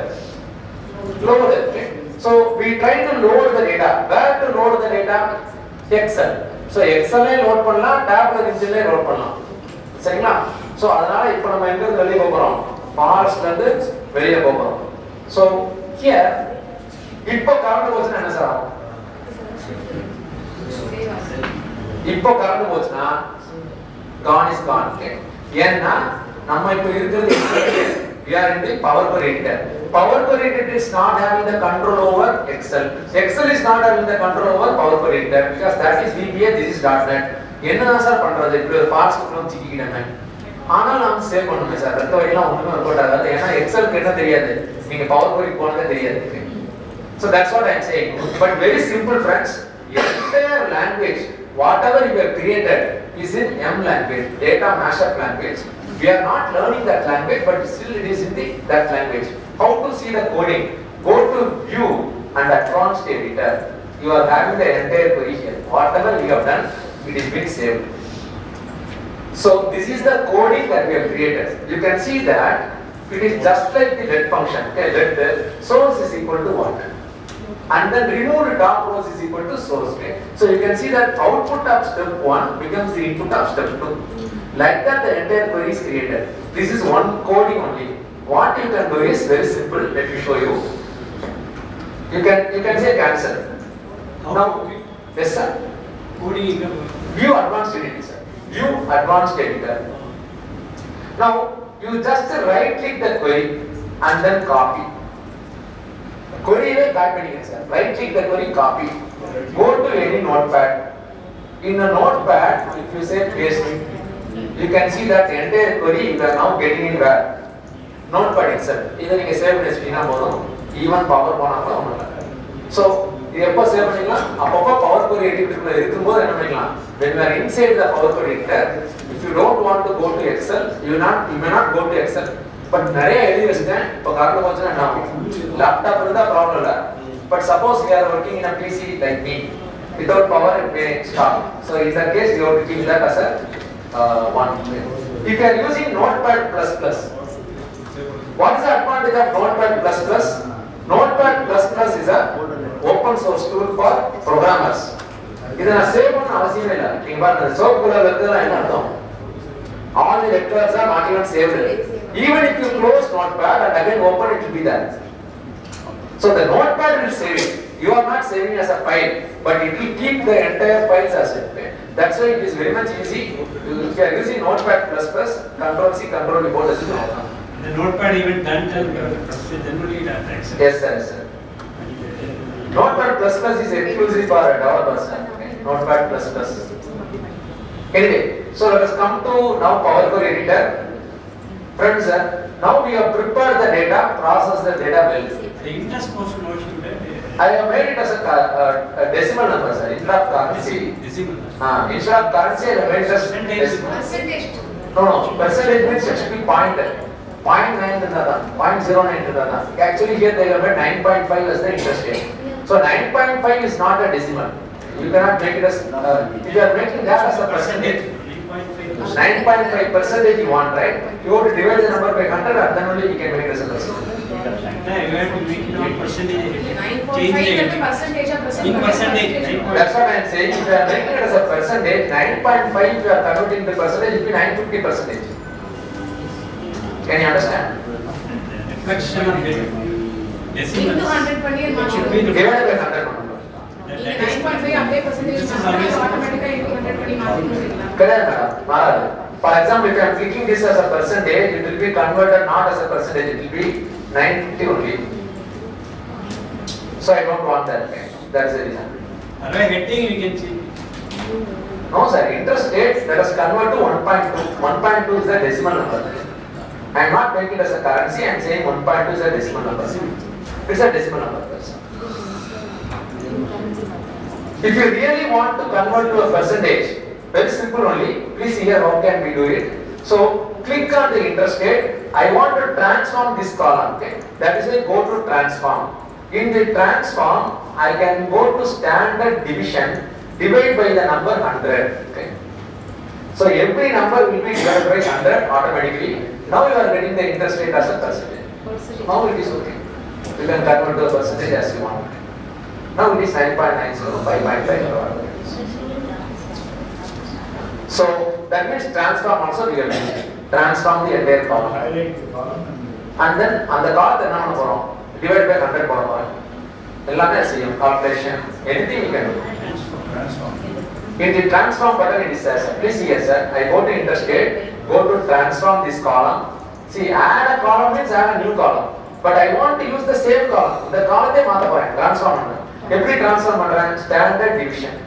Load it. Okay. So we try to load the data. Where to load the data? Excel. So Excel load பண்ணலாம், tabல இருந்து load பண்ணலாம். சரிங்களா? So அதனால இப்போ நம்ம எங்க இருந்து வெளிய போறோம்? Forestல இருந்து வெளிய போறோம். So here இப்போ கரண்ட் போச்சுனா என்ன சார் ஆகும்? இப்போ கரண்ட் போச்சுன்னா gone is gone. Okay. ஏன்னா நம்ம இப்போ இருக்கிறது we are in the power per editor. Power per editor is not having the control over Excel. Excel is not having the control over power per editor because that is VBA, this is .NET. என்னதான் sir பண்றது? இப்படி ஒரு parts குள்ள சிக்கிக்கிட்டேன். ஆனா நான் save பண்ணுமே sir. ரெண்டு வழியெல்லாம் ஒண்ணுமே ஒர்க் ஆகாது. ஏன்னா எக்ஸலுக்கு என்ன தெரியாது? நீங்க பவர் குவரி போனதே தெரியாது. So that's what I am saying. But very simple friends, entire language whatever you have created is in M language, data mashup language. We are not learning that language, but still it is in that language. How to see the coding? Go to view and advanced editor. You are having the entire query here. Whatever you have done, it is being saved. So this is the coding that we have created. You can see that it is just like the let function. Okay, let the source is equal to what? And then remove the top rows is equal to source. Okay? So you can see that output of step 1 becomes the input of step 2. Like that the entire query is created. This is one coding only. What you can do is very simple. Let me show you. You can say cancel. Now, yes sir. Coding. View advanced editor, sir. View advanced editor. Now you just right click the query and then copy. Query will type it, sir. Right click the query, copy. Go to any notepad. In a notepad, if you say paste, you can see that the entire query you are now getting in where? Notepad itself. Either you can save it as even power on. So, you can save it power query editor. When you are inside the power query editor, if you don't want to go to Excel, you may not go to Excel. But நிறைய எழுதி வச்சிட்டேன். இப்போ காரணம் போச்சுன்னா என்ன ஆகும்? Laptop இருந்தா problem இல்ல. But suppose we are working in a PC like me, without power it may stop. So in that case you have to keep that as a one. If you are using Notepad++, what is the advantage of Notepad++? Notepad++ is a open source tool for programmers. இத நான் save பண்ண அவசியமே இல்ல. நீங்க பாருங்க soap கலர்ல இருக்குதா என்ன அர்த்தம்? All the vectors are not even saved. Even if you close Notepad and again open, it will be there. So the Notepad will save it. You are not saving as a file, but it will keep the entire files as it. That's why it is very much easy. If you are using Notepad++, Control C, Control V, both is enough. The Notepad even done generally that access. Yes, sir. Yes, sir. Notepad++ is exclusive for developers. Notepad++. Anyway, so let us come to now Power Query Editor. Friends, now we have prepared the data, processed the data well. The interest portion also I have made it as a decimal number, sir. Instead of currency. decimal. Instead of currency, I have made it as decimal. Percentage. No, percentage means it should be 0.9 0.09. Actually, here they have made 9.5 as the interest rate. So 9.5 is not a decimal. You cannot make it as if you are making that as a percentage. 9.5% you want, right? You have to divide the number by 100 and then only you can make it as a percentage. You have to make it on percentage. 9.5 percentage of In percentage. That's what I am saying. If you are making it as a percentage, 9.5 you are converting the percentage, it will be 950%. Can you understand? Reflection of decimal. Into 120 and It should be the Divided by 100. நீங்க 9.5 அப்படியே percentage ஆட்டோமேட்டிக்கா into 120 மாத்திடுவீங்களா? Correct, madam. For example, if I am clicking this as a percentage, it will be converted not as a percentage, it will be 950 only. So I don't want that. That is the reason. Other heading we can see. No sir, interest rate, let us convert to 1.2. 1.2 is the decimal number. I am not making it as a currency, I am saying 1.2 is a decimal number. It's a decimal number. If you really want to convert to a percentage, very simple only, please see here how can we do it. So click on the interest rate. I want to transform this column. Okay? That is why go to transform. In the transform, I can go to standard division, divide by the number 100. Okay? So every number will be divided by 100 automatically. Now you are getting the interest rate as a percentage. Now it is okay. You can convert to a percentage as you want. Now it is 9.90, 5.5. So that means transform also we have used. Transform the entire column. And then on the column என்ன பண்ண போறோம்? Divide by 100 போட போறோம். எல்லாமே செய்யும் calculation, anything you can do. In the transform button it is there, sir. Please see here, sir. I go to interstate, go to transform this column. See, add a column means add a new column. But I want to use the same column. The column they transform. Every transform standard division.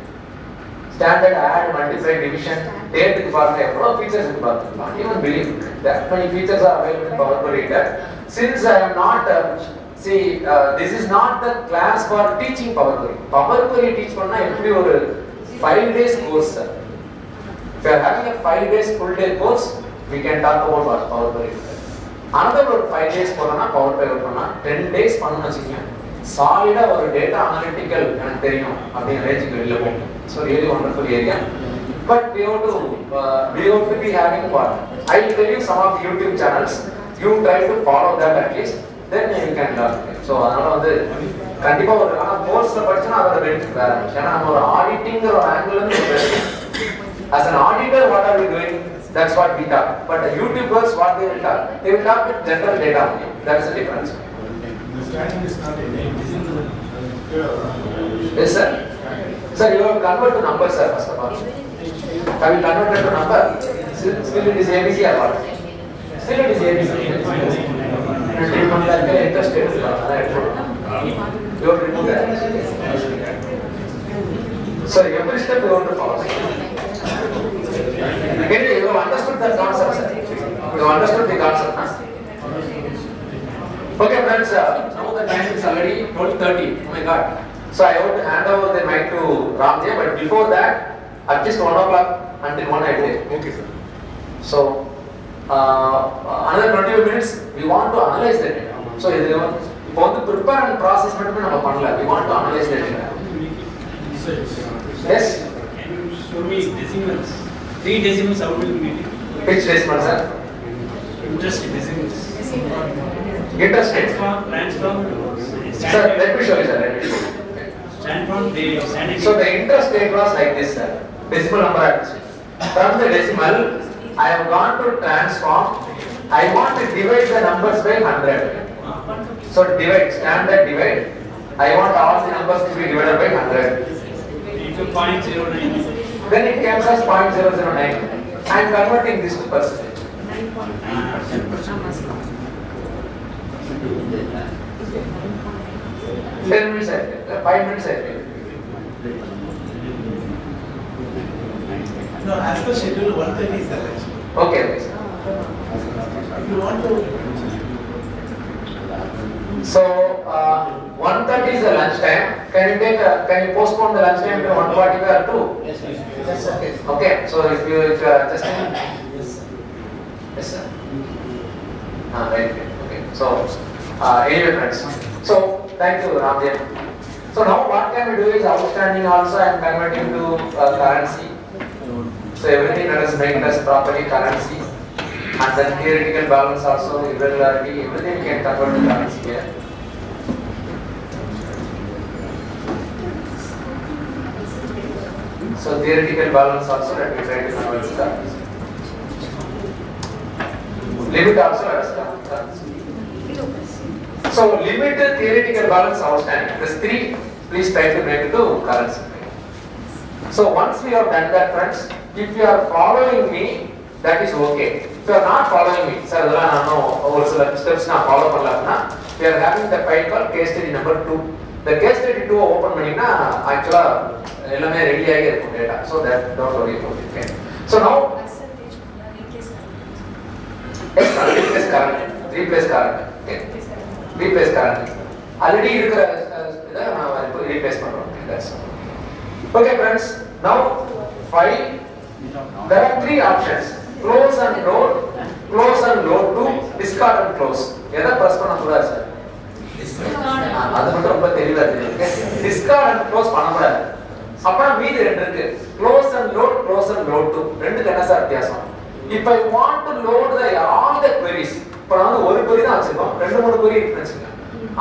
Standard add, multiply, division, date features in Power. Not even believe that many features are available in Power Query. Since I am not, this is not the class for teaching Power Query. Power Query teach every 5 days course. If you are having a 5 days full day course, we can talk about Power Query. Another 5 days Power Query 10 days solid data analytical range. So really wonderful area. But we have to be having what? I will tell you some of the YouTube channels. You try to follow that at least. Then you can learn. So course benefit auditing angle. As an auditor, what are we doing? That's what we talk. But the YouTubers, what they will talk? They will talk with general data only. That's the difference. Yes, sir. Sir, you have converted to numbers, sir, first of all. Have you converted to number? Still it is ABC or what? Still it is ABC. You have to remove that. Sir, every step you want to follow. Anyway, you have understood the concept, sir. You have understood the concept, huh? Okay, friends, now the time is already 12:30. Oh my God. So I have to hand over the mic to Ram J, but before that, at least 1 o'clock until 1 I play. Okay, sir. So, another 20 minutes, we want to analyze the data. So, we want to prepare and process, we want to analyze the data. Yes? Can you show me decimals? 3 decimals, how will you meet it? Which decimal, sir? Interest decimals. Interest. Transform. Sir, let me show you, sir. Let me show you. So the interest rate was like this, sir. Decimal number. From the decimal, I have gone to transform. I want to divide the numbers by 100. So divide, standard divide. I want all the numbers to be divided by 100. Into 0.09. Then it comes as 0.009. I am converting this to percentage. 10 minutes I take, 5 minutes I take. No, as per schedule, 1:30 is the lunch. Okay, okay, sir. If you want to. So, 1:30 is the lunch time. Can you postpone the lunch time to 1:45 or 2? Yes, sir. That's okay. Okay, so if you are just yes, sir. Right. Okay. So, anyway, friends. So, thank you, Ramajayam. So now what can we do is outstanding also I am converting to currency. So everything let us make this properly currency. And then theoretical balance also, irregularity, everything we can convert to currency here. So theoretical balance also let me try to convert to currency. Limit also let us convert to currency. So limit theoretical balance outstanding. This 3, please try to make it to currency. So once we have done that, friends, if you are following me, that is okay. If you are not following me, sir, no steps na follow panna. We are having the file called case study number 2. The case study 2 open panina actually ellame ready agi irukum data. So that don't worry about it. Okay. So now replace current. Replace current. Okay. Replace current. Already replace that's okay, friends. Now file. There are 3 options: close and load, close and load to, discard and close. Yada press panna kudadu sir. Adu mattum romba theriyala theriyum. Discard and close panna kudadu. Appo meedi rendu irukku. Close and load to. Rendu enna sir vyasam? If I want to load all the queries, இப்போ நான் ஒரு query தான் வச்சிருக்கோம், 2-3 query இருக்குன்னு வச்சுக்கோங்க.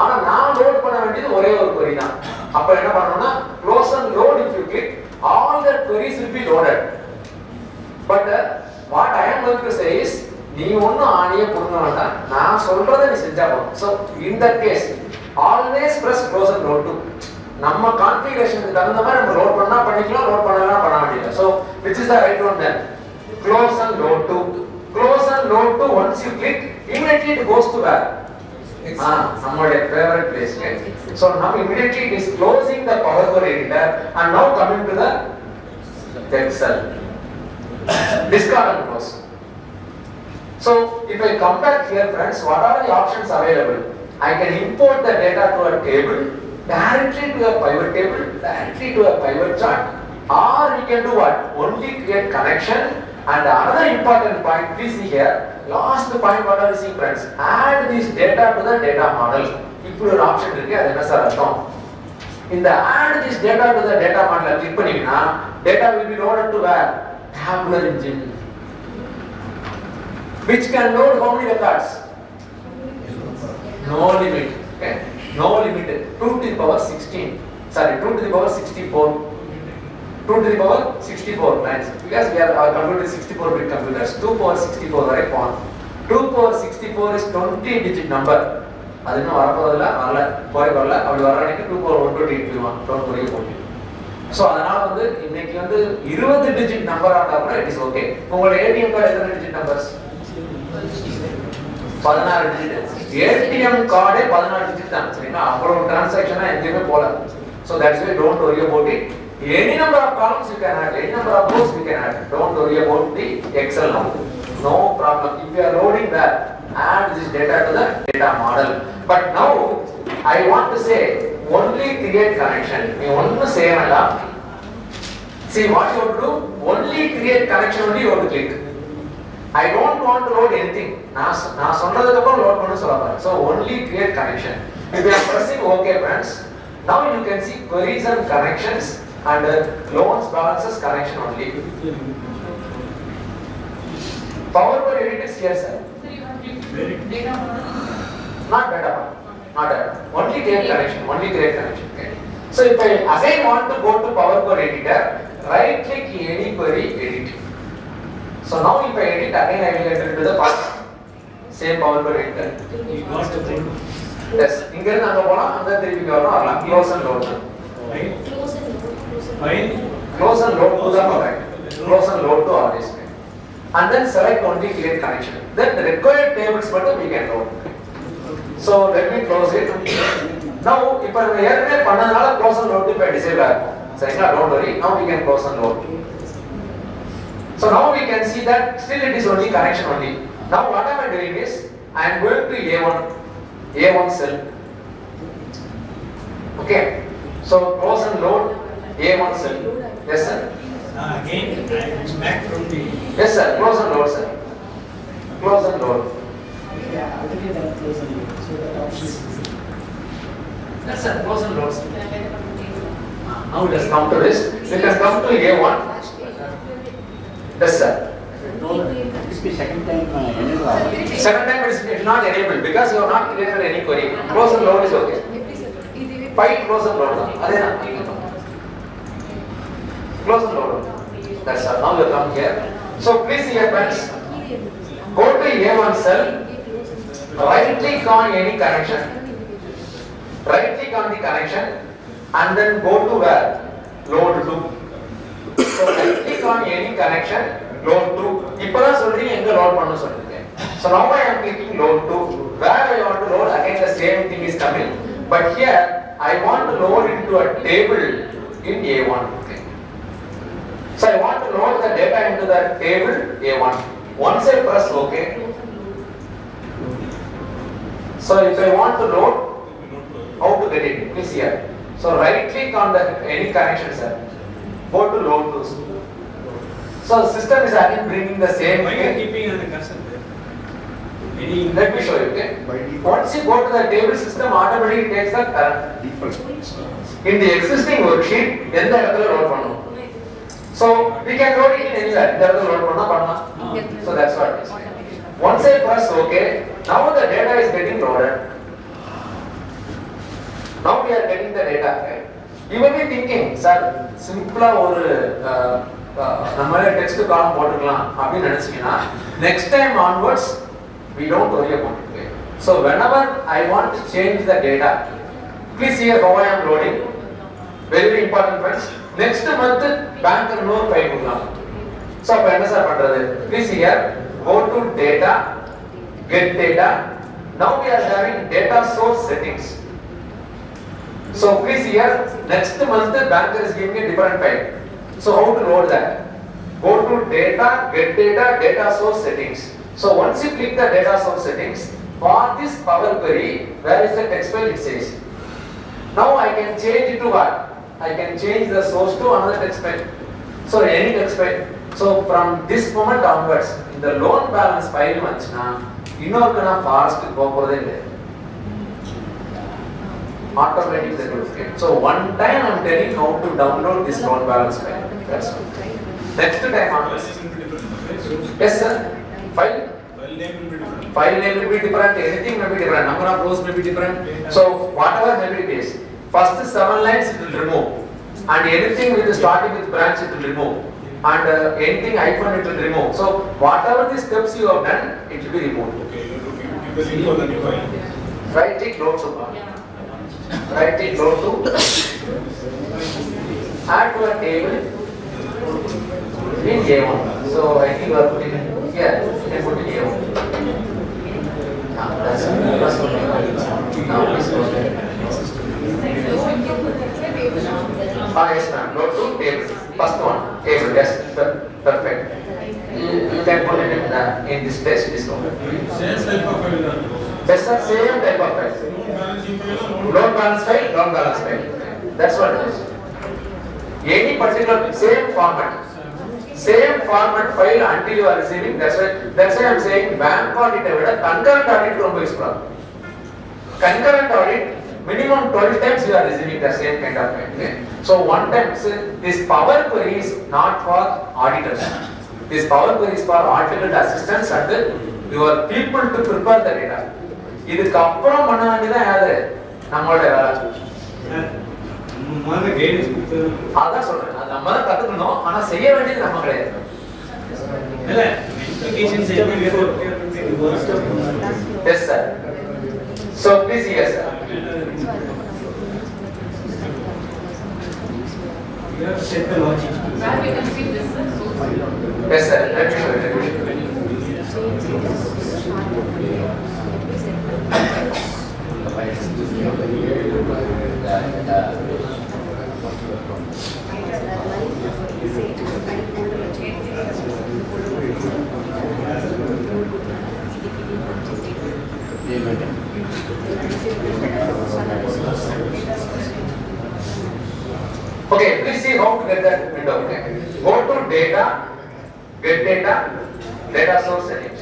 ஆனா நான் load பண்ண வேண்டியது ஒரே ஒரு query தான். அப்ப என்ன பண்ணனும்னா close and load, if you click, all the queries will be loaded. But what I am going to say is, நீ ஒண்ணும் ஆணியே புடுங்க வேண்டாம், நான் சொல்றதை நீ செஞ்சா போதும். So in that case, always press close and load to. நம்ம கான்ஃபிகரேஷனுக்கு தகுந்த மாதிரி நம்ம லோட் பண்ணா பண்ணிக்கலாம், லோட் பண்ணலாம் பண்ண வேண்டியது. So which is the right one then? Close and load to. Close and load to, once you click, immediately it goes to where? Somebody's favorite place. So now immediately it is closing the Power Query editor and now coming to the Excel. Discard and close. So if I come back here, friends, what are the options available? I can import the data to a table, directly to a pivot table, directly to a pivot chart, or we can do what? Only create connection. And another important point, please see here, last point, what are you seeing, friends? Add this data to the data model. If you have option, in the add this data to the data model, click panninga, data will be loaded to where? Tabular engine. Which can load how many records? No limit. Okay? No limit. 2 to the power 16. Sorry, 2 to the power 64. 2 to the power 64 lines. Because we are our computer is 64-bit computers. 2 power 64 right on. 2 power 64 is 20 digit number. அது இன்னும் வரப்போதில்லை, வரல, போய் வரல, அப்படி வர அன்னைக்கு 2 power 128 போயிடுவான், tone குறைய போட்டு. ஸோ அதனால வந்து இன்னைக்கு வந்து 20 டிஜிட் நம்பர் ஆட்டா கூட இட் இஸ் ஓகே. உங்களோட ஏடிஎம் கார்டு எத்தனை டிஜிட் நம்பர்ஸ்? 16 டிஜிட். ஏடிஎம் கார்டே 16 டிஜிட் தான். சரிங்களா? அவ்வளவு டிரான்சாக்ஷனா எங்கேயுமே போல. So that's why don't worry about it. Any number of columns you can add, any number of rows you can add. Don't worry about the Excel now. No problem. If you are loading that, add this data to the data model. But now I want to say only create connection. You want to say see what you have to do? Only create connection only you have to click. I don't want to load anything. நான் சொன்னதுக்கு அப்புறம் load பண்ண சொல்றேன். So only create connection. If you are pressing OK, friends, now you can see queries and connections. And loans balances connection only. Power Query edit is here, sir. Data model? Not data model. Not data. Only create connection. Only create connection. Okay. So if I again want to go to Power Query editor, right click any query, edit. So now if I edit again, I will enter into the past. Same Power Query editor. You got the thing. Yes. இங்க இருந்து அங்க போலாம், அங்க திருப்பி வரலாம். Close and load. Right? Close and load. Fine. Close and load to the correct. Close and load to all this. And then select only create connection. Then the required tables button we can load. So let me close it. Now if I ஏற்கனவே பண்ணனால close and load இப்ப disable ஆகும். சரிங்களா? Don't worry. Now we can close and load. So now we can see that still it is only connection only. Now what I am doing is I am going to A1 cell. Okay. So close and load A1 cell. Yes, sir. Again, I'm back from the. Yes, sir. Close and load, sir. Close and load. Yeah, already done close and load. So that option is. Yes, sir. Close and load, sir. Now let us come to this. Let us come to A1. Yes, sir. This be second time enabled. Second time it is not enabled because you have not created any query. Close and load is okay. File close and load. Close and load. That's all. Now you come here. So please see here, friends. Go to A1 cell. Right click on any connection. Right click on the connection and then go to where? Load to. So right click on any connection. Load to. இப்பதான் சொல்றீங்க எங்க load பண்ண சொல்றீங்க. So now I am clicking load to. Where I want to load, again the same thing is coming. But here I want to load into a table in A1. Okay. So I want to load the data into the table A1. Once I press OK. So if I want to load, how to get it? Please here. So right click on the any connection, sir. Go to load to. So the system is again bringing the same. Why are you keeping on the cursor there? Let me show you. Okay. Once you go to the table, system automatically takes the current. In the existing worksheet, எந்த இடத்துல load பண்ணணும். So we can load it in anywhere. இந்த இடத்துல load பண்ணா. So that's what it is. Once I press OK, now the data is getting loaded. Now we are getting the data. Right? You may be thinking, sir, simple ஒரு நம்மளே text column போட்டுக்கலாம் அப்படின்னு நினைச்சீங்கன்னா next time onwards we don't worry about it. Okay? So whenever I want to change the data, please see how I am loading. Very very important friends. Next month bank no file கொடுக்கலாம். So அப்ப என்ன sir பண்றது? Please here go to data, get data. Now we are having data source settings. So please here next month the banker is giving a different file. So how to load that? Go to data, get data, data source settings. So once you click the data source settings, for this Power Query, where is the text file it says. Now I can change it to what? I can change the source to another text file. So any text file. So from this moment onwards, in the loan balance file manchna, innorkana fast go poradilla. Automatic that will get. So one time I am telling how to download this loan balance file. That's all. Next time onwards. Yes sir. File name will be different. File name will be different. Anything may be different. Number of rows may be different. So whatever may be it is, first 7 lines it will remove, and anything with starting with branch it will remove, and anything hyphen it will remove. So whatever the steps you have done, it will be removed. Okay, you are looking for the new file. Right click load to. Right click load to. Add to a table in A1. So I think you are putting it here. You can put it here. That's it. Now please go ahead. Yes ma'am. Load to table. First one. Table. Yes. Perfect. You can put it in this place. This one. Same type of file. Yes sir. Same type of file. Loan balance file. Loan balance file. That's what it is. Any particular same format. Same format file until you are receiving. That's why I am saying bank audit concurrent audit romba useful. Concurrent audit minimum 12 times you are receiving the same kind of file. Okay? So one time this Power Query is not for auditors. This Power Query is for auditor assistants and your people to prepare the data. இதுக்கு அப்புறம் பண்ண வேண்டியது யாரு? நம்மளோட வேலை. நம்ம guidance கொடுத்து அதான் சொல்றேன். அது நம்ம தான் கத்துக்கணும். ஆனா செய்ய வேண்டியது நம்ம கிடையாது. இல்ல அப்ளிகேஷன் செய்யணும். Yes sir. So please yes sir. You have to set the logic. Where we can see this, sir? Yes sir. Let me show you. Okay, please see how to get that window. Okay, go to data, get data, data source settings.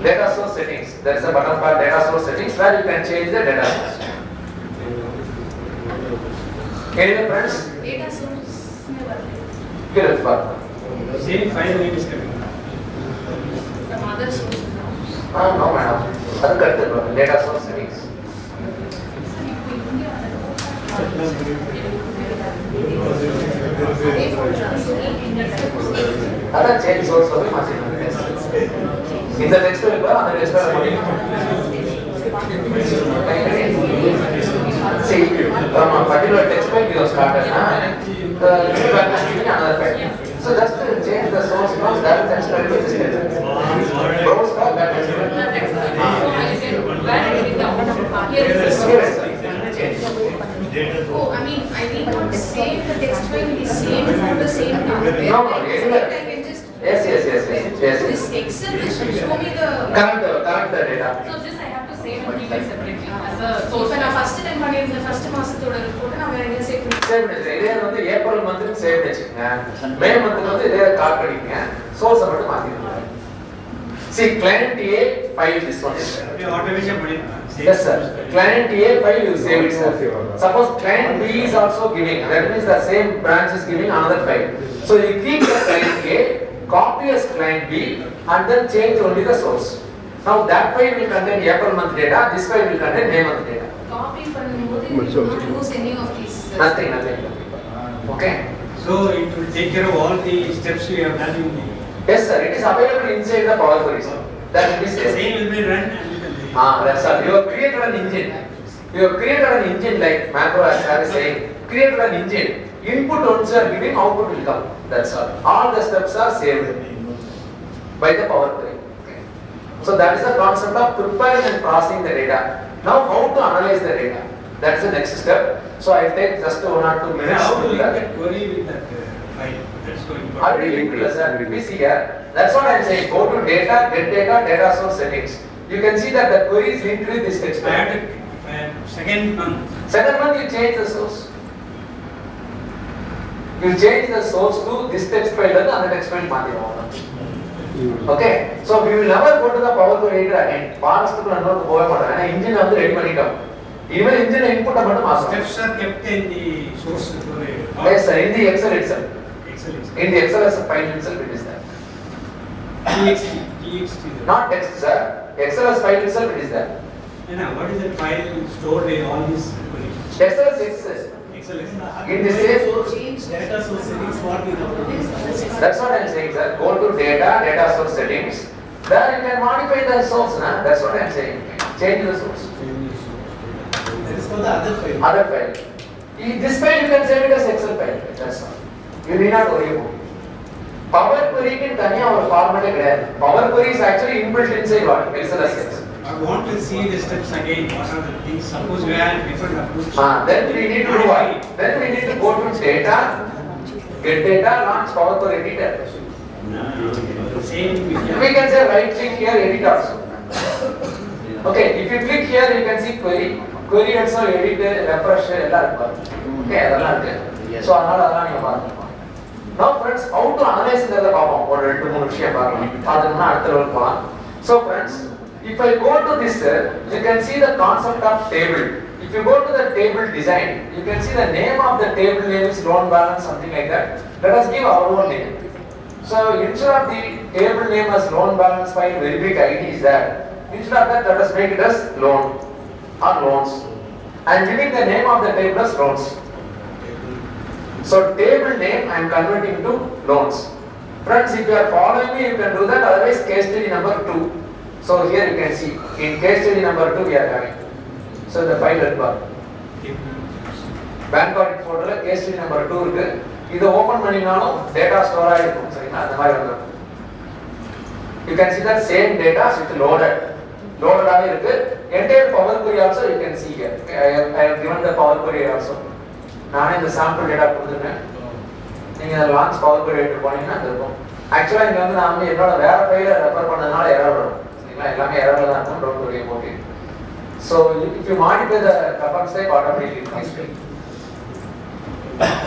Data source settings. There is a button called data source settings where you can change the data source. Anyway, friends. Data source. Here is what. Same file name is coming. The mother source. No madam. That's correct. Data source settings. That's change source of the machine. In the text file, on the text file. See, from a particular text file you have started, you are giving another file. So just to change the source from that text file to this text file. Browse for that text file. Oh, I mean, I need not save the text file is same for the same target. No, I can just Yes. this Excel will show me the. Correct the data. So this I have to save and keep it separately as a source. When I first time in the first மாசத்தோட report நான் வேற எங்க save பண்ணுவேன். Save பண்ணி இதே வந்து April மந்த்க்கு save பண்ணிக்கங்க. மே மந்த்க்கு வந்து இதே கால் பண்ணிக்கங்க. சோர்ஸ் மட்டும் மாத்திடுங்க. See client A file this one is there. Automation பண்ணிருக்கேன். Yes sir. Client A file you save it sir. Suppose client B is also giving, that means the same branch is giving another file. So you keep the client A, copy as client B and then change only the source. Now that file will contain April month data, this file will contain May month data. Copy பண்ணும்போது you will not lose any of these. Nothing. Okay. So it will take care of all the steps we have done in the. Yes sir, it is available inside the Power Query. That will be The saved. same will be run and we can. That's all. You have created an engine. You have created an engine like macro as I was saying. Created an engine. Input once you are giving, output will come. That's all. All the steps are saved by the Power Query. Okay. So that is the concept of preparing and processing the data. Now how to analyze the data? That's the next step. So I'll take just 1 or 2 minutes. How to to do link that. that query with that file? That's so important. How do you link this? We see here. That's what I'm saying. Go to data, get data, data source settings. You can see that the query is linked with this text file. Second month. Second month you change the source. You change the source to this text file and the text file. Okay. So we will never go to the Power Query editor again. Past to another engine of the ready money come. Even engine input Steps are kept in the source query. Yes, sir. In the Excel itself. Excel itself. In the Excel as a file itself, it is there. TXT. Not text, sir. Excel as file itself, it is there. What is that file stored in all these queries? Excel as Excel. Excel is In the same. data source settings. What we have to do. That's what I'm saying, sir. Go to data, data source settings. There you can modify the source, na? That's what I'm saying. Change the source. That is for the other file. Other file. This file you can save it as Excel file. That's all. You need not worry about it. Power Query can tanya or format it. Power Query is actually inbuilt inside what? Excel as Excel. I want to see the steps again. What are the things? Suppose we have different approach. Then we need to do what? Then we need to go to data, get data, launch Power Query editor. Same We can say right click here, edit also. Okay, if you click here, you can see query. Query also edit, refresh, okay, so now friends, how to analyze the So friends, if I go to this, you can see the concept of table. If you go to the table design, you can see the name of the table name is loan balance, something like that. Let us give our own name. So instead of the table name as loan balance file, very big ID is there. Instead of that, let us make it as loan or loans. And giving the name of the table as loans. So table name I am converting to loans. Friends, if you are following me, you can do that. Otherwise, case study number 2. So here you can see, in case study number 2 we are having. So the file is bar. Bank audit folder, case study number 2 is this open panninalum data store aayirukkum serina andha mari vandrum. You can see that same data with loaded ave irukku. Entire Power Query also you can see here. Okay, I have given the Power Query also. Naan indha sample data kuduren. Neenga launch Power Query edit panninga adukum. Actually inga vandu naam ennoda vera file refer pannadanaala error varum. Serina ellame error la dhaan irukum, don't worry about it. So if you modify the reference type, automatically it comes.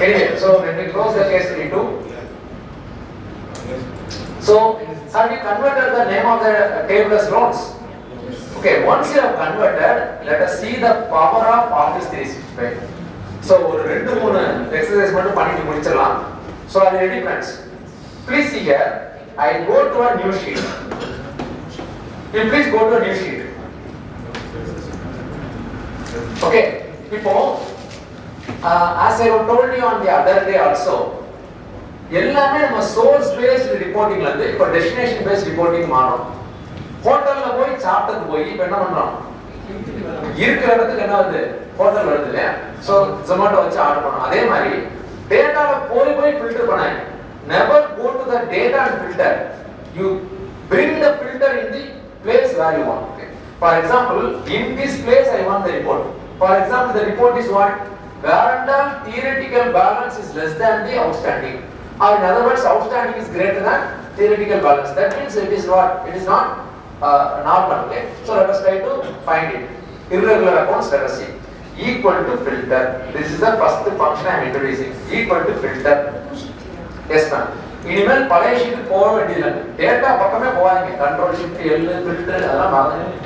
Anyway, so let me close the case study 2. So have we converted the name of the table as loans? Okay, once you have converted, let us see the power of Office 365. So ஒரு 2-3 exercise மட்டும் பண்ணிட்டு முடிச்சிடலாம். So are you ready, friends? Please see here. I go to a new sheet. You please go to a new sheet. Okay, people. As I told you on the other day also, எல்லாமே நம்ம source based reporting ல இருந்து இப்ப destination based reporting மாறோம். ஹோட்டல்ல போய் சாப்பிட்டது போய் இப்ப என்ன பண்றோம்? இருக்கிற இடத்துக்கு என்ன வருது? ஹோட்டல் வருது இல்லையா? So Zomato வச்சு ஆர்டர் பண்ணோம். அதே மாதிரி டேட்டால போய் ஃபில்டர் பண்ணாங்க. Never go to the data and filter. You bring the filter in the place where you want. Okay. For example, in this place I want the report. For example, the report is what? Guaranteed theoretical balance is less than the outstanding. Or in other words, outstanding is greater than theoretical balance. That means it is what? It is not normal. Okay. So let us try to find it. Irregular accounts, let us see. Equal to filter. This is the first function I am introducing. Equal to filter. Yes, ma'am. இனிமேல் பழைய sheet போக வேண்டியதில்லை. Data பக்கமே போவாங்க. Control shift L filter அதெல்லாம் மறந்து.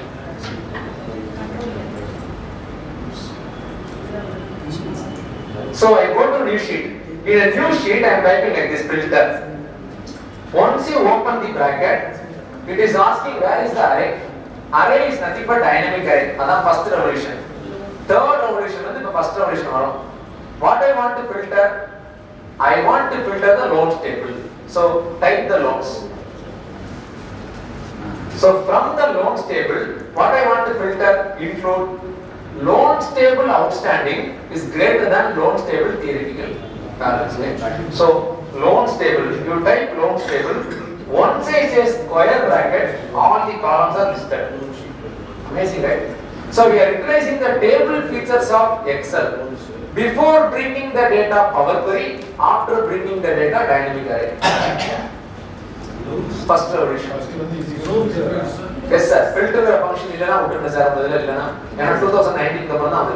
So I go to new sheet. In a new sheet I am typing like this filter. Once you open the bracket, it is asking where is the array. Array is nothing but dynamic array. That's first revolution. Third revolution is the first revolution. What I want to filter? I want to filter the loans table. So type the loans. So from the loans table, what I want to filter? Include loans table outstanding is greater than loans table theoretical balance. So loans table, you type loans table, once I say square bracket, all the columns are listed. Amazing, right? So we are utilizing the table features of Excel before bringing the data Power Query, after bringing the data dynamic array. First version. Yes sir, filter the function illana uttunna sir modala illana ena 2019 ku appuram dhaan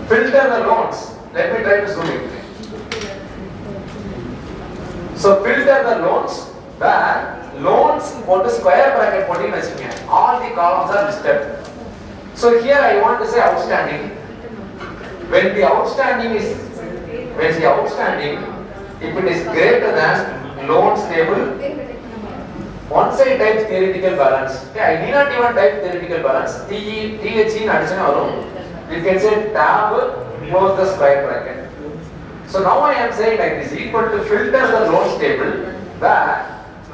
filter the loans. Let me try to zoom it. So filter the loans where loans போட்டு square bracket போட்டீங்கன்னு வெச்சீங்க, all the columns are listed. So here I want to say outstanding. When the outstanding, if it is greater than loans table, once I type theoretical balance, okay, I need not even type theoretical balance, THE in addition varum, you can say tab, close the square bracket. So now I am saying like this, equal to filter the loans table where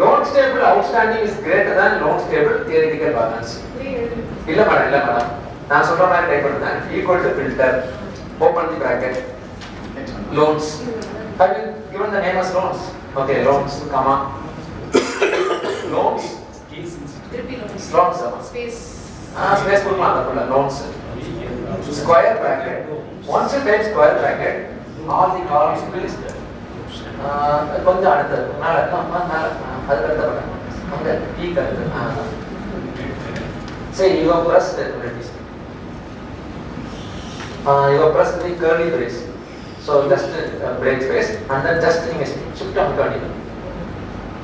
loans table outstanding is greater than loans table theoretical balance. Illa madam, நான் சொல்ற மாதிரி type பண்ணுங்க, equal to filter, open the bracket, loans. Have you given the name as loans? Okay, loans, comma, loans, loans, space கொடுக்கலாம் அதுக்குள்ள loans, square bracket. Once you type square bracket, all the columns will be listed. கொஞ்சம் அடுத்து மேல அதுக்கு அடுத்த button அங்க T கருத்து. Say you have pressed the curly brace. So just break space and then just shift amukandi.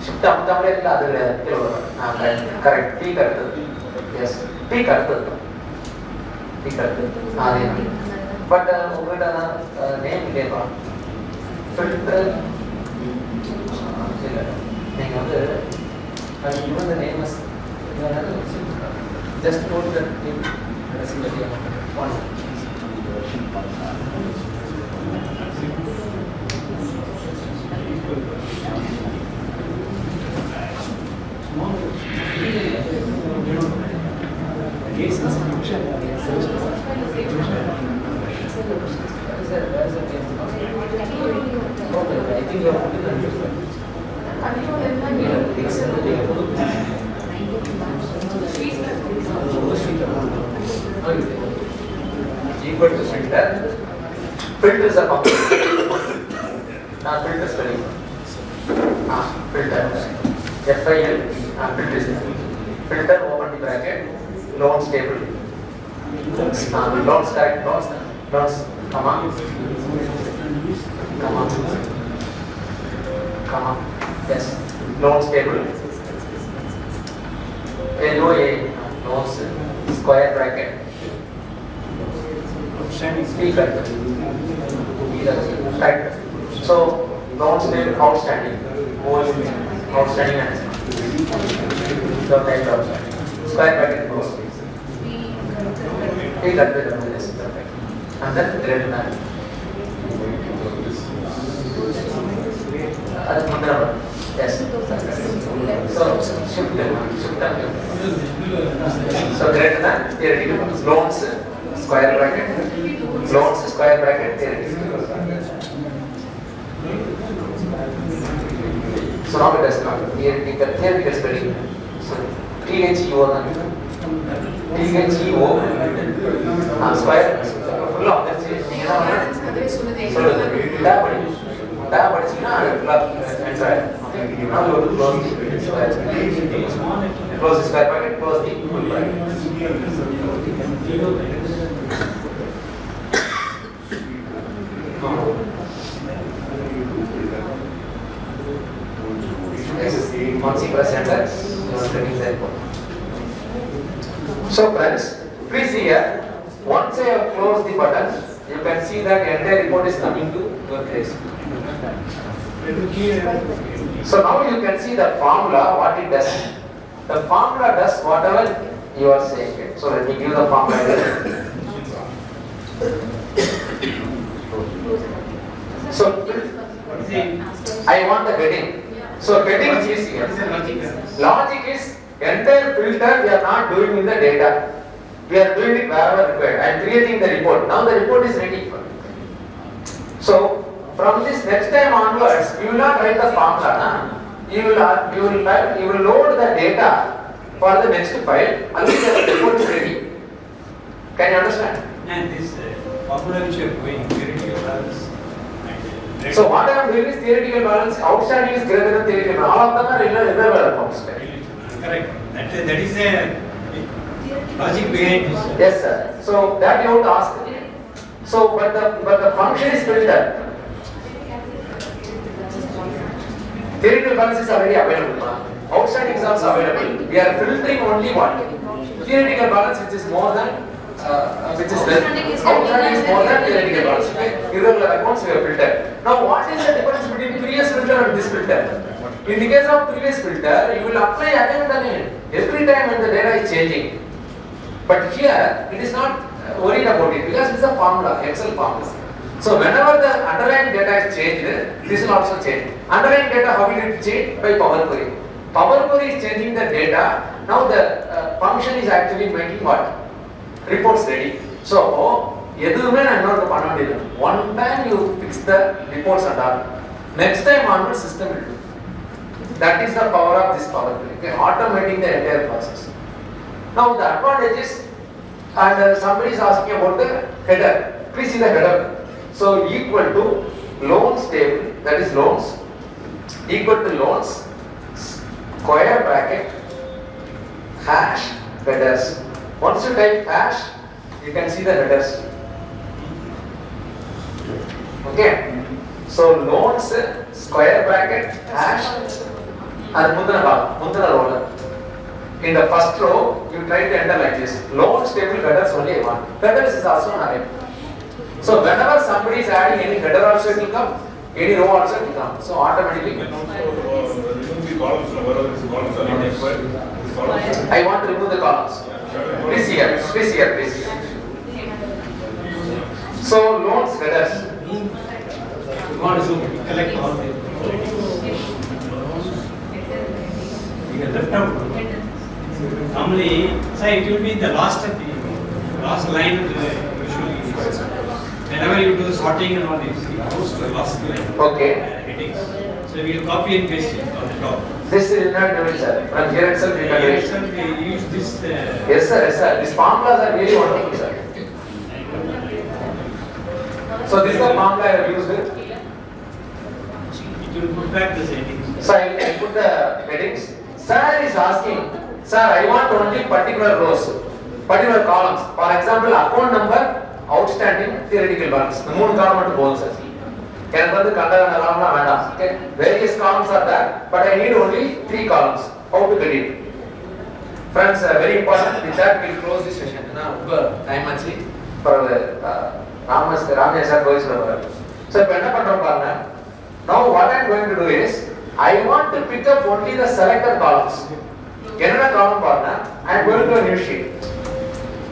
Shift amukamle illa adula kilo correct T karthu. Yes, T karthu. But ungata name illeba filter neenga vandu given the name as just put the name one. I think you have put it different. Equal to filter. Filters are complicated. Filter spelling. Filter. FIL. Filters. Filter, open the bracket. Loans table. Loans correct. Loans. Comma. Yes. Loans table. LOA. Loans. Square bracket. Speaker. Right. So loans table outstanding. Outstanding and outstanding. Square bracket close. And then greater than. Yes. So shift. So greater than theoretical loans square bracket. Loans square bracket theoretical. So now it has come theoretical spelling. So THEO square full of this tab படிச்சீங்கன்னா entire. Now you close the square. Close the square bracket, close the full bracket. Yes, once you press enter, you are getting the report. So friends, please see here, once I have closed the button, you can see that the entire report is coming to your place. So now you can see the formula, what it does. The formula does whatever you are saying. So let me give the formula. So I want the heading. So heading is here. Logic is Entire filter we are not doing in the data. We are doing it wherever required. I am creating the report. Now the report is ready for me. So from this next time onwards, you will not write the formula. Nah? You will load the data for the next file until the report is ready. Can you understand? And this formula which you are going, theoretical balance. So what I am doing is theoretical balance. Outstanding is greater than theoretical balance. All of them are irrelevant accounts. Correct. That is the logic behind this. Yes, sir. So that you have to ask. So, but the function is filtered. Theoretical balance is already available. Outstanding is also available. We are filtering only what? Theoretical balance, which is more than, which is less. Outstanding is more than theoretical balance. Okay? Irregular accounts we have filtered. Now, what is the difference between previous filter and this filter? In the case of previous filter, you will apply again and again every time when the data is changing. But here, it is not worried about it because it is a formula, Excel formula. So whenever the underlying data is changed, this will also change. Underlying data, how will it change? By Power Query. Power Query is changing the data. Now the function is actually making what? Reports ready. So, one time you fix the reports and all. Next time onward system will do. That is the power of this Power Query. Okay? Automating the entire process. Now the advantages, and somebody is asking about the header. Please see the header. So equal to loans table, that is loans, equal to loans, square bracket, hash, headers. Once you type hash, you can see the headers. Okay. So loans, square bracket, hash, and mudana roller. In the first row, you try to enter like this. Loans table headers only one. Headers is also an array. So whenever somebody is adding any header also it will come, any row also it will come. So automatically. You can also remove the columns wherever these columns are not required. I want to remove the columns. Please here, please here, please here. So loans headers. You want to collect all the. You can left out. Normally, say it will be the last of the last line of the usually. Whenever you do the sorting and all this, it goes to the last line. Okay. Headings. So we will copy and paste it on the top. This is not doing, sir. From here itself we can do Here it. itself we use this. Yes, sir. Yes, sir. These formulas are really wonderful, sir. So this is the formula I have used. It will put back the headings. So I put the headings. Sir is asking, sir, I want only particular rows, particular columns. For example, account number, outstanding, theoretical balance. The 3 column bonus, sir. Okay. Various columns are there, but I need only 3 columns. How to get it? Friends, very important. With that, we will close this session. Time actually for Ramajayam J. So, now what I am going to do is, I want to pick up only the selected columns. Canada column partner, I am going to a new sheet.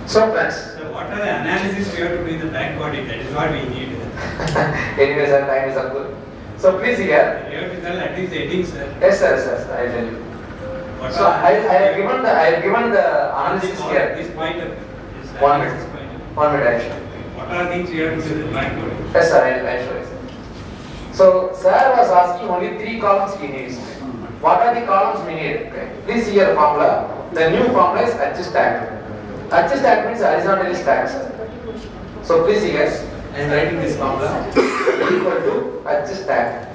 So, friends. So what are the analysis we have to do in the bank audit? That is what we need. Anyway, sir, time is up. So please here. You have to tell at least the headings, sir. Yes, sir, yes, sir. I will tell you. What So I have given the analysis here. This point of 1 minute. 1 minute, I will show you. What are things you have to do in the bank audit? Yes, sir, I will show you. So sir was asking only 3 columns he needs. What are the columns we need? Okay. Please see your formula. The new formula is adjust tag. Adjust tag means horizontally stacked. So please see here. I am writing this formula equal to adjust tag.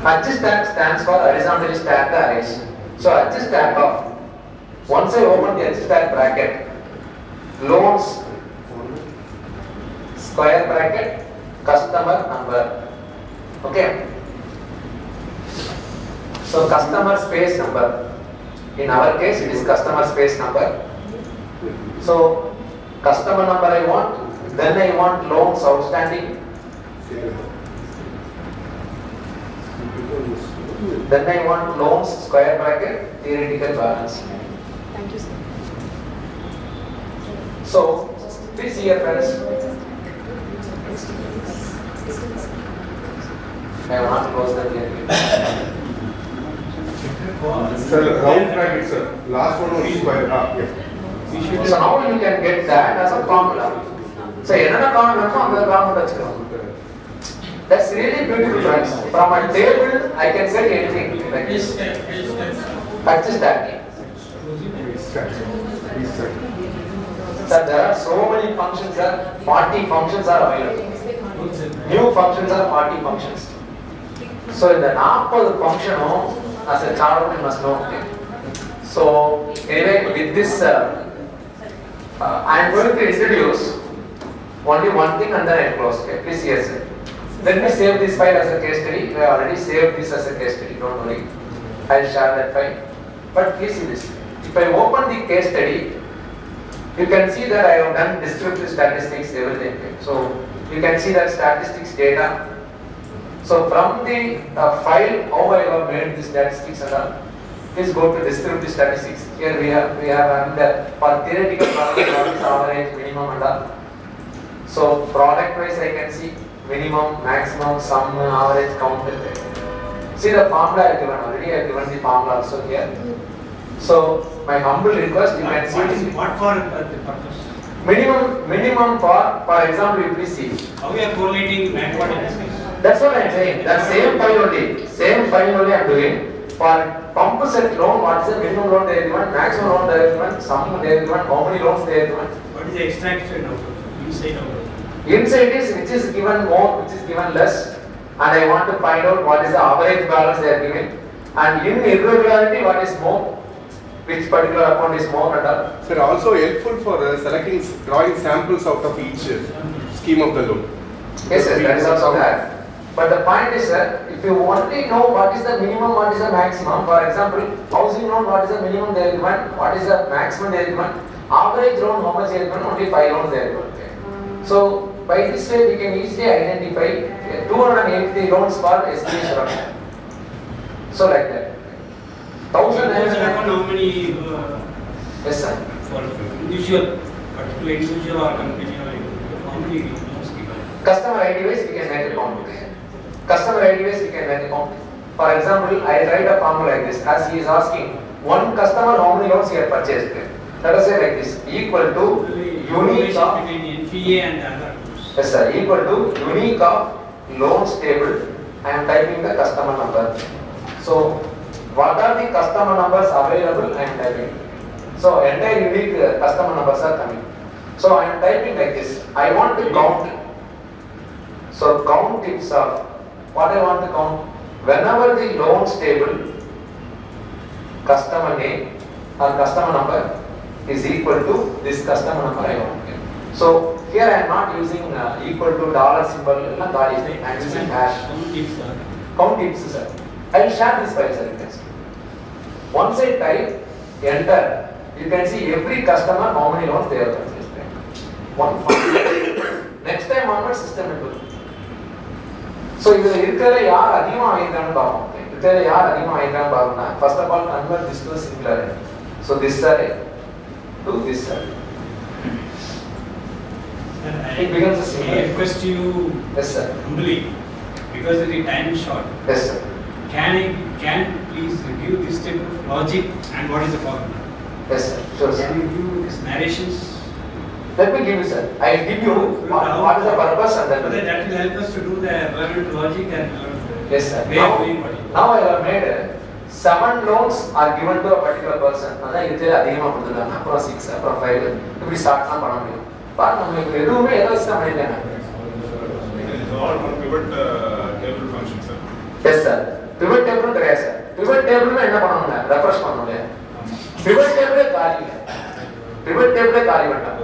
Adjust tag stands for horizontally stacked arrays. So adjust tag of, once I open the adjust tag bracket, loans, square bracket, customer number. Okay. So customer space number. In our case, it is customer space number. So customer number I want. Then I want loans outstanding. Then I want loans square bracket theoretical balance. Thank you, sir. So please here, friends. I want to close the Sir, round bracket, sir. Last one only square. Yeah. So now you can get that as a formula. So another column, another column. That's really beautiful, friends. From a table, I can get anything like this. That's just that. Sir, there are so many functions, sir. 40 functions are available. New functions are 40 functions. So in the 40 function, as a child, you must know. So anyway, with this, I am going to introduce only one thing and then I close. Okay, please hear, sir. Let me save this file as a case study. I already saved this as a case study. Don't worry. I'll share that file. But please see this. If I open the case study, you can see that I have done descriptive statistics, everything. So you can see that statistics data. So from the file, how I have made the statistics and all. Please go to descriptive statistics. Here we have for theoretical problem, average, minimum and all. So product wise I can see minimum, maximum, sum, average, count. See the formula I have given already. I have given the formula also here. So my humble request, you can see what for the purpose? Minimum for example, you please see. How we are correlating backward in this case? That's what I am saying. That same file only I am doing. For pump set loan, what is the minimum loan they are given, maximum loan they are given, sum they are given, how many loans they are given. What is the extraction out of inside out of? Inside is which is given more, which is given less, and I want to find out what is the average balance they are giving, and in irregularity what is more, which particular account is more and all. Sir, also helpful for drawing samples out of each scheme of the loan. Yes, sir, that is also that. But the point is that if you only know what is the minimum, what is the maximum, for example, housing loan, what is the minimum they are given, what is the maximum they are given, average loan, how much they are given, only 5 loans they are given. Okay. So by this way we can easily identify 280 loans for SBI Suraksha. So like that. 1,900. How many? Yes, sir. For individual, particular individual or company, how many loans given? Customer ID wise we can make a count. Customer ID wise we can make a count. For example, I write a formula like this. As he is asking, one customer how many loans he has purchased. Let us say like this, equal to unique of between NPA and other. yes sir, equal to unique of loans table. I am typing the customer number. So what are the customer numbers available? I am typing. So entire unique customer numbers are coming. So I am typing like this. I want to count. So count tips of what I want to count. Whenever the loans table, customer name or customer number is equal to this customer number I want. So here I am not using equal to dollar symbol. I am using hash. Count tips, sir. I will share this file, sir. Once I type enter, you can see every customer how many loans they have purchased. One next time onward system will do. So if you first of all convert this to a single array. So this array to this array. It becomes a single array. I request you yes sir. humbly, because the time is short. Yes sir. Can you please review this type of logic and what is the formula? Yes sir. Sure sir. Can you give these narrations? Let me give you sir. I will give you what is the purpose and That will help us to do the relevant logic and yes sir. way of doing what you do. Now I have made 7 loans are given to a particular person. அதான் இதுல அதிகமா கொடுத்துட்டாங்க. அப்புறம் 6 அப்புறம் 5 இப்படி start தான் பண்ண முடியும். பாருங்க உங்களுக்கு எதுவுமே ஏதோ சிஸ்டம் பண்ணிட்டாங்க. All from pivot table function sir. Yes sir. Pivot table கிடையாது சார். Pivot table என்ன பண்ணனுங்க? ரெஃப்ரெஷ் பண்ணனுங்க. Pivot table காலி. Pivot table காலி பண்ணாங்க.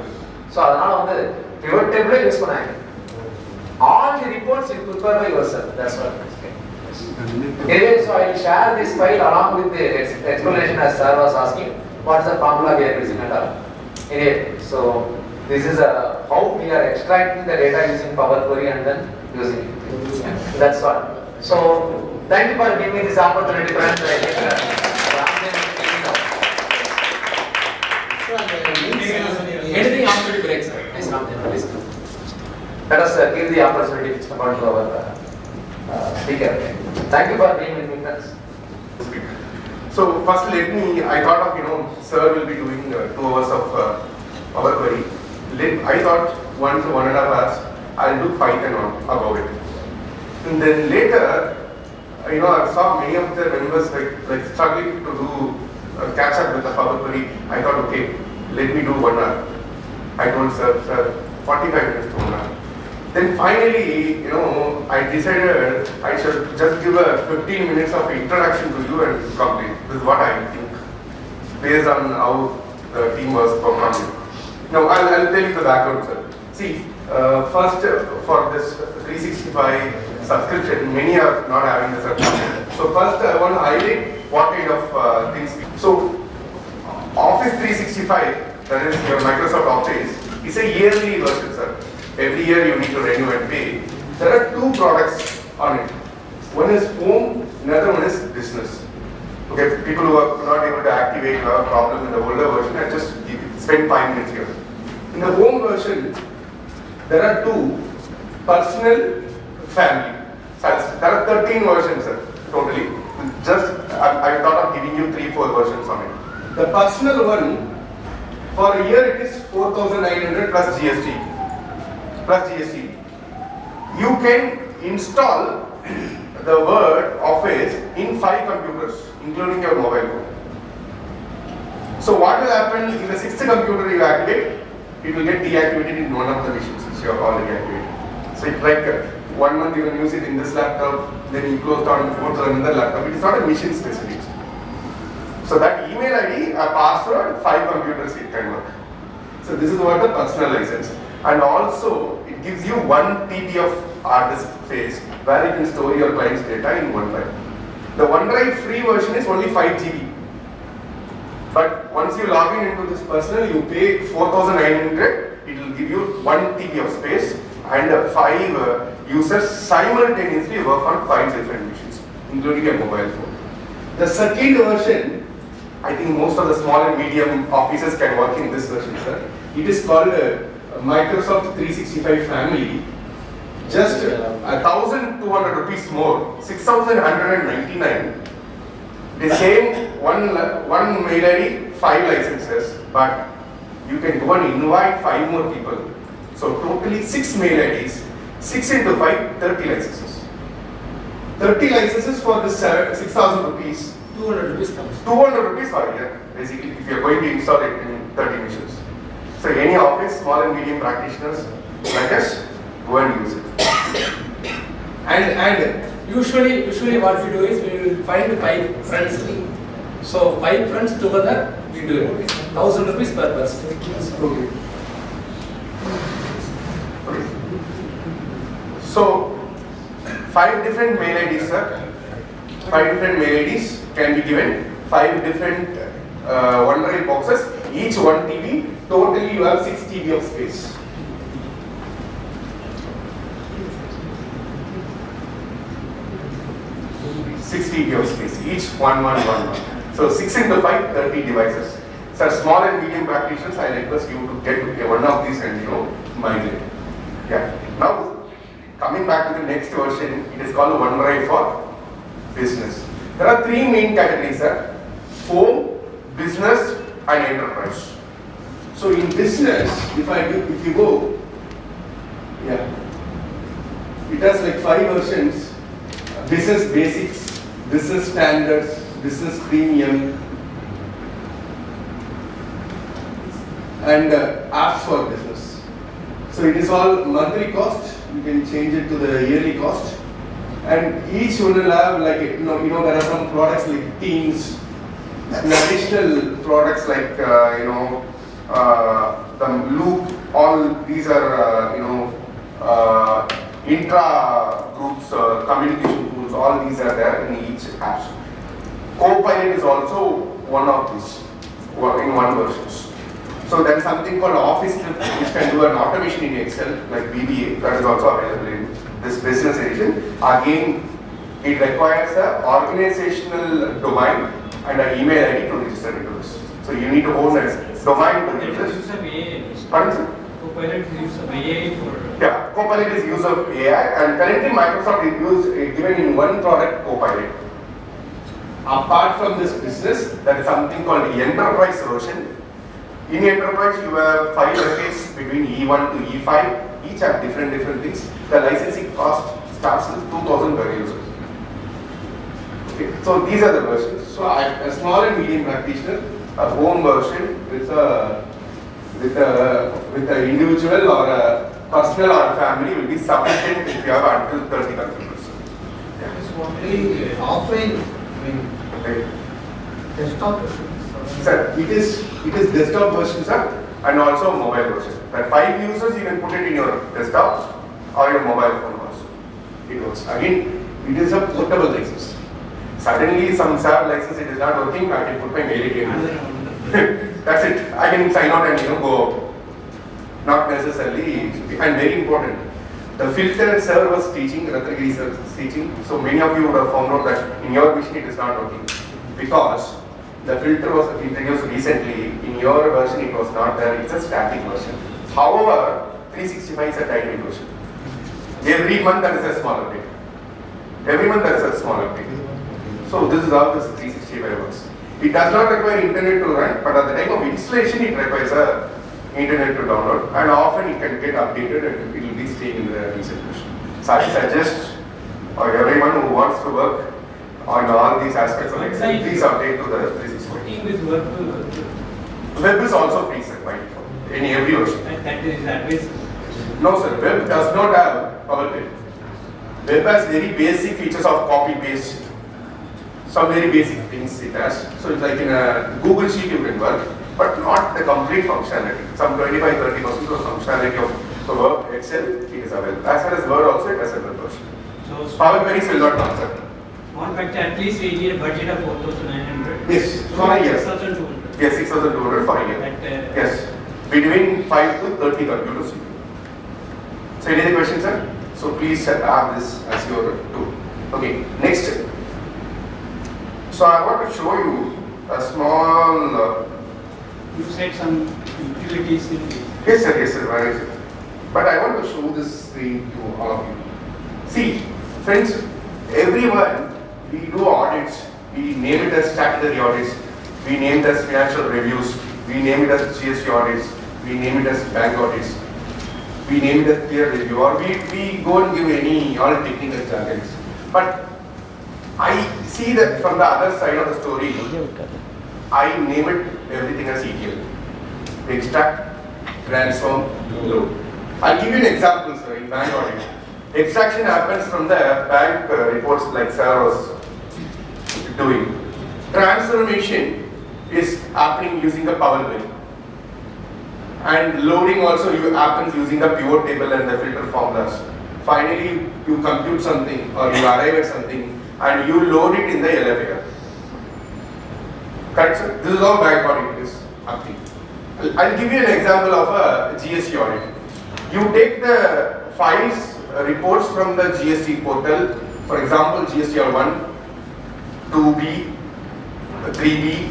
So அதனால வந்து pivot table யூஸ் பண்ணாங்க. All the reports you prepare by yourself. That's what. Anyway, so I will share this file along with the explanation as sir was asking. What is the formula we are using and all. Anyway, so this is how we are extracting the data using Power Query and then using it. That's what. So thank you for giving me this opportunity, friends. Anything after the break, sir? Please come there, please. Let us give the opportunity to our speaker. Thank you for being with me, friends. So first I thought of, sir will be doing 2 hours of our query. I thought 1 to 1.5 hours, I'll do Python about it. And then later, I saw many of the members like struggling to do catch up with the Power Query. I thought, okay, let me do 1 hour. I told sir, 45 minutes to 1 hour. Then finally, I decided I should just give a 15 minutes of introduction to you and complete. This is what I think, based on how the team was performing. Now, I'll tell you the background, sir. See, first for this 365 subscription, many are not having the subscription. So first I want to highlight what kind of things. So Office 365, that is your Microsoft Office, is a yearly version, sir. Every year you need to renew and pay. There are 2 products on it. One is home, another one is business. Okay, people who are not able to activate or have a problem in the older version, I just spend 5 minutes here. In the home version, there are 2, personal, family. There are 13 versions, sir, totally. I thought of giving you 3-4 versions on it. The personal one, for a year it is 4,900 plus GST. You can install the Word Office in 5 computers, including your mobile phone. So what will happen in the 6th computer you activate? It will get deactivated in one of the machines which you have already activated. So it's like 1 month you can use it in this laptop, then you close down, go to another laptop. It is not a mission specific. So that email ID, a password, 5 computers it can work. So this is what the personal license. And also it gives you 1 TB of hard disk space where you can store your client's data in OneDrive. The OneDrive free version is only 5 GB. But once you log in into this personal, you pay 4,900, it will give you 1 TB of space and 5 users simultaneously work on 5 different machines, including a mobile phone. The second version, I think most of the small and medium offices can work in this version, sir. It is called Microsoft 365 Family. Just 1,200 rupees more, 6,199. The same one mail ID, 5 licenses, but you can go and invite 5 more people. So totally 6 mail IDs, 6 into 5, 30 licenses. 30 licenses for this 6,000 rupees. 200 rupees comes. 200 rupees for a year, basically, if you are going to install it in 30 machines. So any office, small and medium practitioners like us, go and use it. And usually what we do is we will find 5 friends. So 5 friends together we do it. 1,000 rupees per person. Okay. So 5 different mail IDs, sir. 5 different mail IDs can be given. 5 different OneDrive boxes, each 1 TB. Totally you have 6 TB of space. of space, each 1, 1, 1, 1. So 6 into 5, 30 devices. So small and medium practitioners, I request you to get one of these and migrate. Yeah. Now coming back to the next version, it is called OneDrive for business. There are 3 main categories, sir: home, business, and enterprise. So in business, if you go, yeah, it has like 5 versions: business basics, business standards, business premium, and apps for business. So it is all monthly cost. You can change it to the yearly cost, and each one will have like there are some products like Teams, and additional products like the Loop. All these are intra groups communication tools. All these are there in each app. Copilot is also one of these in one version. So there is something called Office Script which can do an automation in Excel like VBA, that is also available in this business edition. Again, it requires an organizational domain and an email ID to register into this. So you need to own a domain to use this. Pardon, sir? Copilot is use of AI for... Yeah, Copilot is use of AI, and currently Microsoft is given in one product, Copilot. Apart from this business, there is something called enterprise version. In enterprise, you have 5 buckets between E1 to E5. Each have different things. The licensing cost starts with 2,000 per user. Okay, so these are the versions. So a small and medium practitioner, a home version with a individual or a personal or a family will be sufficient if you have until 30 computers. That is only offline. Okay. Desktop version. Sir, it is desktop version, sir, and also mobile version. That 5 users you can put it in your desktop or your mobile phone also. It works. Again, it is a portable license. Suddenly some SAP license it is not working, I can put my mail again. That's it. I can sign out and go. Not necessarily, and very important. The filter sir was teaching, Rathinagiri sir was teaching. So many of you would have found out that in your machine it is not working because the filter was introduced recently. In your version it was not there. It's a static version. However, 365 is a dynamic version. Every month there is a small update. Every month there is a small update. So this is how this 365 works. It does not require internet to run, but at the time of installation it requires a internet to download, and often it can get updated and it will be staying in the recent version. So I suggest everyone who wants to work on all these aspects of Excel, please update to the 365. Web is also free set by default in every version. That is advice. No sir, web does not have Power Query. Web has very basic features of copy paste. Some very basic things it has. So it's like in a Google Sheet you can work, but not the complete functionality. Some 25-30% of functionality of the Word, Excel, it is available. As far as Word also, it has a web version. So Power Queries will not come, sir. Small factor, at least we need a budget of 4,900. Yes, for a year. 6,200. Yes, 6,200 for a year. Yes, between 5 to 30 computers. So any other questions, sir? So please have this as your tool. Okay, next. So I want to show you a small. You said some utilities in the. Yes, sir. Yes, sir. Very sir. But I want to show this screen to all of you. See, friends, everyone we do audits. We name it as statutory audits. We name it as financial reviews. We name it as GST audits. We name it as bank audits. We name it as peer review, or we go and give any all technical jargons. But I see that from the other side of the story, I name it everything as ETL. Extract, transform, load. I'll give you an example, sir, in bank audit. Extraction happens from the bank reports like sir was doing. Transformation is happening using the Power Query. And loading also happens using the pivot table and the filter formulas. Finally, you compute something or you arrive at something and you load it in the LFAR. Correct, sir? This is how bank audit is happening. I'll give you an example of a GST audit. You take the files, reports from the GST portal, for example, GSTR 1, 2B, 3B,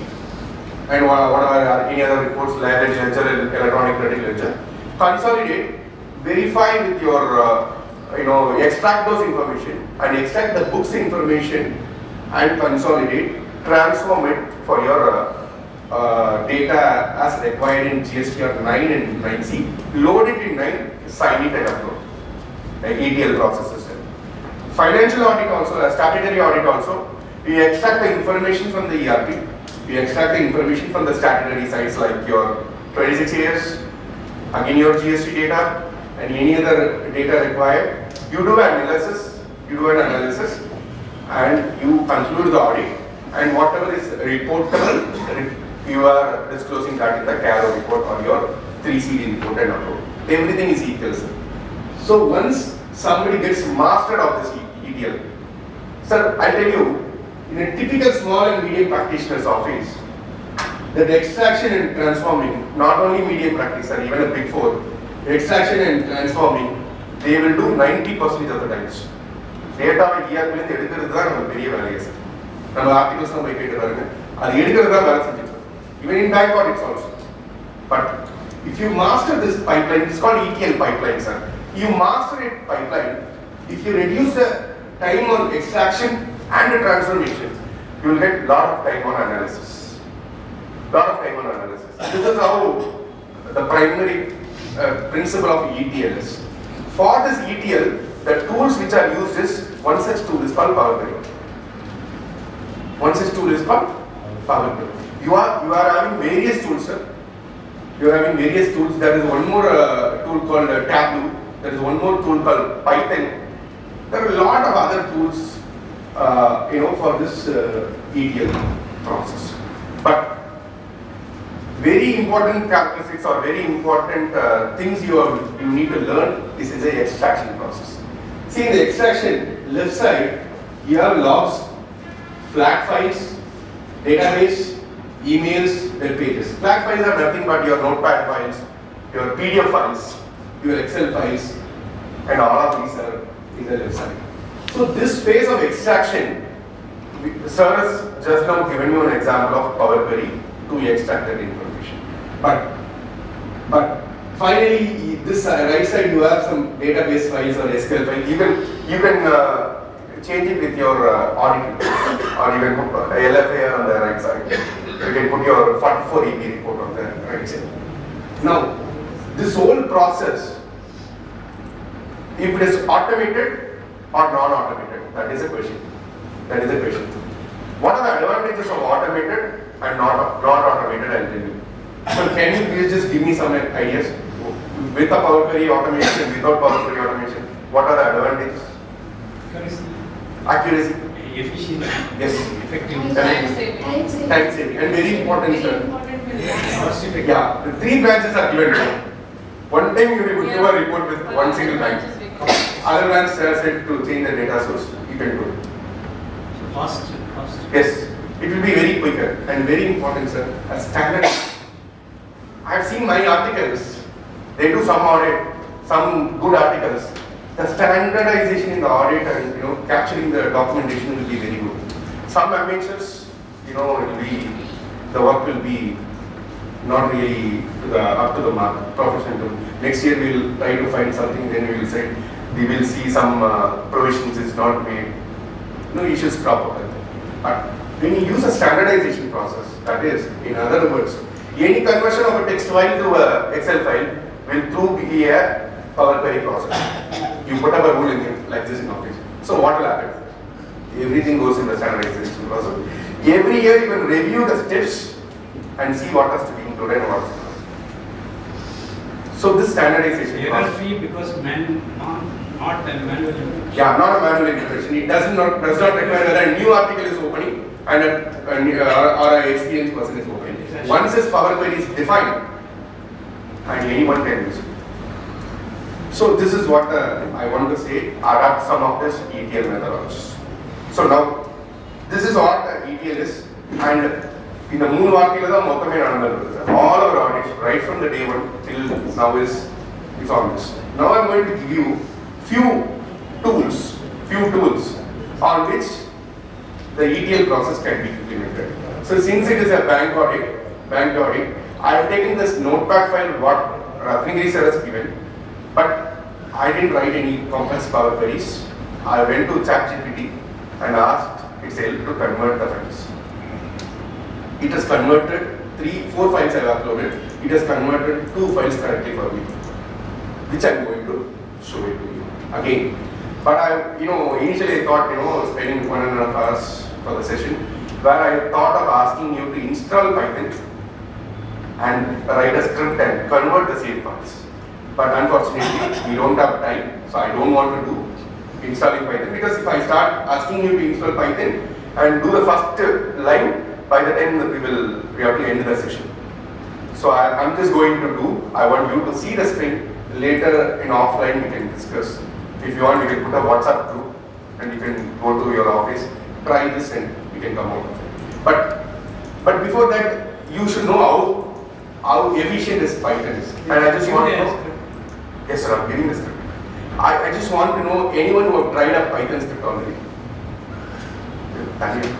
and whatever any other reports, liability ledger and electronic credit ledger. Consolidate, verify with your, extract those information and extract the books information and consolidate, transform it for your data as required in GSTR 9 and 9C, load it in 9, sign it and upload. ETL process system. Financial audit also, a statutory audit also, we extract the information from the ERP, we extract the information from the statutory sites like your 26 years, again your GST data, and any other data required. You do an analysis, and you conclude the audit, and whatever is reportable, you are disclosing that in the CARO report or your 3CD report and upload. Everything is ETL. So once somebody gets mastered of this ETL, sir, I tell you, in a typical small and medium practitioner's office, the extraction and transforming, not only medium practitioner, even a big four, extraction and transforming, they will do 90% of the times. Data with ERP is very valuable. Articles even in bank audits also. But if you master this pipeline, it's called ETL pipeline, sir. You master it pipeline, if you reduce the time on extraction and the transformation, you will get lot of time on analysis. This is how the primary principle of ETL is. For this ETL, the tools which are used is, one such tool is called Power Query. You are having various tools, sir. You are having various tools. There is one more tool called Tableau. There is one more tool called Python. There are a lot of other tools, for this ETL process. But very important characteristics or very important things you need to learn is in the extraction process. See, in the extraction, left side, you have logs, flat files, database, emails, web pages. Flat files are nothing but your notepad files, your PDF files, your Excel files, and all of these are in the left side. So this phase of extraction, sir has just now given you an example of Power Query to extract that information. But finally, this right side you have some database files or SQL files. You can change it with your audit, or you can put LFA on the right side. You can put your 44 EP report on the right side. Now, this whole process, if it is automated or non-automated, that is a question. What are the advantages of automated and not automated? I'll tell you. So can you please just give me some ideas? With a Power Query automation and without Power Query automation, what are the advantages? Accuracy. Efficiency. Yes. Effectiveness. Time saving. And very important, sir. Yeah. The 3 branches are given. One time you will give a report with one single branch. Other branch said to change the data source. You can do it. Fast. Yes. It will be very quicker and very important, sir. A standard. I have seen my articles. They do some audit, some good articles. The standardization in the audit and capturing the documentation will be very good. Some amateurs, the work will be not really up to the mark, professional. Next year we will try to find something. Then we will say we will see some provisions is not made. No issues crop up. But when you use a standardization process, that is, in other words, any conversion of a text file to a Excel file will be a Power Query process. You put up a rule in here, like this in Office. So what will happen? Everything goes in the standardization process. Every year you will review the steps and see what has to be included and what is not. So this standardization error free because not a manual intervention. Yeah, not a manual intervention. It does not require whether a new article is opening and or an experienced person is opening. Once this Power Query is defined, and anyone can use it. So this is what I want to say, adapt some of this ETL methodologies. So now, this is what ETL is, and in the moon all our audits, right from the day one till now is on this. Now I'm going to give you few tools on which the ETL process can be implemented. So since it is a bank audit, I have taken this notepad file what Rathinagiri sir has given, but I didn't write any complex Power Queries. I went to ChatGPT and asked its help to convert the files. It has converted 4 files I have uploaded. It has converted 2 files correctly for me, which I am going to show it to you again. But I, initially I thought, spending 1.5 hours for the session, where I thought of asking you to install Python and write a script and convert the same files. But unfortunately, we don't have time, so I don't want to do installing Python, because if I start asking you to install Python and do the first line, by the time we have to end the session. So I'm just going to I want you to see the screen. Later in offline we can discuss. If you want, you can put a WhatsApp group and you can go to your office, try this and you can come out of it. But before that, you should know how efficient this Python is. And I just want to know. Yes sir, I'm giving the script. I just want to know anyone who have tried a Python script already. Thank you.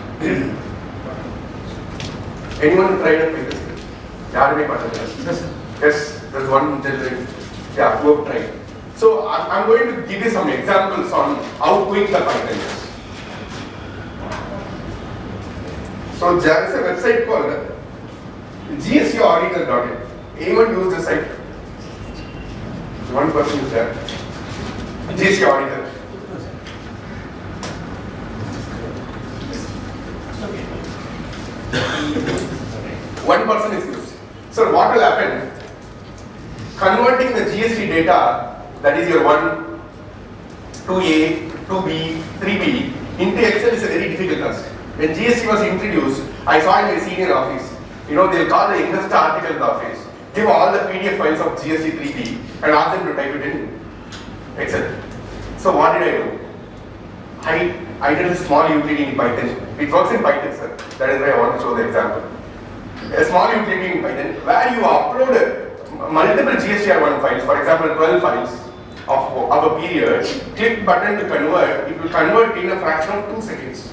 Anyone who tried a Python script? Yes, there's one gentleman. Yeah, who have tried. So I'm going to give you some examples on how quick the Python is. So there is a website called GSTauditor.in. Anyone use this site? One person is there. GST Auditor. One person is used. So what will happen? Converting the GST data, that is your 1, 2A, 2B, 3B, into Excel is a very difficult task. When GST was introduced, I saw in my senior office, they'll call the investor article in the office, give all the PDF files of GST 3B and ask them to type it in Excel. So what did I do? I did a small utility in Python. It works in Python, sir. That is why I want to show the example. A small utility in Python where you upload multiple GSTR1 files, for example 12 files of a period, click button to convert, it will convert in a fraction of 2 seconds.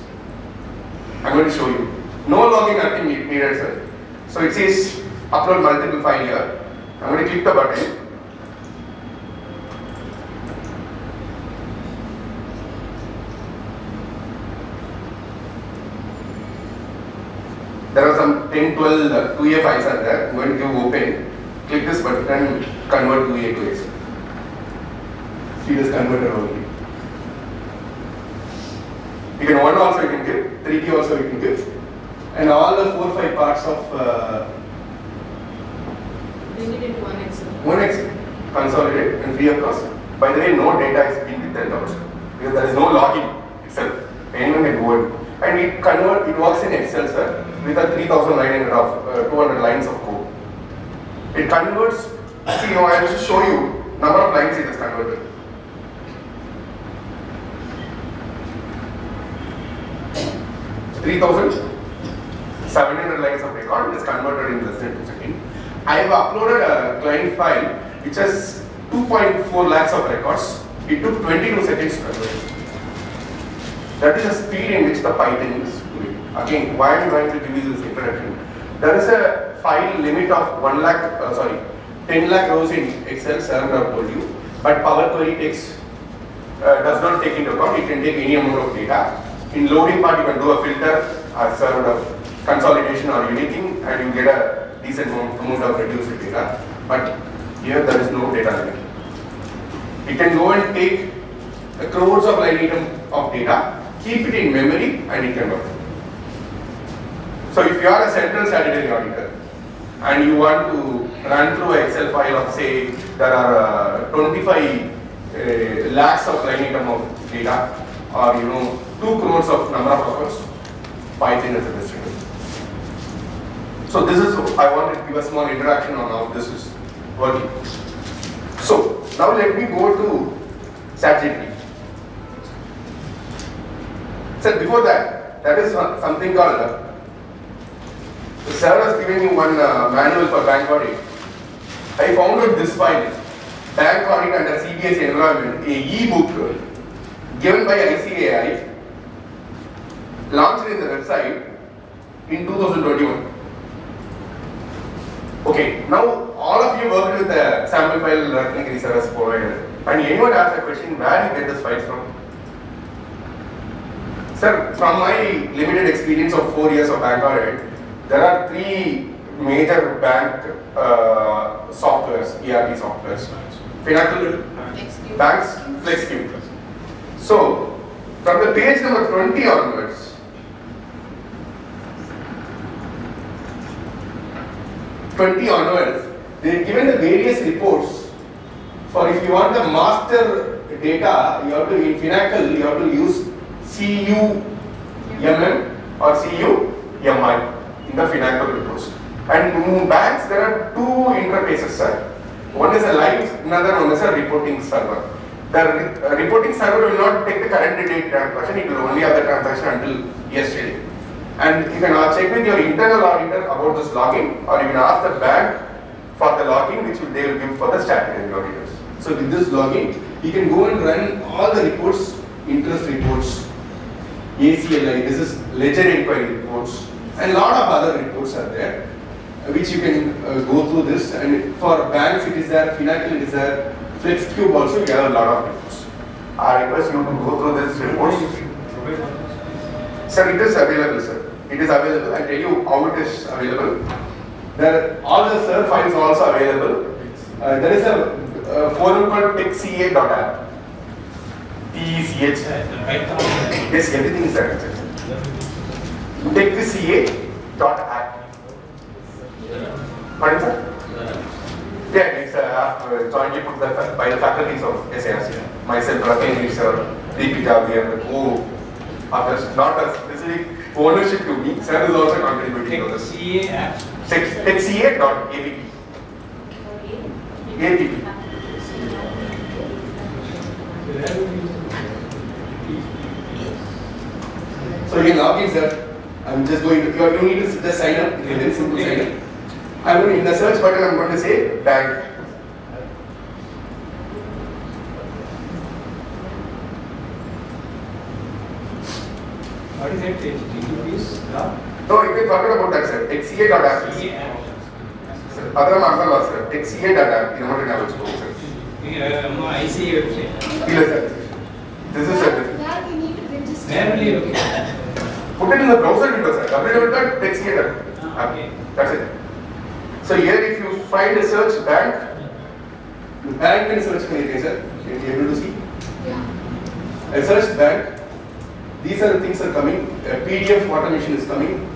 I'm going to show you. No login, nothing needed, sir. So it says upload multiple file here. I'm going to click the button. There are some 10, 12 2A files are there. I'm going to give open. Click this button and convert 2A to Excel. See this converter only. You can 1 also you can give, 3B also you can give. And all the 4-5 parts of bring it into one Excel. One Excel. Consolidate and free of cost. By the way, no data is being withheld also. Because there is no login itself. Anyone can go in. And it works in Excel, sir, with a 3,900 of 200 lines of code. It converts, see, I will just show you number of lines it is converted. $3,700 lines of record, it is converted in less than 2 seconds. I have uploaded a client file which has 2.4 lakhs of records. It took 22 seconds to convert. That is the speed in which the Python is doing. Again, why am I going to give you this introduction? There is a file limit of 10 lakh rows in Excel, sir, I have told you. But Power Query does not take into account, it can take any amount of data. In loading part, you can do a filter, consolidation or anything, and you get a decent amount of reduced data. But here there is no data limit. It can go and take crores of line item of data, keep it in memory, and it can work. So if you are a central statutory auditor and you want to run through an Excel file of, say, there are 25 lakhs of line item of data, or 2 crores of number of records, Python is the best tool. So this is, I want to give a small introduction on how this is working. So now let me go to StatGPT. So before that, there is something called, the sir has given you one manual for bank audit. I found out this file, bank audit under CBS environment, a e-book given by ICAI, launched in the website in 2021. Okay, now all of you worked with the sample file Rathinagiri S provided. And anyone asked a question, where you get this files from? Sir, from my limited experience of 4 years of bank audit, there are 3 major bank softwares, ERP softwares. Finacle, Banks, FlexCube. So, from the page number 20 onwards, they are given the various reports. For if you want the master data, you have to, in Finacle, you have to use CUMM or CUMI in the Finacle reports. And in banks, there are 2 interfaces, sir. One is a live, another one is a reporting server. The reporting server will not take the current date transaction, it will only have the transaction until yesterday. And you can check with your internal auditor about this login, or you can ask the bank for the login which they will give for the statutory auditors. So with this login, you can go and run all the reports, interest reports, ACLI, this is ledger inquiry reports, and a lot of other reports are there, which you can go through this. And for banks it is there, Finacle it is there, FlexCube also, you have a lot of reports. I request you to go through this reports. Sir, it is available, sir. it is available. I'll tell you how it is available. There, all the SIR files are also available. There is a forum called techca.app. TECH. Yes, everything is there. techca.app. Pardon, sir? Yeah, it's jointly put by the faculties of SARC. Myself, Rathinagiri sir, Deepika, we are others, not a specific ownership to me. Sir is also contributing to this. techca.app. So you can log in, sir. I'm just going to, you need to just sign up. It's a very simple sign up. I'm going to, in the search button, I'm going to say bank. What is that? No, you can forget about that, sir. techca.app. Other marker was, sir. techca.app. You know what it is, sir. IC website. Yes, sir. This is sir. Where we need to register. Where will you look at? Put it in the browser window, sir. www.techca.app. Okay. That's it. So here, if you find a search bank and search anything, sir. You'll be able to see. Yeah. A search bank. These are the things are coming. A PDF automation is coming.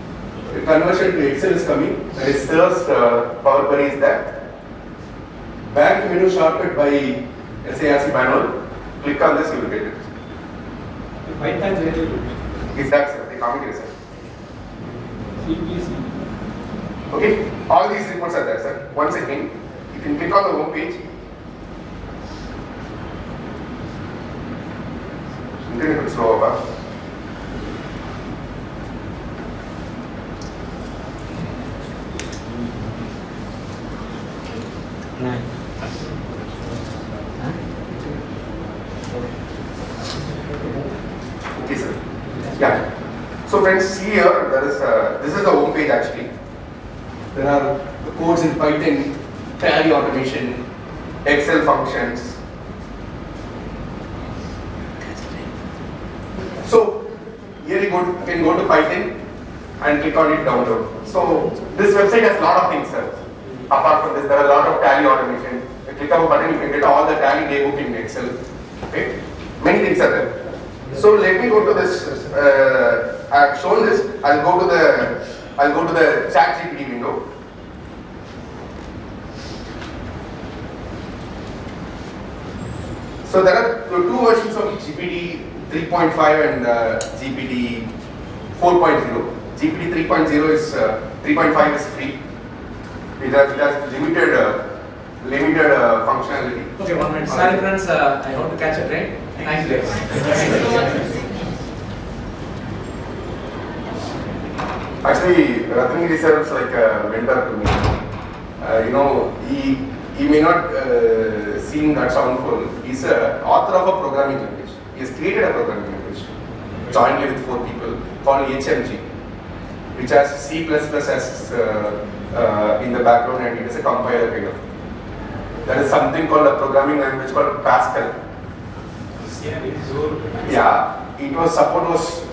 A conversion to Excel is coming. There is search Power Query is there. Bank menu shortcut by SARC manual. Click on this, you will get it. Python where you look? Is that, sir? The comment is, sir. CPC. Okay, all these reports are there, sir. Once again, you can click on the home page. Internet is slow over. Okay, sir. Yeah. So friends, see here, there is this is the home page actually. There are the codes in Python, tally automation, Excel functions. So here you can go to Python and click on it download. So this website has a lot of things, sir. Apart from this, there are a lot of tally automation. You click on a button, you can get all the tally daybook in Excel. Okay, many things are there. So let me go to this. I've shown this. I'll go to the ChatGPT window. So there are two versions of GPT 3.5 and GPT 4.0. GPT 3.0 is 3.5 is free. It has limited functionality. Okay, 1 minute. Sorry friends, I have to catch a train. Thank you guys. Actually, Rathinagiri sir is like a mentor to me. He may not seem that soundful. He's an author of a programming language. He has created a programming language jointly with 4 people called HMG, which has C++ as in the background, and it is a compiler kind of. There is something called a programming language called Pascal. Yeah, support was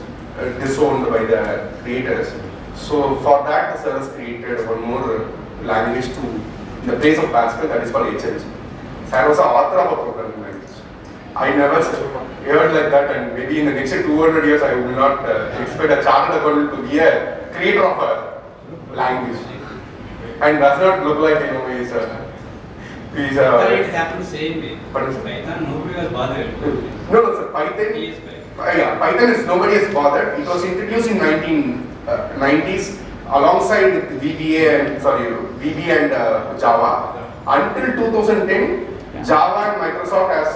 disowned by the creators. So for that, the sir has created one more language in the place of Pascal, that is called HMG. Sir was the author of a programming language. I never heard like that, and maybe in the next 200 years, I will not expect a chartered accountant to be a creator of a language. And does not look like he's it happened the same way. Python, nobody was bothered. No, sir. Python is nobody has bothered. It was introduced in 1990s alongside VB and Java. Until 2010, Java and Microsoft has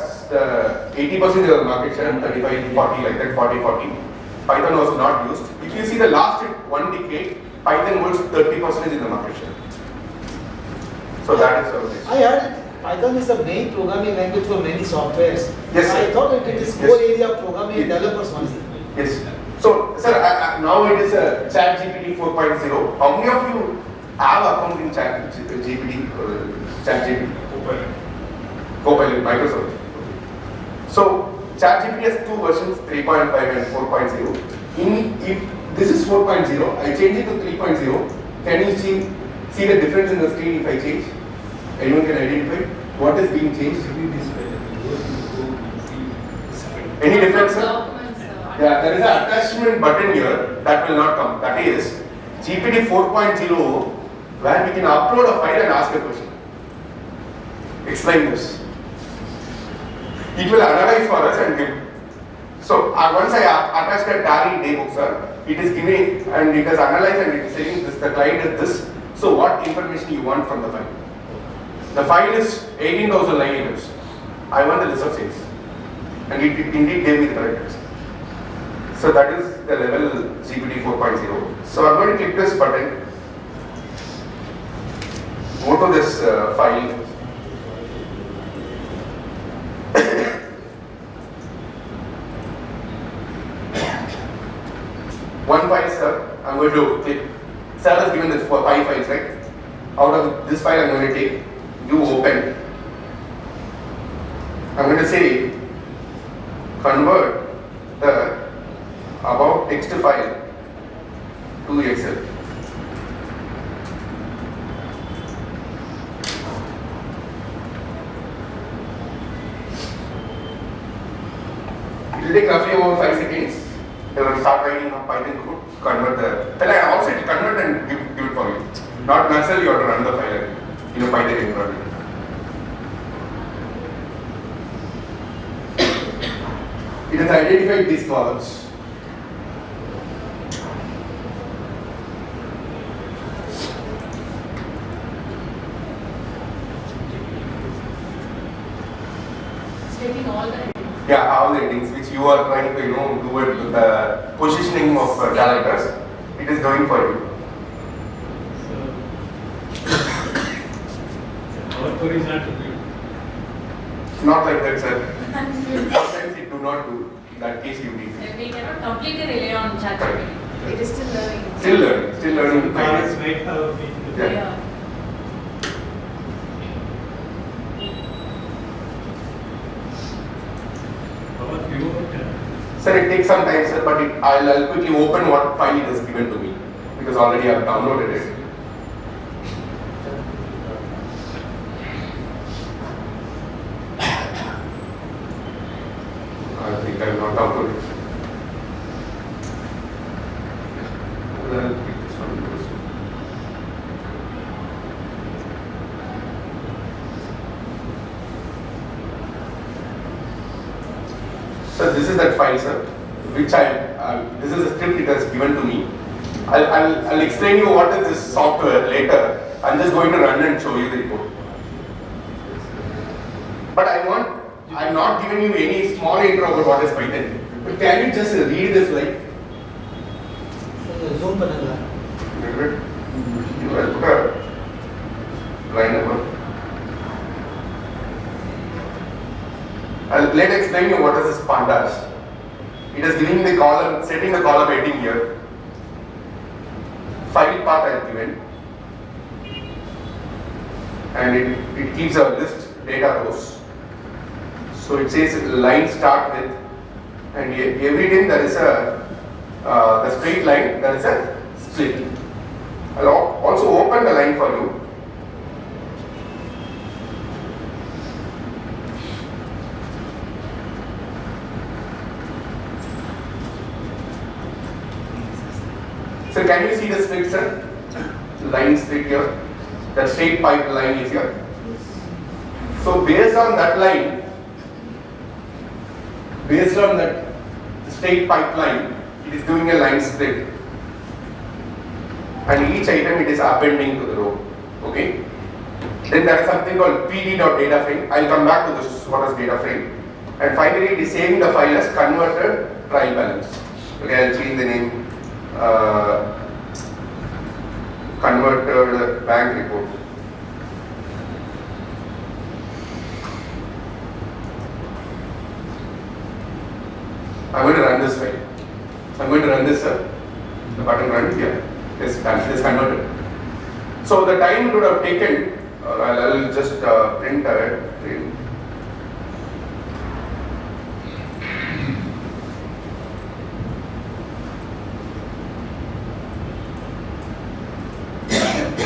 80% of the market share, 35-40 like that, 40-40. Python was not used. If you see the last 1 decade, Python holds 30% in the market share. So that is how it is. I heard Python is the main programming language for many softwares. Yes, sir. I thought it is core area of programming and developers only. Yes. So, sir, now it is a ChatGPT 4.0. How many of you have account in ChatGPT? Copilot, Microsoft. So, ChatGPT has 2 versions, 3.5 and 4.0. This is 4.0. I change it to 3.0. Can you see the difference in the screen if I change? Anyone can identify what is being changed? Any difference, sir? Yeah, there is an attachment button here that will not come. That is GPT 4.0, where we can upload a file and ask a question. Explain this. It will analyze for us and give. So once I attach the tally daybook, sir, it is giving and it is analyzed and it is saying this, the client is this. So what information you want from the file? The file is 18,000 line items. I want the list of sales. And it indeed gave me the correct answer. So that is the level GPT 4.0. So I'm going to click this button. Go to this file. One file, sir, I'm going to click. Sir has given this for 5 files, right? Out of this file, I'm going to take, you open. I'm going to say, convert the about text file to Excel. It will take roughly over 5 seconds. They will start writing a Python code, convert the. Then I also convert and give it for you. Not necessarily you have to run the file in a Python environment. It has identified these columns. It's taking all the Yeah, all the headings which you are trying to do it with the positioning of characters, it is doing for you. Our query is not to be. Not like that, sir. Sometimes it do not do. In that case, you need. We cannot completely rely on ChatGPT. It is still learning. Still learning. Still learning. Parents might have been. Yeah. Sir, it takes some time, sir, but I'll quickly open what file it has given to me because already I've downloaded it. I think I have not downloaded it. I'll pick this one first. So this is that file, sir, which this is a script it has given to me. I'll explain you what is this software later. I'm just going to run and show you the report. But I'm not giving you any small intro about what is Python. But can you just read this like? Zoom panel. You will put a line number. I'll later explain you what is this pandas. It is giving the column, setting the column heading here. File path I have given. And it keeps a list data rows. So it says line start with, and every time there is a the straight line, there is a split. I'll also open the line for you. So can you see the split, sir? Line split here. The straight pipe line is here. So based on that line, based on that straight pipeline, it is doing a line split. And each item it is appending to the row. Okay? Then there is something called pd.data frame. I'll come back to this, what is data frame. And finally it is saving the file as converted trial balance. Okay, I'll change the name. Converted bank report. I'm going to run this file. I'm going to run this, sir. The button run here. Yes, done. It is converted. So the time it would have taken, I'll just print it.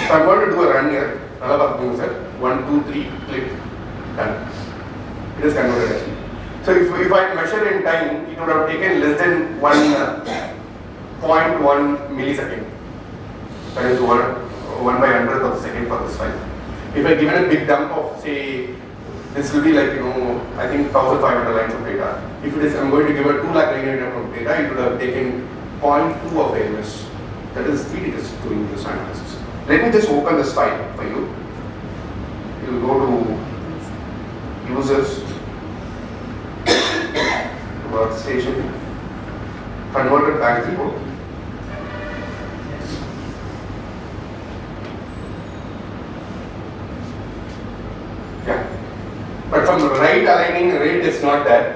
So I'm going to do a run here. Sir. 1, 2, 3, click, done. It is converted actually. So if I measure in time, it would have taken less than 1.1 millisecond. That is 1/100th of a second for this file. If I given a big dump of say, this will be like I think 1,500 lines of data. If it is, I'm going to give a 2,99,000 of data, it would have taken 0.2 of ms. That is the speed it is doing this analysis. Let me just open this file for you. You will go to users, workstation, converted back report. Yeah, but from right aligning rate is not there.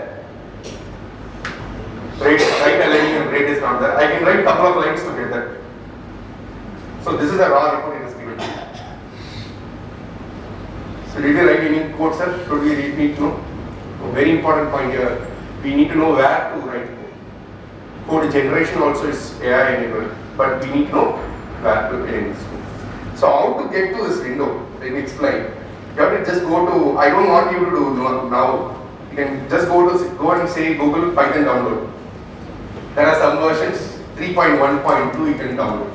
Right aligning and rate is not there. I can write a couple of lines to get that. So this is a raw report it is given. So did we write any code, sir? Should we need to know? A very important point here. We need to know where to write code. Code generation also is AI enabled, but we need to know where to enable this code. So how to get to this window? Let me explain. You have to just go to, I don't want you to do now. You can just go and say Google Python download. There are some versions, 3.1.2 you can download.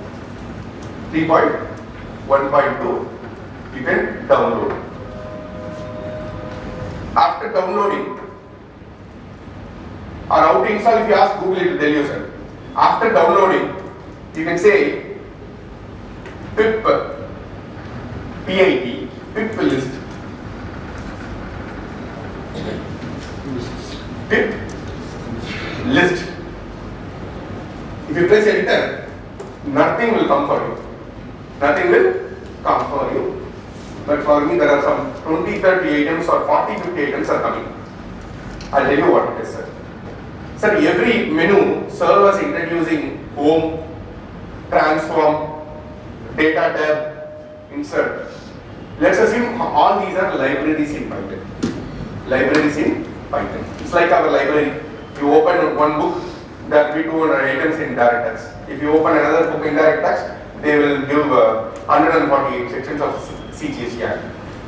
3.1.2 you can download. After downloading, or how to install, if you ask Google, it will tell you, sir. After downloading, you can say pip list. Pip list. If you press enter, nothing will come for you. Nothing will come for you. But for me, there are some 20, 30 items or 40, 50 items are coming. I'll tell you what it is, sir. Sir, every menu serves as introducing home, transform, data tab, insert. Let's assume all these are libraries in Python. Libraries in Python. It's like our library. You open one book, there will be 200 items in direct text. If you open another book in direct text, they will give 148 sections of CGSR.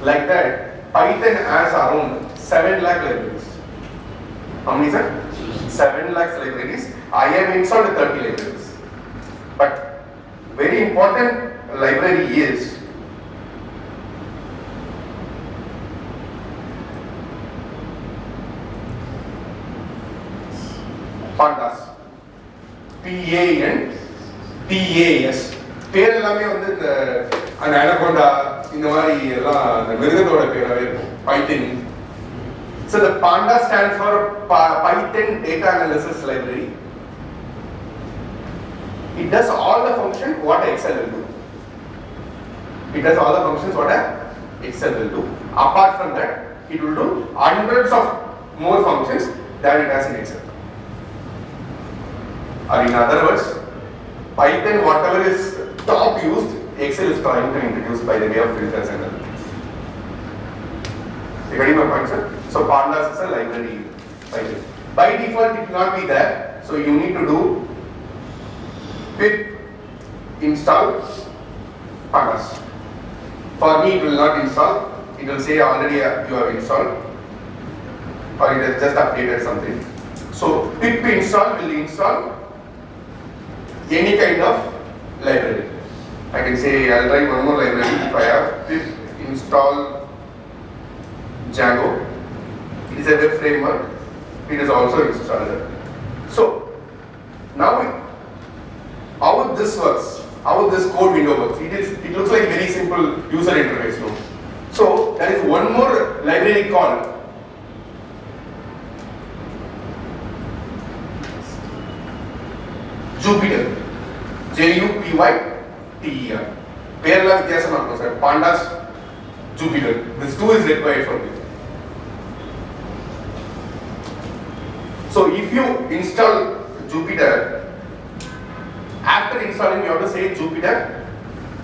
Like that, Python has around 7 lakh libraries. How many, sir? 7 lakhs libraries. I have installed 30 libraries. But very important library is Pandas. PANDAS. பேர் எல்லாமே வந்து இந்த anaconda இந்த மாதிரி எல்லாம் அந்த மிருகத்தோட பேராவே இருக்கும் பைத்தன். So the Panda stands for Python Data Analysis Library. It does all the functions what Excel will do. It does all the functions what Excel will do. Apart from that, it will do hundreds of more functions than it has in Excel. Or in other words, Python, whatever is top used, Excel is trying to introduce by the way of filters and other things. You getting my point, sir? So Pandas is a library. Python. By default, it will not be there. So you need to do pip install Pandas. For me, it will not install. It will say already you have installed, or it has just updated something. So pip install will install any kind of library. I can say I'll try one more library. If I have pip install Django, it is a web framework. It is also installed. So now how this works, how this code window works. It looks like very simple user interface. No? So there is one more library called Jupyter. Jupyter. பேர்ல வித்தியாசமா இருக்கும் sir. Pandas, Jupyter. This two is required for me. So if you install Jupyter, after installing you have to say Jupyter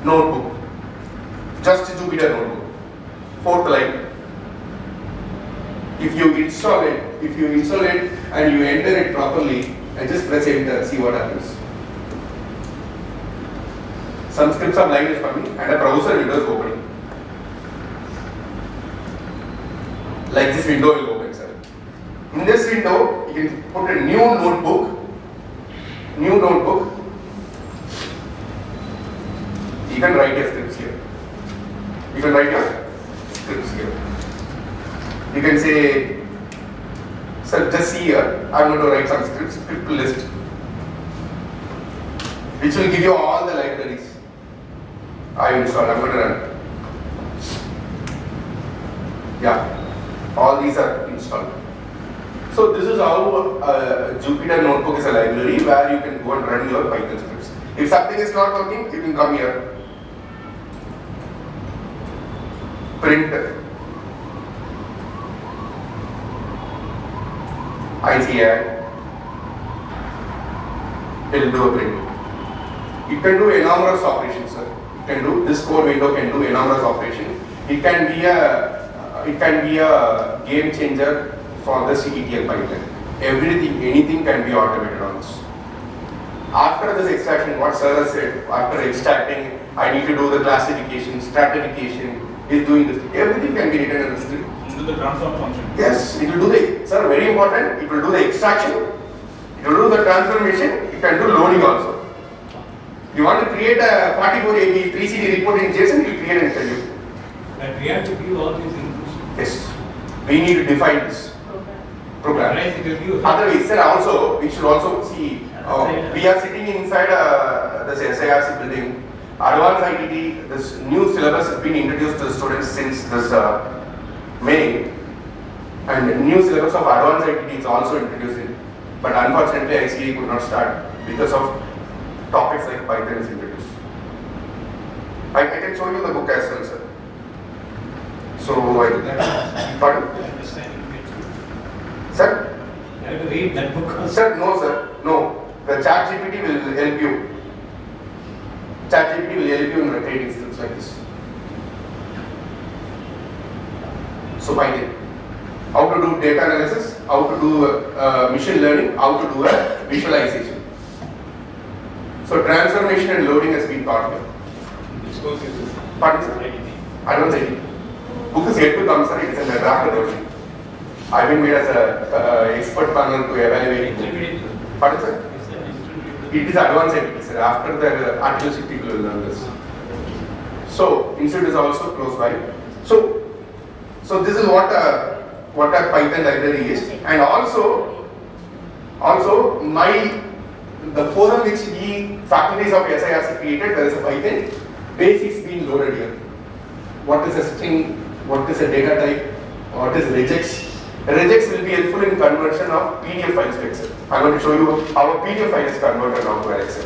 notebook. Just Jupyter notebook. Fourth line. If you install it and you enter it properly and just press enter, see what happens. some scripts of line is coming and a browser window is opening. Like this window will open, sir. In this window, you can put a new notebook. You can write your scripts here. You can say, sir, just see here, I'm going to write some scripts, script list, which will give you all the libraries I installed. I'm going to run. Yeah, all these are installed. So this is how Jupyter Notebook is a library where you can go and run your Python scripts. If something is not working, you can come here. Print ICAD, it will do a print. It can do enormous operations, sir. It can do, this code window can do enormous operation. It can be a game changer for the ETL pipeline. Everything, anything can be automated on this. After this extraction, what sir has said, after extracting, I need to do the classification, stratification, is doing this. Everything can be written in the script. Do the transform function. Yes, it will do the, sir, very important, it will do the extraction, it will do the transformation, it can do loading also. You want to create a 44 AB 3CD report in JSON, it will create and tell you. But we have to give all these inputs. Yes, we need to define this program. Otherwise, otherwise, sir, also, we should also see, we are sitting inside this SIRC building. Advanced ITT, this new syllabus has been introduced to the students since this May, and the new syllabus of Advanced ITT is also introduced in. But unfortunately, ICA could not start because of topics like Python is introduced. I can show you the book as well, sir. So, pardon? Sir? You have to read that book also. Sir, no, sir, no. The ChatGPT will help you. ChatGPT will help you in creating scripts like this. So Python, how to do data analysis, how to do machine learning, how to do a visualization. So transformation and loading has been taught here. Which course is this? Pardon, sir? Advanced IT. Book is yet to come, sir. It is in the draft version. I've been made as an expert panel to evaluate. Pardon, sir? It is advanced IT, sir. After the artificial people will learn this. So institute is also close by. So this is what a Python library is, and also the forum which we faculties of SIRC created, there is a Python basics being loaded here. What is a string? What is a data type? What is regex? Regex will be helpful in conversion of PDF files to Excel. I'm going to show you how a PDF file is converted now to Excel.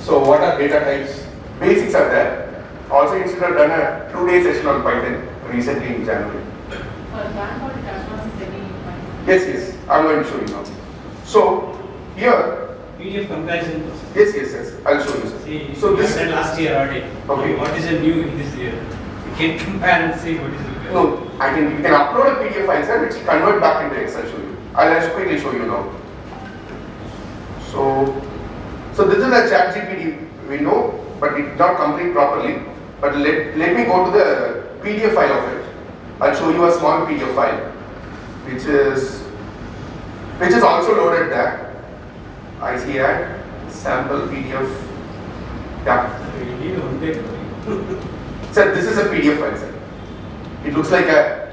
So what are data types? Basics are there. Also, Institute have done a 2-day session on Python recently in January. Yes, I'm going to show you now. So here, PDF comparison. Yes, I'll show you, sir. See, so this said last year audit. Okay. What is a new in this year? You can compare and see what is it. No, you can upload a PDF file, sir, which you convert back into Excel. Show you. I'll just quickly show you now. So this is a ChatGPT window, but it did not complete properly. But let me go to the PDF file of it. I'll show you a small PDF file, which is also loaded there. I see a sample PDF. Yeah. Sir, this is a PDF file, sir. It looks like a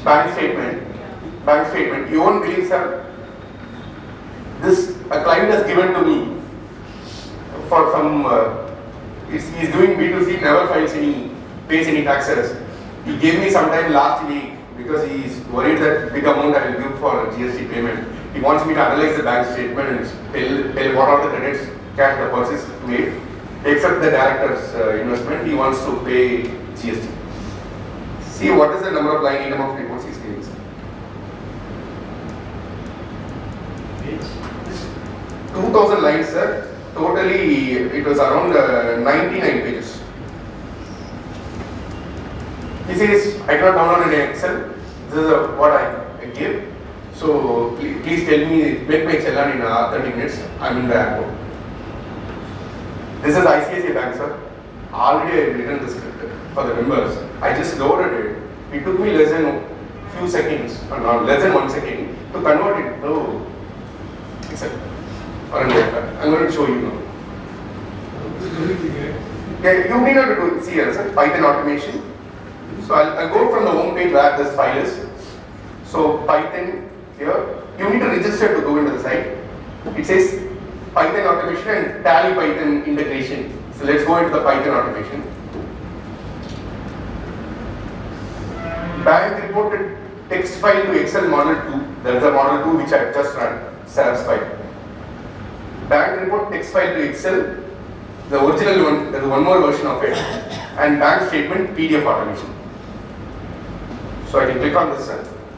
bank statement. You won't believe, sir. This a client has given to me for some. He's doing B2C, never pays any taxes. He gave me sometime last week because he is worried that big amount I will give for GST payment. He wants me to analyze the bank statement and tell what are the credits, cash deposits made, except the director's investment. He wants to pay GST. See what is the number of line item of reports he's giving, sir. 2000 lines, sir. Totally, it was around 99 pages. He says, I cannot download it in Excel. This is what I give. So please tell me, make my Excel in 30 minutes. I'm in the airport. This is ICICI Bank, sir. Already I written the script for the members. I just loaded it. It took me less than few seconds, or not less than 1 second, to convert it. Oh, except I'm going to show you now. Yeah, you need not to see here, sir. Python automation. So I'll go from the home page where this file is. So Python here. You need to register to go into the site. It says Python automation and Tally Python integration. So let's go into the Python automation. Bank reported text file to Excel model 2. There is a model 2 which I just run, SARS file. Bank report text file to Excel. The original one, there is one more version of it. And bank statement PDF automation. So I can click on this.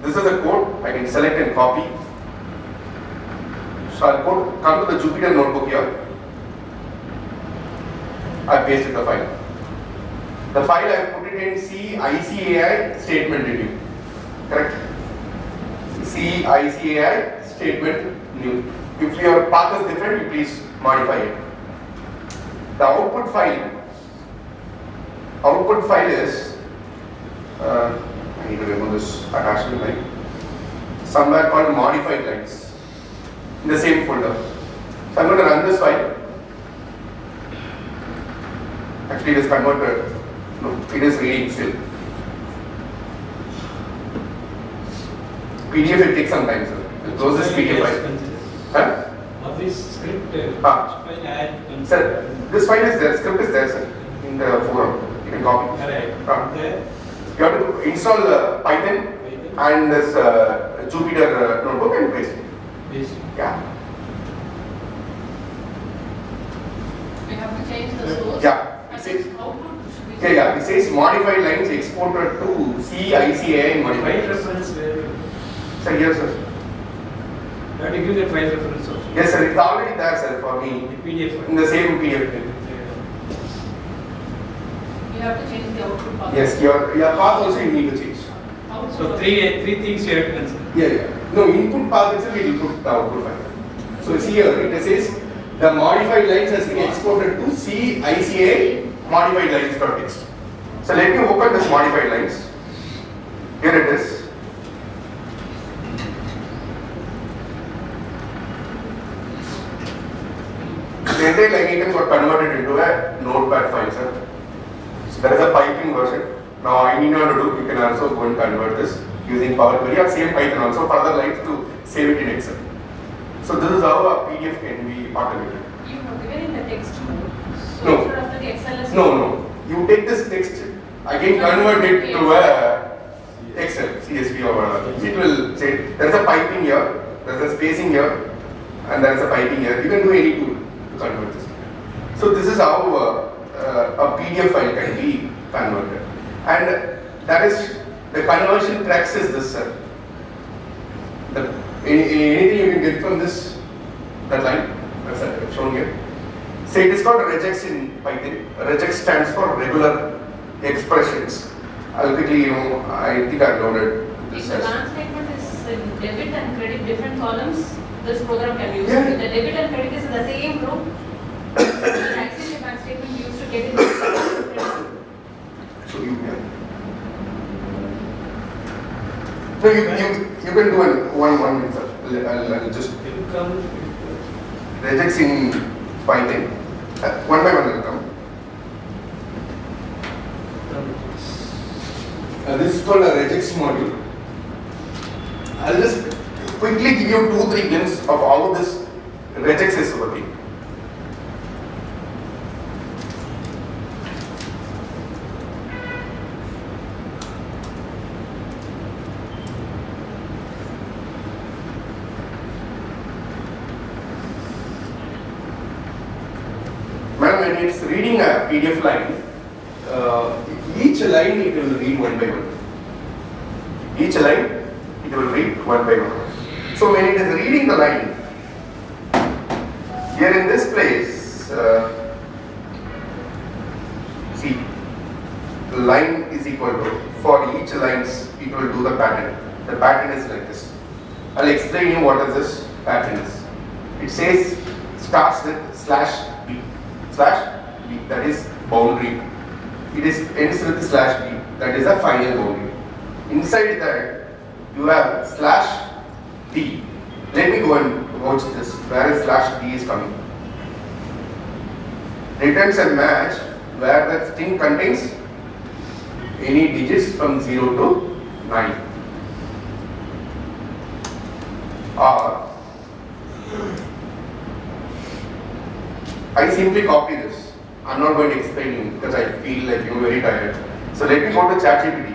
This is the code. I can select and copy. So I'll come to the Jupyter notebook here. I pasted the file. The file I put it in CICAI statement review. Correct? CICAI statement new. If your path is different, you please modify it. The output file is I need to remove this attachment line. Somewhere called modified lines in the same folder. So I'm going to run this file. Actually, it is converted. No, it is reading still. PDF it takes some time, sir. I'll close this PDF file. Huh? Of this script, Sir, this file is there, script is there, sir, in the forum. You can copy. Correct. You have to install Python and this Jupyter notebook and paste it. Yeah. We have to change the source. Yeah. It says, it says modified lines exported to CICAI modified. File reference where? Sir, yes, sir. You have to give the file reference also. Yes, sir. It's already there, sir, for me. The PDF file. In the same PDF. You have to change the output path. Yes, your path also you need to change. So three things you have to consider. Yeah. No, input path itself it will put the output file. So see here, it says the modified lines has been exported to CICAI modified lines.txt. So let me open this modified lines. Here it is. The entire line item got converted into a notepad file, sir. So there is a piping version. Now I need not to do, you can also go and convert this using Power Query or same Python also further lines to save it in Excel. So this is how a PDF can be automated. You have given in the text mode. So No. instead of the Excel as No. You take this text, again convert it to a Excel, CSV or whatever. It will say, there is a piping here, there is a spacing here, and there is a piping here. You can do any tool to convert this. So this is how a PDF file can be converted. And that is, the conversion crux is this, sir. Anything you can get from this, that line, that's shown here. So it is called regex in Python. Regex stands for regular expressions. I'll quickly, I think I've loaded If this the as. bank statement is in debit and credit different columns, this program can be used. Yeah. If the debit and credit is in the same row, the ICICI bank statement we used to get in the So you can. So you can do one minute, sir. I'll just regex in Python. One by one will come. This is called a regex module. I'll just quickly give you 2-3 glimpses of how this regex is working. Madam, when it's reading a PDF line, each line it will read one by one. Each line it will read one by one. So when it is reading the line, here in this place, see, line is equal to, for each lines it will do the pattern. The pattern is like this. I'll explain you what is this pattern is. It says starts with /b, B, that is boundary. It is ends with slash B, that is a final boundary. Inside that, you have slash D. Let me go and watch this, where is slash D is coming. Returns a match where the string contains any digits from 0 to 9. Or I simply copy this. I'm not going to explain because I feel like you're very tired. So let me go to ChatGPT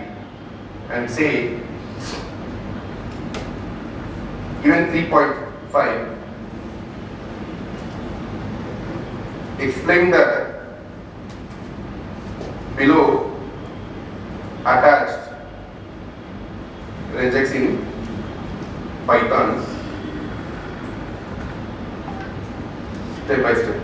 and say, given 3.5, explain the below attached regex in Python step by step.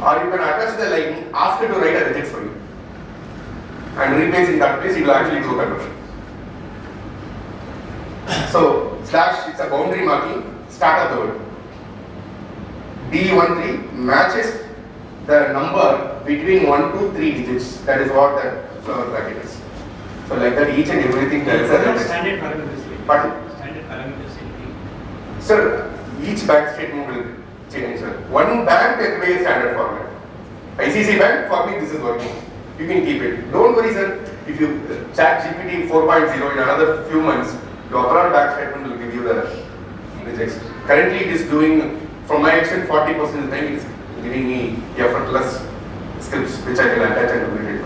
Or you can attach the line, ask it to write a regex for you, and replace in that place, it will actually do conversion. So slash, it's a boundary marking, start of the word. D13 matches the number between 1 to 3 digits. That is what that flower bracket is. So like that, each and everything tells us. Standard parameters. Pardon? Standard parameters. Sir, each bank statement will change, sir. One bank can be a standard format. ICC bank, for me this is working. You can keep it. Don't worry, sir. If you chat GPT 4.0 in another few months, your overall bank statement will give you the regex. Currently it is doing, from my extent, 40% of the time it is giving me effortless scripts which I can attach and duplicate.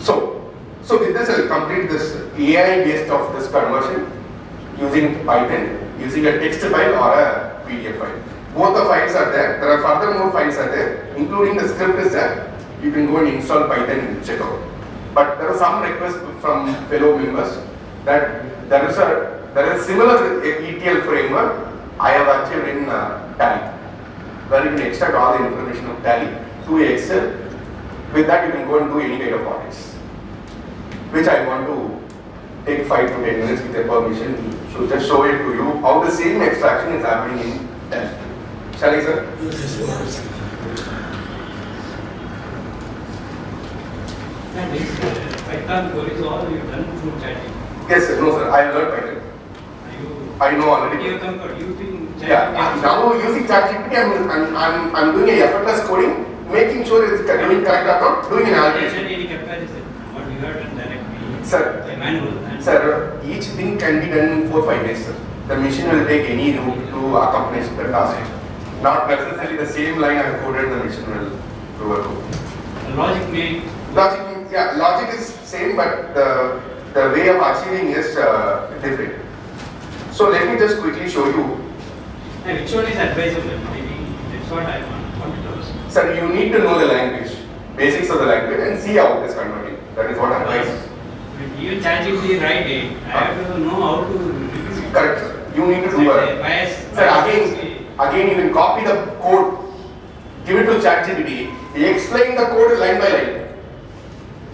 So with this I'll complete this AI based of this conversion using Python, using a text file or a PDF file. Both the files are there. There are further more files are there, including the script is there. You can go and install Python and check out. But there are some requests from fellow members that there is a similar ETL framework I have achieved in Tally, where you can extract all the information of Tally to Excel. With that you can go and do any kind of audits, which I want to take 5 to 10 minutes with your permission. So just show it to you how the same extraction is happening in Tally. Shall I, sir? And this Python queries all you done through chatting. Yes, sir. No, sir. I have learned Python. I know already. You have using chat. Yeah. Now using ChatGPT, I'm doing a effortless coding, making sure it's doing correct or not, doing an algorithm. Any comparison? What you have done directly? Sir. By manual. Sir, each thing can be done in 4-5 days, sir. The machine will take any route to accomplish the task. Not necessarily the same line I have coded, the machine will overcode. The logic may. Logic is same, but the way of achieving is different. So let me just quickly show you. Which one is advisable? Maybe that's what I want to know. Sir, you need to know the language, basics of the language, and see how it is converting. That is what I advise. Even ChatGPT write it, I have to know how to. Correct, sir. You need to do a. Sir, again, you can copy the code, give it to ChatGPT, explain the code line by line.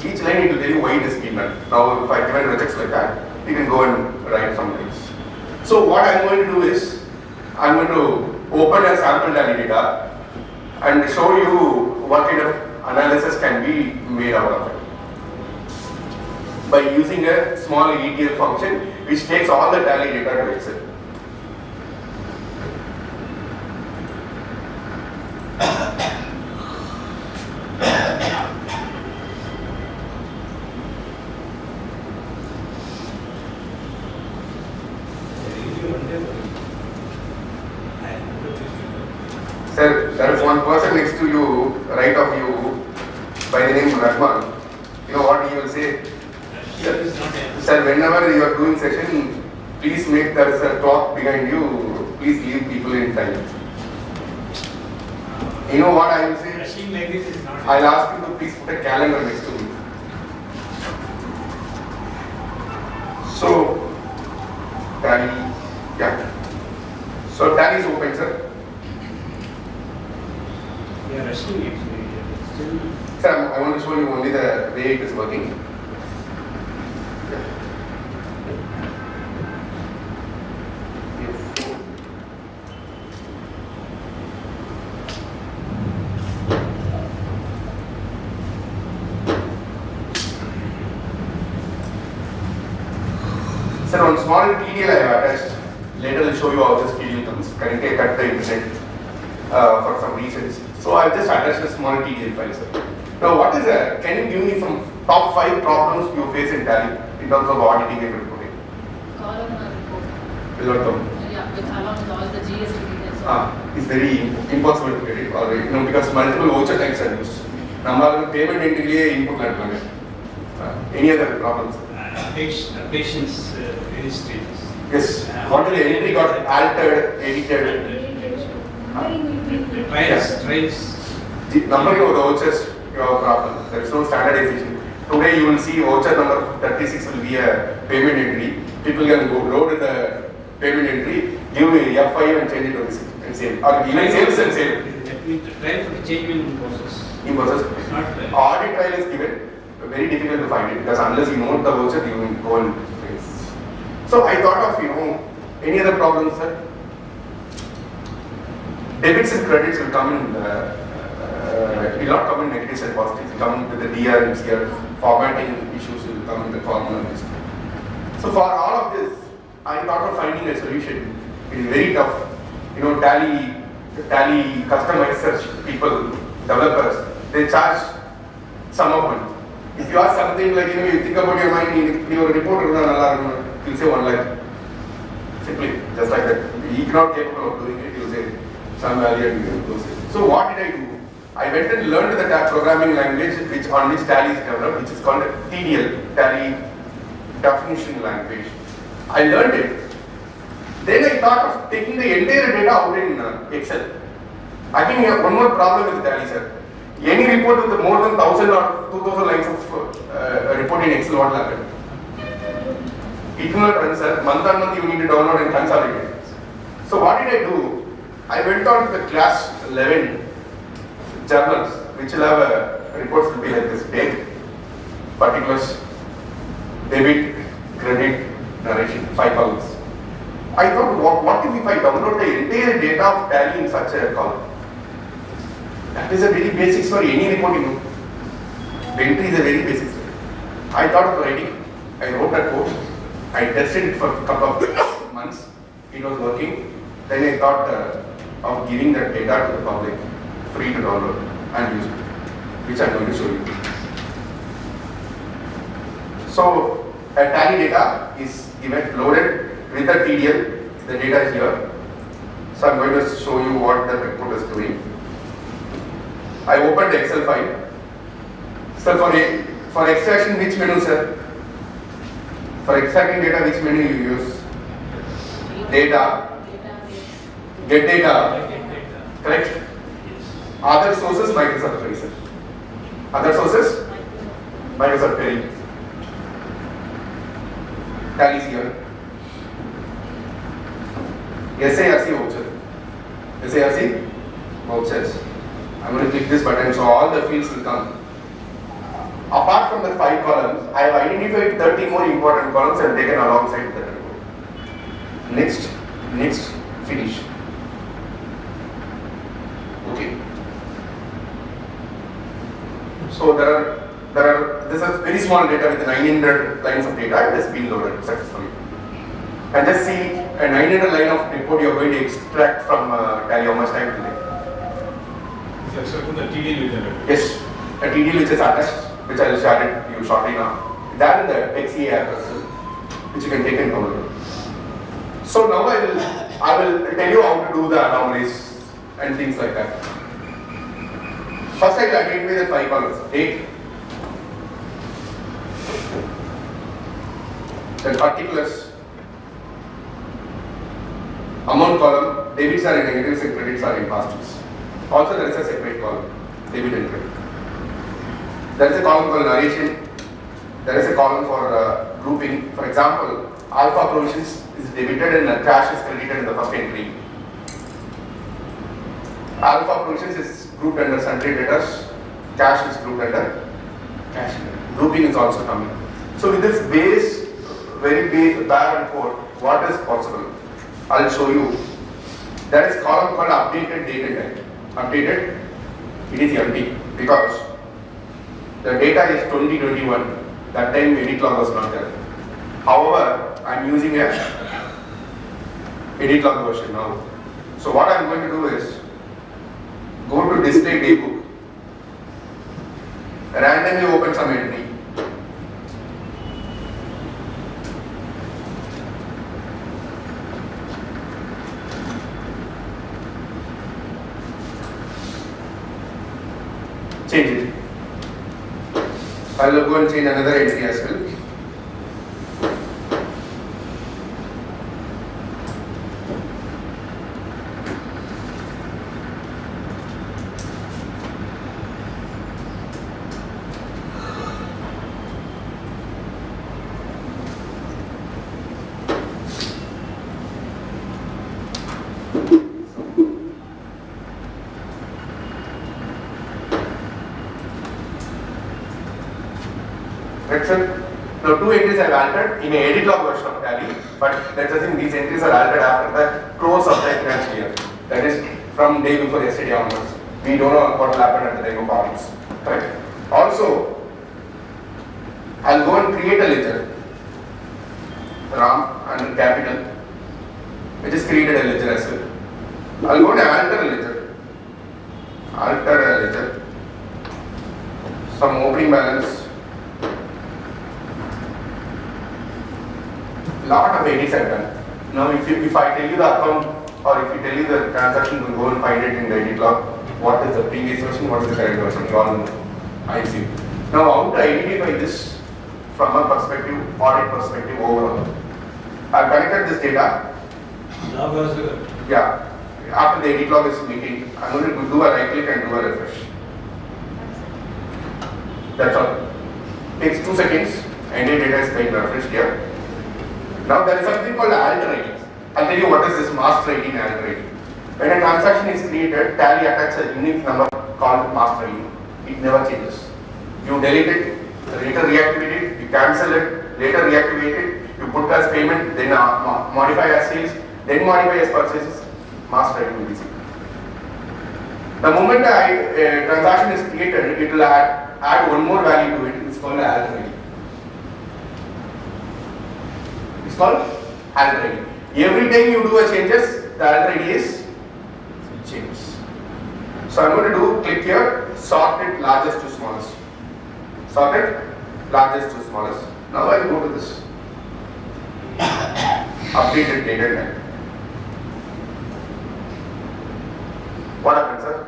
Each line it will tell you why it is given. Now, if I give a regex like that, you can go and write some things. So what I'm going to do is, I'm going to open a sample Tally data and show you what kind of analysis can be made out of it by using a small ETL function which takes all the Tally data to Excel. Sir, there is one person next to you, right of you, by the name Rahman. You know what he will say? Sir, whenever you are doing session, please make there is a clock behind you. Please leave people in time. You know what I will say? I'll ask you to please put a calendar next to me. So, Tally, yeah. So Tally is open, sir. We are rushing actually. Sir, I want to show you only the way it is working. Yeah. Sir, on small TDL I have attached. Later I'll show you how this TDL comes. Currently I cut the internet for some reasons. So I've just attached a small TDL file, sir. Now what is that? Can you give me some top 5 problems you face in Tally in terms of auditing and reporting? Column report. Will not come. Yeah, along with all the GST details. It's very impossible to get it already, because multiple voucher types are used. Number payment entry input like any other problems? Patients registries. Yes. What is the entry got altered, edited? Trials. The number of vouchers you have a problem. There is no standardization. Today you will see voucher number 36 will be a payment entry. People can go load the payment entry, give F5 and change it to receipt and save. Or even sales and save. Trial for the change in process. In process. Audit trial is given. Very difficult to find it because unless you know the voucher, you will go and face. So I thought of any other problems, sir. Debits and credits will come in. It will not come in negatives and positives. It will come with the DR and CR. Formatting issues will come in the column. So for all of this, I thought of finding a solution. It is very tough. Tally customizers, people, developers, they charge some of money. If you ask something like, you think about your mind, you report, you'll say 1 lakh. Simply, just like that. He cannot capable of doing it, you'll say some value and you will say. So what did I do? I went and learned the programming language on which Tally is developed, which is called TDL, Tally Definition Language. I learned it. Then I thought of taking the entire data out in Excel. Again, we have one more problem with Tally, sir. Any report with more than 1,000 or 2,000 lines of report in Excel, what will happen? It will not run, sir. Month on month you need to download and consolidate. So what did I do? I went on to the class 11 journals, which will have reports will be like this big, particulars, debit, credit, narration, 5 columns. I thought, what if I download the entire data of Tally in such a column? That is a very basics for any reporting. Entry is a very basic. I thought of writing. I wrote that code. I tested it for a couple of months. It was working. Then I thought of giving that data to the public, free to download and use it, which I am going to show you. So a Tally data is given, loaded with the TDL. The data is here. So I am going to show you what the report is doing. I opened the Excel file. Sir, for extraction, which menu, sir? For extracting data, which menu you use? Data. Get data. Correct? Other sources, Microsoft Query, sir. Other sources? Microsoft Query. Tally is here. SARC voucher. SARC vouchers. I'm going to click this button so all the fields will come. Apart from the 5 columns, I have identified 30 more important columns and taken alongside the report. Next, finish. Okay. So this is very small data with 900 lines of data. It has been loaded successfully. And just see a 900 line of report you are going to extract from Tally. How much time it will take? So from the TDL which is Yes, a TDL which is attached, which I will share it to you shortly now. That is the XE address, which you can take and download. So now I will tell you how to do the anomalies and things like that. First I will identify the 5 columns. Date, then particulars, amount column, debits are in negatives and credits are in positives. Also there is a separate column, debit and credit. There is a column called narration. There is a column for grouping. For example, alpha provisions is debited and cash is credited in the first entry. Alpha provisions is grouped under sundry debtors. Cash is grouped under cash. Grouping is also coming. So with this base, very bare report, what is possible? I'll show you. There is column called updated date and time. Updated, it is empty because the data is 2021. That time edit log was not there. However, I'm using a edit log version now. So what I'm going to do is go to display daybook, randomly open some entry. Change it. I will go and change another entry as well. Now two entries I have altered in an edit log version of Tally, but let's assume these entries are altered after the close of the financial year. That is from day before yesterday onwards. We don't know what will happen at the time of audits. Correct? Also, I'll go and create a ledger. Ram under capital. I just created a ledger as well. I'll go and alter a ledger. Alter a ledger. Some opening balance. Lot of edits I've done. Now if I tell you the account or if you tell you the transaction, you will go and find it in the edit log. What is the previous version, what is the current version, you all know. I see. Now how to identify this from a perspective, audit perspective overall. I've connected this data. Yeah. After the edit log is meeting, I'm going to do a right click and do a refresh. That's all. Takes 2 seconds. Entry data is being refreshed here. Now there is something called alter rating. I'll tell you what is this master rating and alter rating. When a transaction is created, Tally attaches a unique number called master rating. It never changes. You delete it, later reactivate it, you cancel it, later reactivate it, you put as payment, then modify as sales, then modify as purchases, master rating will be seen. The moment a transaction is created, it will add one more value to it, it's called alter rating. It's called alter rating. Every time you do a changes, the alter rating is changes. So I'm going to do click here, sort it largest to smallest. Sort it largest to smallest. Now I'll go to this updated data line. What happens, sir?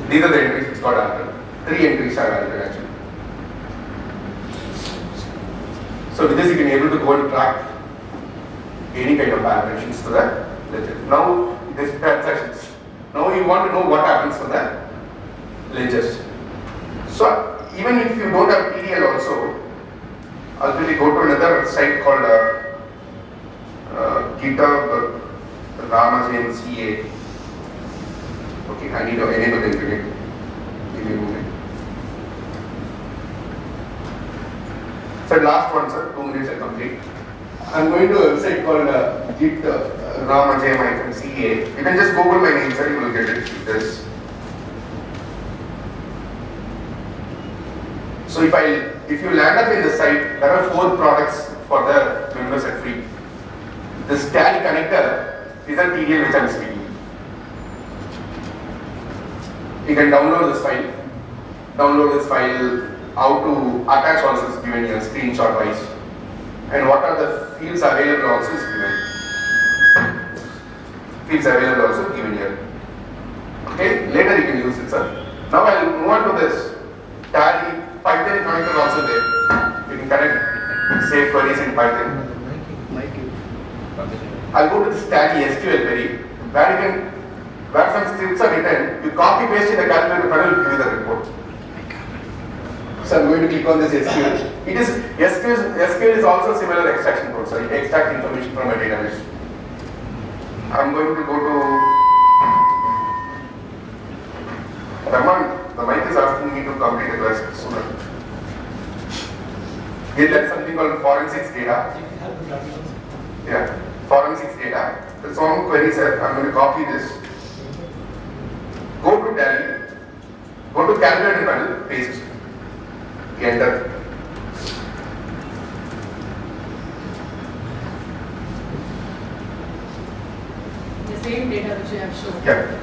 These are the entries, it's got altered. 3 entries are altered actually. So with this you can be able to go and track any kind of alterations to the ledger. Now this transactions. Now you want to know what happens to the ledgers. So even if you don't have ETL also, I'll really go to another site called GitHub Ramajayam J. Okay, I need to enable the internet. Give me a moment. So last one, sir, 2 minutes are complete. I'm going to a website called Git Ramajayam J. You can just Google my name, sir, you will get it. This. So if you land up in the site, there are 4 products for the members at free. This Tally connector is a TDL which I am speaking. You can download this file. Download this file. How to attach also is given here, screenshot wise. And what are the fields available also is given. Fields available also given here. Okay, later you can use it, sir. Now I will move on to this. Tally Python connector also there. You can connect, say queries in Python. I'll go to this Tally SQL query where some scripts are written. You copy paste in the calculator panel, will give you the report. So I'm going to click on this SQL. It is SQL is also similar extraction code. So it extracts information from a database. I'm going to go to Raman. The mic is asking me to complete the quest sooner. Here there is something called forensics data. Yeah, forensics data. The song query set. I'm going to copy this. Go to Tally. Go to calculator panel. Paste. Enter. same data which you have shown. Yeah.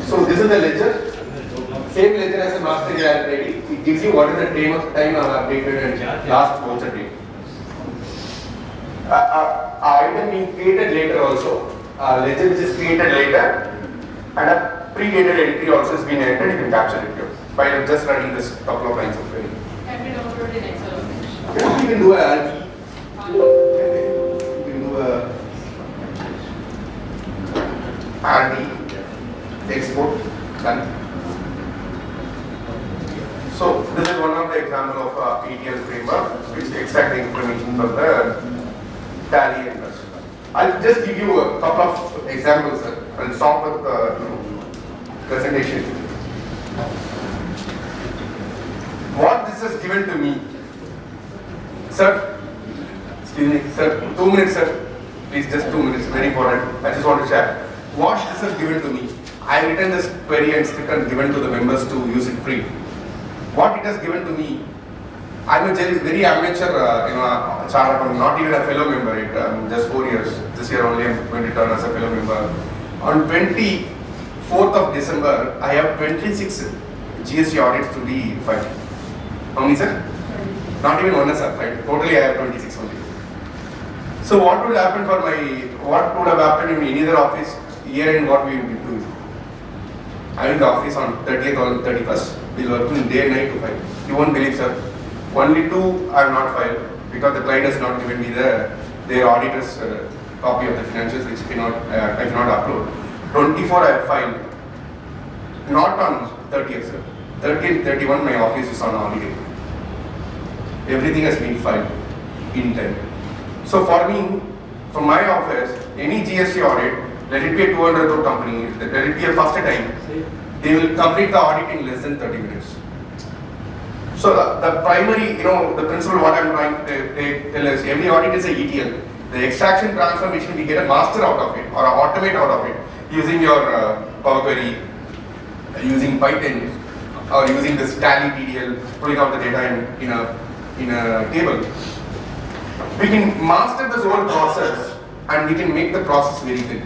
So this is the ledger. Same ledger as a master GL ready. It gives you what is the time updated and last voucher date. Item being created later also. Ledger which is created later and a pre-dated entry also is being entered. You can capture it here by just running this couple of lines of query. Can be downloaded in Excel? Yeah, you can do a RD export done. So this is one of the example of ETL framework which extract the information from the tally and rest. I'll just give you a couple of examples. I'll stop with presentation. What this has given to me, sir. Excuse me, sir. 2 minutes, sir. Please, just 2 minutes. Very important. I just want to share. What this has given to me, I have written this query and script and given to the members to use it free. What it has given to me, I'm a very amateur, chartered accountant, not even a fellow member. Just 4 years. This year only I'm going to turn as a fellow member. On 24th of December, I have 26 GST audits to be filed. How many, sir? Not even one is filed. Totally, I have 26 only. So what would happen for what would have happened in any other office? Year end, what we will be doing? I'm in the office on 30th or 31st. We'll work day and night to file. You won't believe, sir. Only 2 are not filed because the client has not given me their auditor's copy of the financials, which I cannot upload. 24 I have filed. Not on 30th, sir. 30th, 31, my office is on holiday. Everything has been filed in time. So for me, from my office, any GST audit, let it be a 200 crore company, let it be a first time, they will complete the audit in less than 30 minutes. So the primary, the principle what I am trying to tell is every audit is a ETL. The extraction transformation, we get a master out of it or automate out of it using your Power Query, using Python or using this tally TDL, pulling out the data in a table. We can master this whole process and we can make the process very thin.